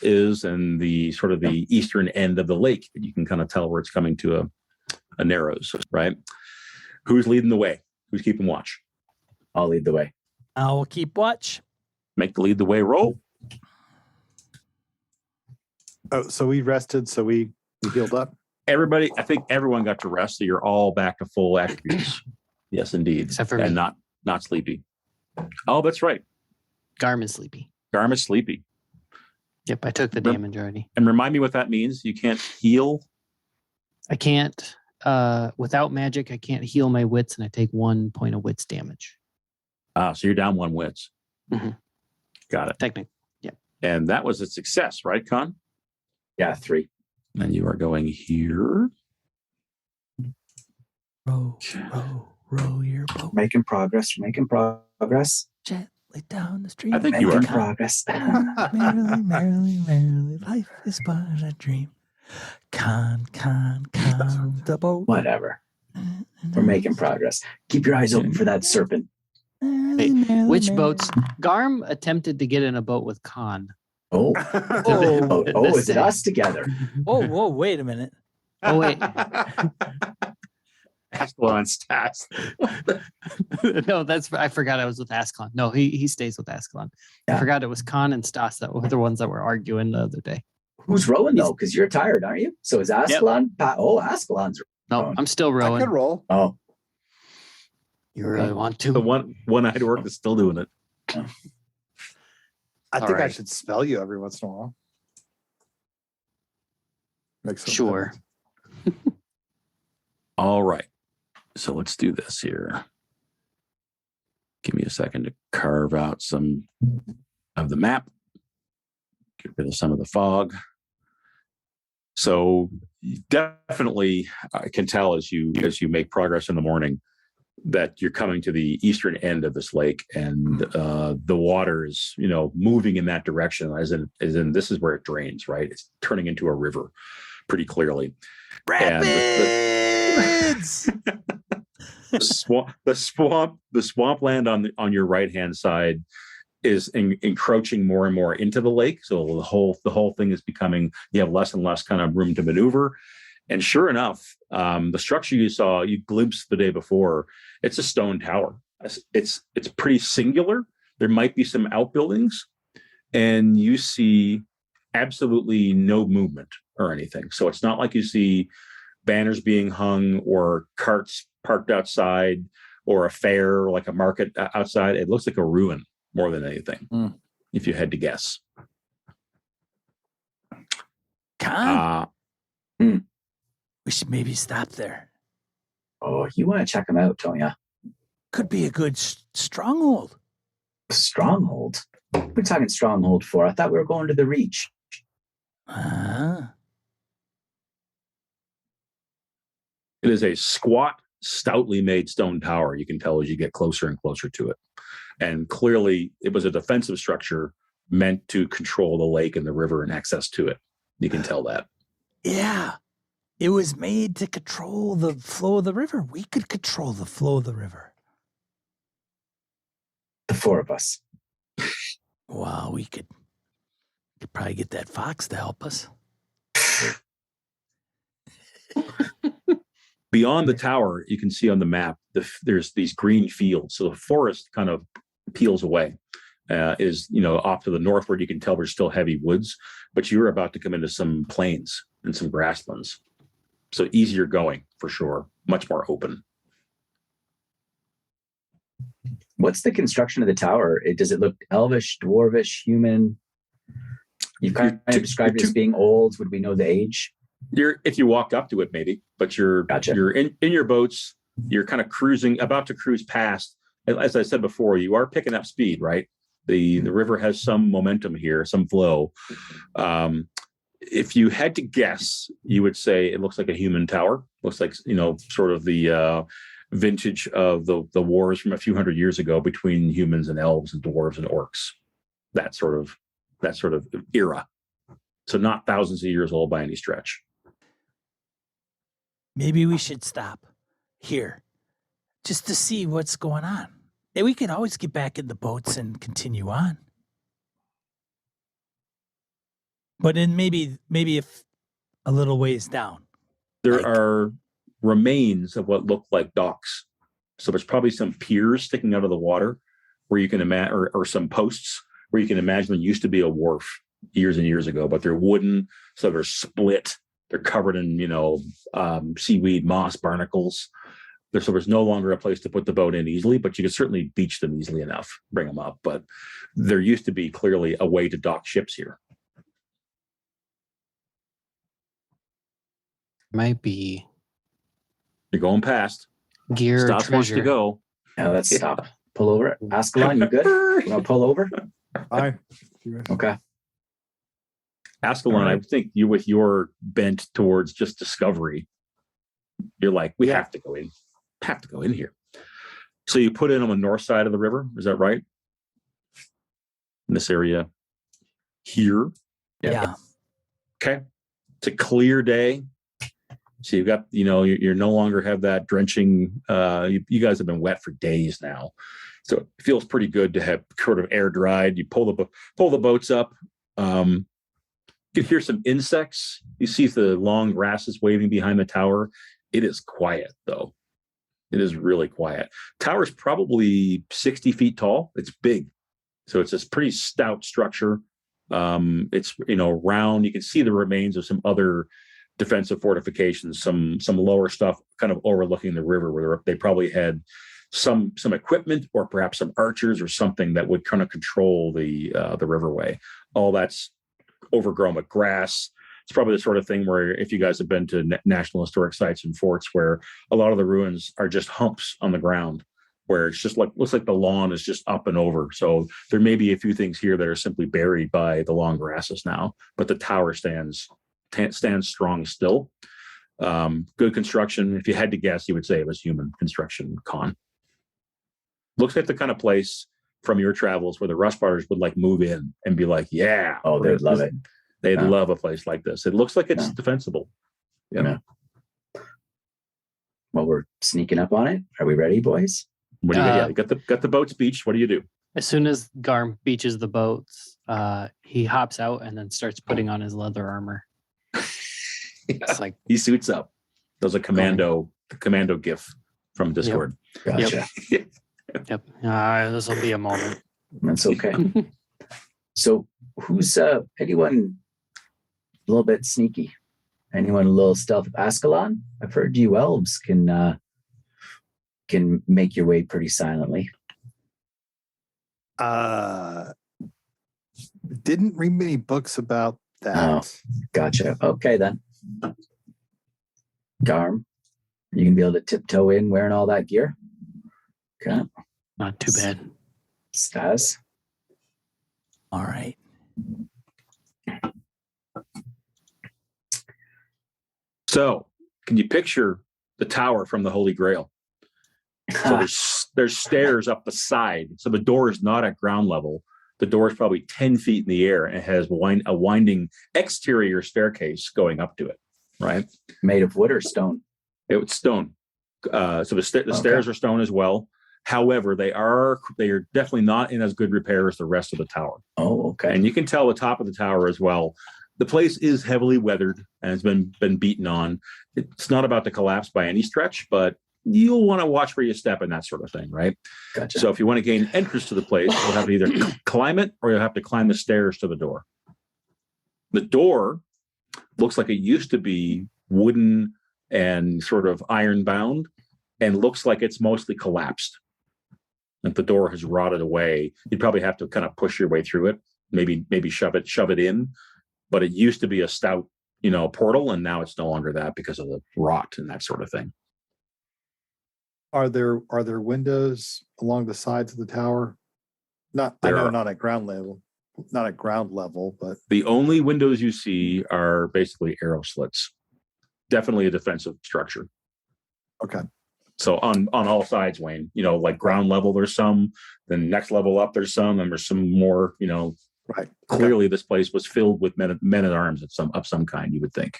is and the sort of the eastern end of the lake. You can kind of tell where it's coming to a narrows, right? Who's leading the way? Who's keeping watch? I'll lead the way. I will keep watch. Make the lead the way roll. Oh, so we rested, so we healed up. Everybody, I think everyone got to rest, so you're all back to full attributes. Yes, indeed. Except for and me. not sleepy. Oh, that's right. Garm is sleepy. Garm is sleepy. Yep, I took the damage already. And remind me what that means. You can't heal. I can't, without magic, I can't heal my wits, and I take 1 point of wits damage. So you're down 1 wits. Mhm. Got it. Technically. And that was a success, right, Conn? Yeah, 3. And you are going here. Row, row, row your boat Making progress. Making progress. gently down the stream. I think you Making are. progress. Merrily, merrily, merrily, life is but a dream. Con, the boat. Whatever. We're making progress. Keep your eyes open for that serpent. Wait, which boats? Garm attempted to get in a boat with Conn. Oh, is it us together? Whoa, wait a minute. Oh, wait. Askelon Stas. No, I forgot I was with Askelon. No, he stays with Askelon. Yeah. I forgot it was Conn and Stas that were the ones that were arguing the other day. Who's rowing though? Because you're tired, aren't you? So is Askelon? Askelon's. No, I'm still rowing. I could roll. Oh, You really want to? The one-eyed orc is still doing it. I All think I right. should spell you every once in a while. Makes some Sure. difference. All right. So let's do this here. Give me a second to carve out some of the map. Get rid of some of the fog. So definitely I can tell as you make progress in the morning that you're coming to the eastern end of this lake, and the water is, moving in that direction, as in this is where it drains, right? It's turning into a river pretty clearly. Rapids! The swampland on your right hand side is encroaching more and more into the lake. So the whole thing is becoming, you have less and less kind of room to maneuver. And sure enough, the structure you glimpsed the day before, it's a stone tower. It's pretty singular. There might be some outbuildings, and you see absolutely no movement or anything. So it's not like you see banners being hung or carts parked outside or a fair, like a market outside. It looks like a ruin more than anything, if you had to guess. Conn, we should maybe stop there. Oh, you want to check them out, don't you? Could be a good stronghold. Stronghold? We're talking stronghold for. I thought we were going to the Reach. It is a squat, stoutly made stone tower. You can tell as you get closer and closer to it. And clearly it was a defensive structure meant to control the lake and the river and access to it. You can tell that. Yeah. It was made to control the flow of the river. We could control the flow of the river. The four of us. Well, we could probably get that fox to help us. Beyond the tower, you can see on the map, there's these green fields. So the forest kind of peels away. Is off to the northward, you can tell there's still heavy woods, but you're about to come into some plains and some grasslands. So easier going for sure, much more open. What's the construction of the tower? Does it look elvish, dwarvish, human? You've kind of described it as being old. Would we know the age? If you walk up to it, maybe, but you're in your boats. You're kind of about to cruise past. As I said before, you are picking up speed, right? The river has some momentum here, some flow. If you had to guess, you would say it looks like a human tower. Looks like sort of the vintage of the wars from a few hundred years ago between humans and elves and dwarves and orcs. That sort of era. So not thousands of years old by any stretch. Maybe we should stop here just to see what's going on. And we can always get back in the boats and continue on. But then maybe if a little ways down. There are remains of what look like docks. So there's probably some piers sticking out of the water where you can imagine, or some posts where you can imagine there used to be a wharf years and years ago, but they're wooden, so they're split. They're covered in, seaweed, moss, barnacles. So there's no longer a place to put the boat in easily, but you can certainly beach them easily enough, bring them up. But there used to be clearly a way to dock ships here. Might be You're going past. gear or Stas wants to treasure. go. Now let's stop. Pull over. Askelon, you good? You want to pull over? Fine. Okay. Askelon, I think you, with your bent towards just discovery, you're like, we have to go in. Have to go in here. So you put in on the north side of the river. Is that right? In this area here. Yeah. Okay. It's a clear day. So you've got, you're no longer have that drenching. You guys have been wet for days now. So it feels pretty good to have sort of air dried. You pull the boats up. You can hear some insects. You see the long grasses waving behind the tower. It is quiet though. It is really quiet. Tower's probably 60 feet tall. It's big. So it's this pretty stout structure. It's, round. You can see the remains of some other defensive fortifications, some lower stuff kind of overlooking the river where they probably had some equipment or perhaps some archers or something that would kind of control the riverway. All that's overgrown with grass. It's probably the sort of thing where if you guys have been to national historic sites and forts where a lot of the ruins are just humps on the ground, where it's just looks like the lawn is just up and over. So there may be a few things here that are simply buried by the long grasses now, but the tower stands strong still. Good construction. If you had to guess, you would say it was human construction, Conn. Looks like the kind of place from your travels where the Rust Brothers would move in and be like, yeah. Oh, they'd love it. They'd love a place like this. It looks like it's defensible. Yeah. Well, we're sneaking up on it. Are we ready, boys? What do you got the boats beached. What do you do? As soon as Garm beaches the boats, he hops out and then starts putting on his leather armor. It's like he suits up. Does a commando gif from Discord. Yep. Gotcha. Yep. This will be a moment. That's okay. So who's anyone a little bit sneaky? Anyone a little stealth? Askelon? I've heard you elves can make your way pretty silently. Didn't read many books about that. Oh, gotcha. Okay then. Garm, you can be able to tiptoe in wearing all that gear? Okay. Not too bad. Stas? All right. So, can you picture the tower from the Holy Grail? So there's stairs up the side. So the door is not at ground level. The door is probably 10 feet in the air and it has a winding exterior staircase going up to it, right? Made of wood or stone? It's stone. So the stairs are stone as well. However, they are definitely not in as good repair as the rest of the tower. Oh, okay. And you can tell the top of the tower as well. The place is heavily weathered and has been beaten on. It's not about to collapse by any stretch, but you'll want to watch where you step and that sort of thing, right? Gotcha. So if you want to gain entrance to the place, you'll have to either climb it or you'll have to climb the stairs to the door. The door looks like it used to be wooden and sort of iron bound and looks like it's mostly collapsed. If the door has rotted away, you'd probably have to kind of push your way through it, maybe shove it in. But it used to be a stout, portal, and now it's no longer that because of the rot and that sort of thing. Are there windows along the sides of the tower? Not at ground level, but the only windows you see are basically arrow slits. Definitely a defensive structure. Okay. So on all sides, Wayne, like ground level, there's some, then next level up, there's some, and there's some more, right. Clearly this place was filled with men at arms of some kind, you would think.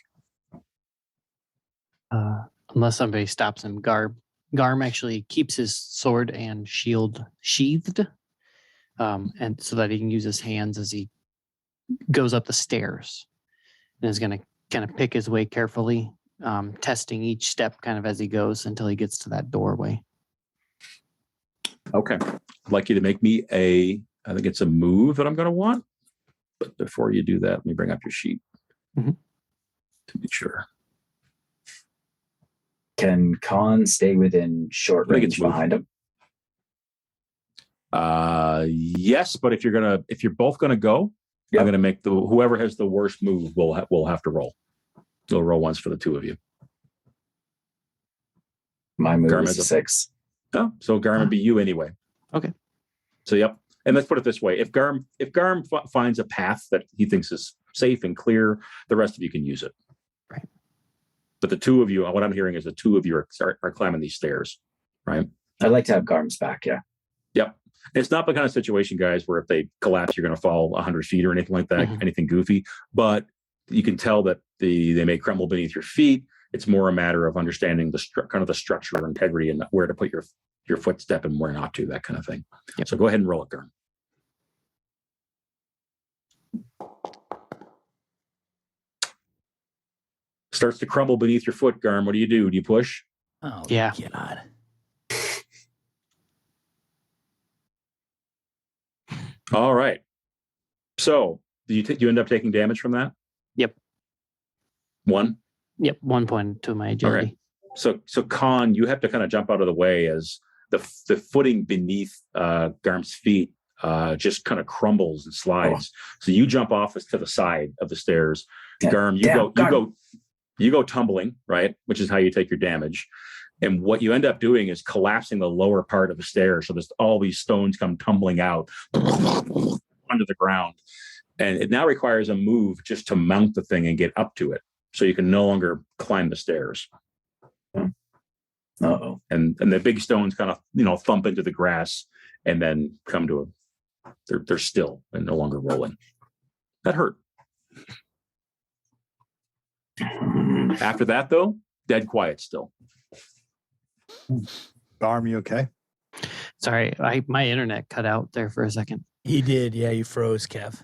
Unless somebody stops him, Garm actually keeps his sword and shield sheathed, and so that he can use his hands as he goes up the stairs, and is going to kind of pick his way carefully, testing each step kind of as he goes until he gets to that doorway. Okay. I'd like you to make me I think it's a move that I'm going to want. But before you do that, let me bring up your sheet to be sure. Can Conn stay within short range behind him? Yes, but if you're both gonna go, yep. I'm gonna make whoever has the worst move will have to roll. They'll roll once for the two of you. My move is a 6. Oh, so Garm would be you anyway. Okay. So yep. And let's put it this way: if Garm finds a path that he thinks is safe and clear, the rest of you can use it. Right. But the two of you, what I'm hearing is the two of you are climbing these stairs, right? I'd like to have Garm's back, yeah. Yep. It's not the kind of situation, guys, where if they collapse, you're going to fall 100 feet or anything like that, anything goofy. But you can tell that they may crumble beneath your feet. It's more a matter of understanding the structure or integrity and where to put your footstep and where not to, that kind of thing. Yep. So go ahead and roll it, Garm. Starts to crumble beneath your foot, Garm. What do you do? Do you push? Oh, yeah. God. All right. So do you end up taking damage from that? Yep. 1? Yep. 1 point to my agility. So Conn, you have to kind of jump out of the way as the footing beneath Garm's feet just kind of crumbles and slides. So you jump off to the side of the stairs. Yeah. Garm, you go tumbling, right? Which is how you take your damage. And what you end up doing is collapsing the lower part of the stairs. So there's all these stones come tumbling out onto the ground. And it now requires a move just to mount the thing and get up to it. So you can no longer climb the stairs. Uh-oh. And the big stones kind of, thump into the grass and then come to they're still and no longer rolling. That hurt. After that, though, dead quiet still. Garm, you okay? Sorry, my internet cut out there for a second. He did. Yeah, you froze, Kev.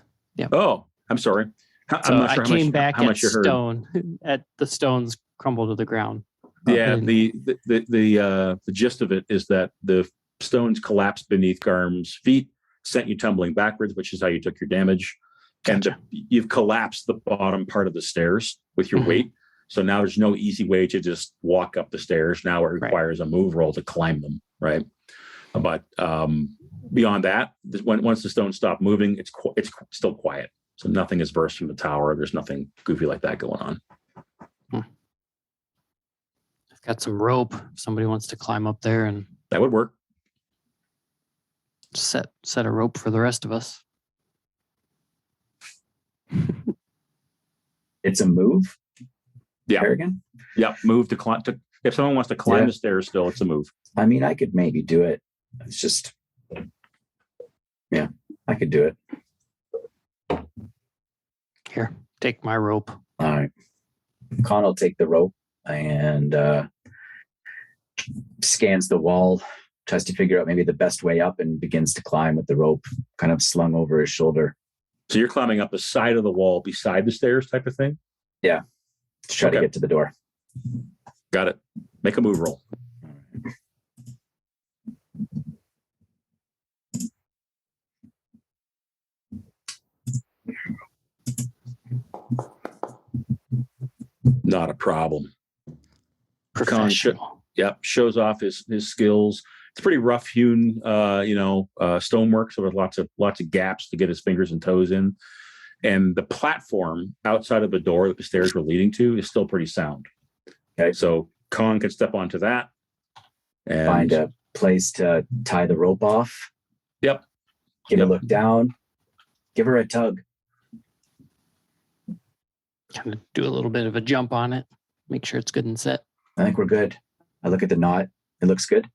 Oh, I'm sorry. So I'm not sure I came back how at much you heard. at the stones crumble to the ground. Yeah, the gist of it is that the stones collapsed beneath Garm's feet, sent you tumbling backwards, which is how you took your damage. Gotcha. And you've collapsed the bottom part of the stairs with your weight. So now there's no easy way to just walk up the stairs. Now it requires a move roll to climb them, right? But beyond that, once the stones stop moving, it's still quiet. So nothing is burst from the tower. There's nothing goofy like that going on. I've got some rope. If somebody wants to climb up there and That would work. set a rope for the rest of us. It's a move. Yeah. Harrigan? Yep. Move to climb. If someone wants to climb the stairs still, it's a move. I mean, I could maybe do it. It's just, yeah, I could do it. Here, take my rope. All right. Conn will take the rope and scans the wall, tries to figure out maybe the best way up, and begins to climb with the rope kind of slung over his shoulder. So you're climbing up the side of the wall beside the stairs type of thing? Yeah. To try to get to the door. Got it. Make a move roll. Not a problem. Professional. Shows off his skills. It's pretty rough hewn, stonework. So there's lots of gaps to get his fingers and toes in. And the platform outside of the door that the stairs were leading to is still pretty sound. Okay, so Conn can step onto that and find a place to tie the rope off. Yep. Give a look down. Give her a tug. Kind of do a little bit of a jump on it. Make sure it's good and set. I think we're good. I look at the knot. It looks good.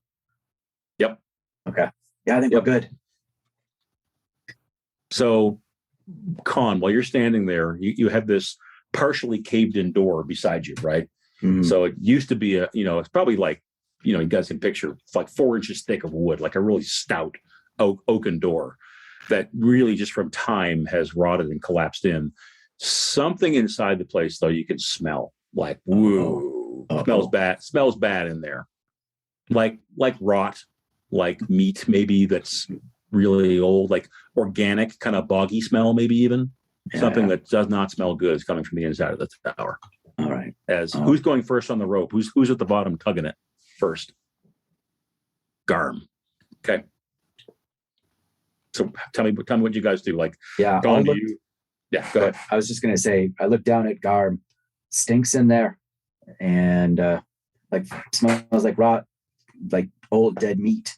Yep. Okay. Yeah, I think we're good. So, Conn, while you're standing there, you have this partially caved in door beside you, right? Mm-hmm. So it used to be it's probably like, you guys can picture it's like 4 inches thick of wood, like a really stout oaken door that really just from time has rotted and collapsed in. Something inside the place, though, you can smell like, whoa, smells bad in there. Like rot, like meat, maybe that's really old, like organic, kind of boggy smell, maybe even something that does not smell good is coming from the inside of the tower. All right. Who's going first on the rope? Who's at the bottom tugging it first? Garm. Okay. So tell me what you guys do. Like, yeah, go ahead. I was just gonna say, I look down at Garm, stinks in there, and smells like rot, like old dead meat.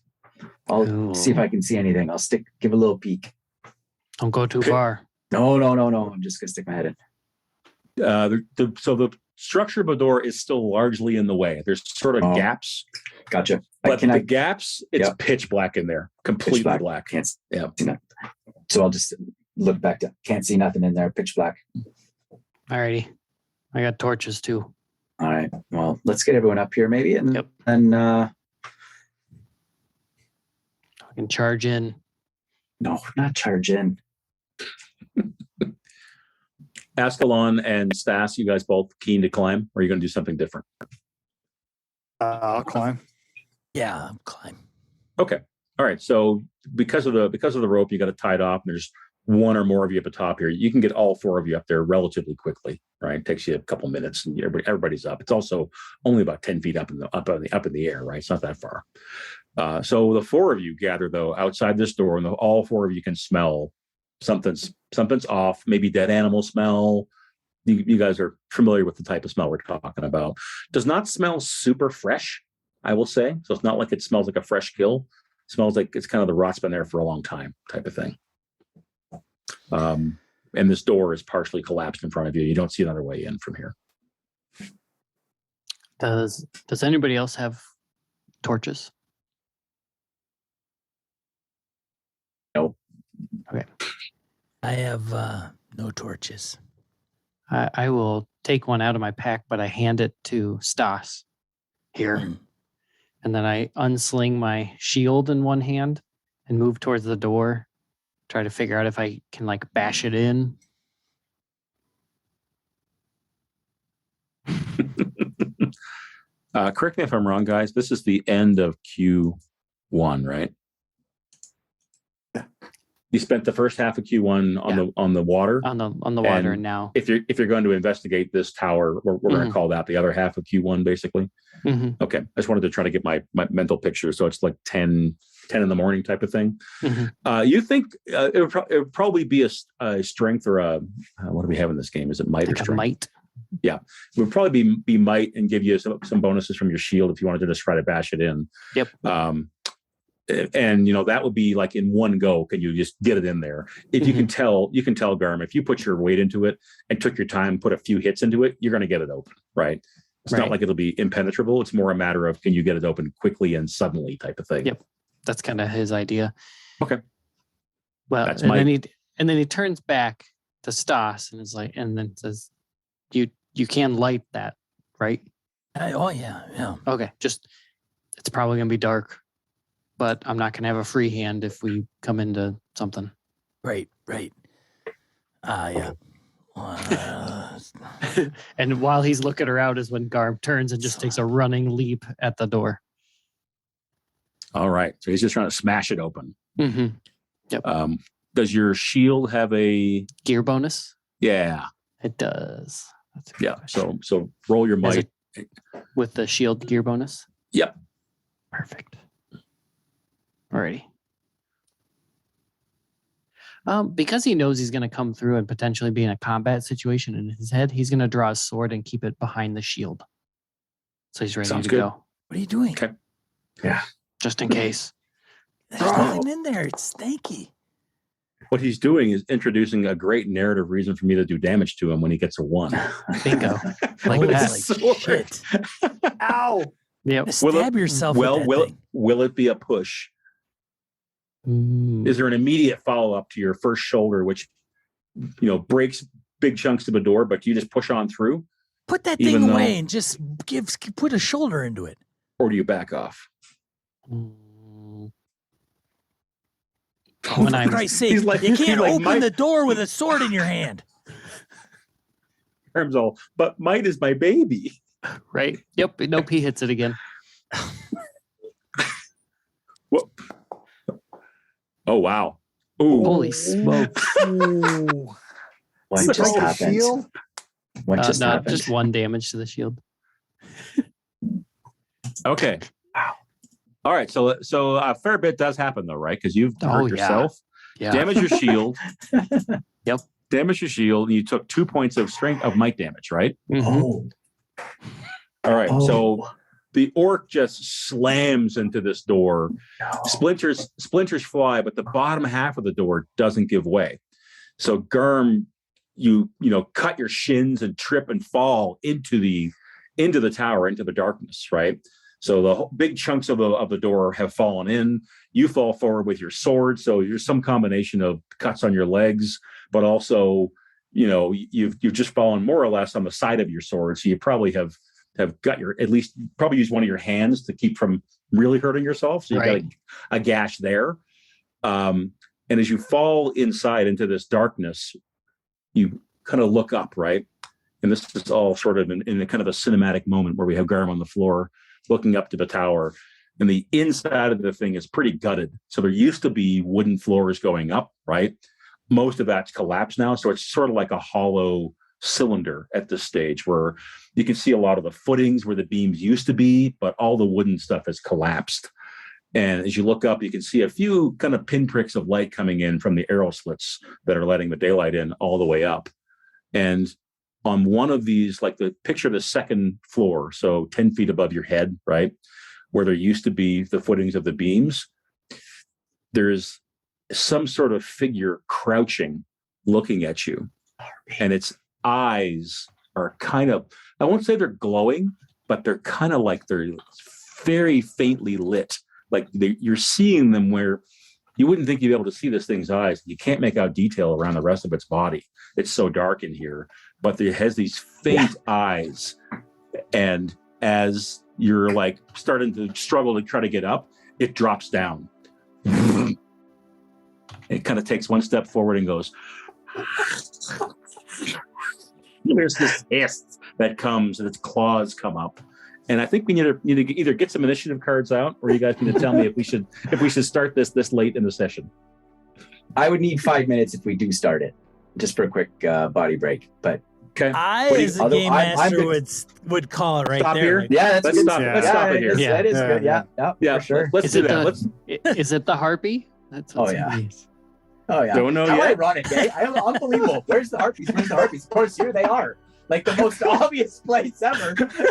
I'll see if I can see anything. I'll give a little peek. Don't go too far. No. I'm just gonna stick my head in. So the structure of the door is still largely in the way. There's sort of gaps. Gotcha. But the gaps, it's pitch black in there, completely black. Can't see nothing. So I'll just look back to. Can't see nothing in there. Pitch black. Alrighty, I got torches too. All right. Well, let's get everyone up here, maybe, and I can charge in. No, not charge in. Askelon and Stas, you guys both keen to climb, or are you going to do something different? I'll climb. Yeah, I'll climb. Okay. All right. So because of the rope, you got it tied off, and there's one or more of you at the top here. You can get all 4 of you up there relatively quickly. Right? It takes you a couple minutes, and everybody's up. It's also only about 10 feet up in the air. Right? It's not that far. So the 4 of you gather though outside this door, and all 4 of you can smell something's off. Maybe dead animal smell. You guys are familiar with the type of smell we're talking about. Does not smell super fresh, I will say. So it's not like it smells like a fresh kill. It smells like it's kind of the rot's been there for a long time type of thing. And this door is partially collapsed in front of you. You don't see another way in from here. Does anybody else have torches? No. Okay. I have no torches. I will take one out of my pack, but I hand it to Stas here. And then I unsling my shield in one hand and move towards the door, try to figure out if I can like bash it in. Correct me if I'm wrong, guys. This is the end of Q1, right? Yeah. You spent the first half of Q1 on the water. On the water, and now if you're going to investigate this tower, we're going to call that the other half of Q1, basically. Mm-hmm. Okay, I just wanted to try to get my mental picture. So it's like 10 in the morning type of thing. Mm-hmm. You think it would probably be a strength or a what do we have in this game? Is it might like or strength? a might. Yeah, it would probably be might and give you some bonuses from your shield if you wanted to just try to bash it in. Yep. And that would be like in one go. Can you just get it in there? If you can tell Garm, if you put your weight into it and took your time, put a few hits into it, you're going to get it open, right? It's not like it'll be impenetrable. It's more a matter of can you get it open quickly and suddenly type of thing. Yep, that's kind of his idea. Okay. Well, That's and then he turns back to Stas and is like, and then says, "You can light that, right?" Oh yeah. Okay, it's probably gonna be dark, but I'm not gonna have a free hand if we come into something. Right. Yeah. And while he's looking around is when Garm turns and just takes a running leap at the door. All right. So he's just trying to smash it open. Mm-hmm. Yep. Does your shield have a Gear bonus? Yeah. It does. That's a good Yeah. question. So roll your Is might. With the shield gear bonus? Yep. Perfect. Alrighty. Because he knows he's going to come through and potentially be in a combat situation in his head, he's going to draw his sword and keep it behind the shield. So he's ready Sounds to good. go. What are you doing? Okay. Yeah. Just in case. There's nothing in there. It's stanky. What he's doing is introducing a great narrative reason for me to do damage to him when he gets a 1. Bingo. Like Oh, that. it's Sword. shit. Ow! Yep. Stab yourself with that thing. Will it be a push? Mm. Is there an immediate follow-up to your first shoulder, which breaks big chunks of the door, but you just push on through? Put that Even thing though- away and just put a shoulder into it. Or do you back off? Mm. Oh, When for I'm- Christ's sake, he's like- you he's can't like, open "Mike-" the door with a sword in your hand. Arms all, but might is my baby. Right? Yep. Nope. He hits it again. Whoop. Oh, wow. Ooh. Holy smokes. Ooh. What You just broke a happened? shield? What just No, happened? just 1 damage to the shield. Okay. Wow. All right. So a fair bit does happen though, right? Because you've Oh, hurt yeah. yourself. Yeah. Damage your shield. Yep. Damage your shield. And you took 2 points of strength of might damage, right? Mhm. Oh. All right. Oh. So the orc just slams into this door. No. Splinters fly, but the bottom half of the door doesn't give way. So Garm, you cut your shins and trip and fall into the tower, into the darkness, right? So the big chunks of the door have fallen in. You fall forward with your sword. So there's some combination of cuts on your legs, but also, you've just fallen more or less on the side of your sword. So you probably have got at least probably use one of your hands to keep from really hurting yourself. So you've Right. got a gash there. And as you fall inside into this darkness, you kind of look up, right? And this is all sort of in a kind of a cinematic moment where we have Garm on the floor looking up to the tower. and the inside of the thing is pretty gutted. So there used to be wooden floors going up, right? Most of that's collapsed now. So it's sort of like a hollow cylinder at this stage where you can see a lot of the footings where the beams used to be, but all the wooden stuff has collapsed. And as you look up, you can see a few kind of pinpricks of light coming in from the arrow slits that are letting the daylight in all the way up. And on one of these, like the picture of the second floor, so 10 feet above your head, right, where there used to be the footings of the beams, there's some sort of figure crouching, looking at you. And its eyes are kind of, I won't say they're glowing, but they're kind of like they're very faintly lit. Like you're seeing them where you wouldn't think you'd be able to see this thing's eyes. You can't make out detail around the rest of its body. It's so dark in here, but it has these faint eyes. And as you're like starting to struggle to try to get up, it drops down. It kind of takes one step forward and goes. There's this hiss that comes and its claws come up. And I think we need to either get some initiative cards out, or you guys need to tell me if we should start this late in the session. I would need 5 minutes if we do start it, just for a quick body break. But okay, as a game master would call it right stop there. here. Like, yeah, Let's stop it here. That is good. Yeah, for sure. Let's do that. Is it the harpy? That's Oh yeah. Don't know How yet. ironic, eh? Unbelievable. Where's the harpies? Of course, here they are. Like the most obvious place ever,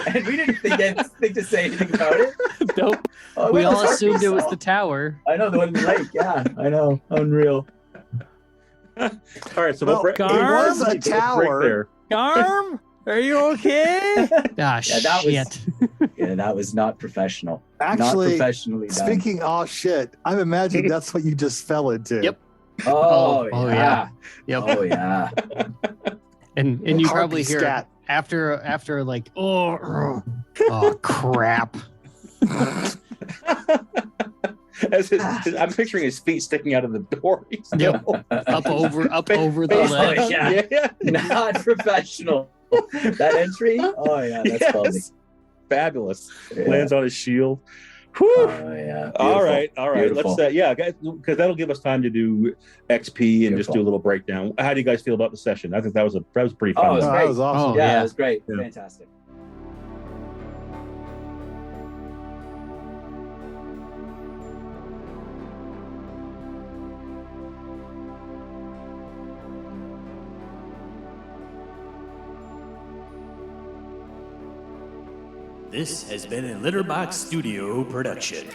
and we didn't think to say anything about it. Nope. Oh, We well, all those assumed harpies, it was oh. the tower. I know the one in the lake. Yeah, I know. Unreal. All right, so Well, we'll it was a tower. there. Garm, are you okay? Ah, Yeah, that shit. Yeah, that was not professional. Not Actually, professionally done. speaking shit, I'm imagining that's what you just fell into. Yep. Oh, Oh, yeah. Yep. Oh yeah. And you Harpy probably hear scat. after like oh crap. I'm picturing his feet sticking out of the door. Yep. up over the Face- ledge. Yeah. Not professional. That entry. Oh yeah, that's Yes. quality. Fabulous. Yeah. Lands on his shield. Whew. Oh yeah. All right. Beautiful. Let's guys, because that'll give us time to do XP and just Beautiful. do a little breakdown. How do you guys feel about the session? I think that was pretty fun. Oh, it was Oh, great. that was awesome. Oh, Yeah, yeah. it was great. Yeah. Fantastic. This has been a Litterbox Studio production.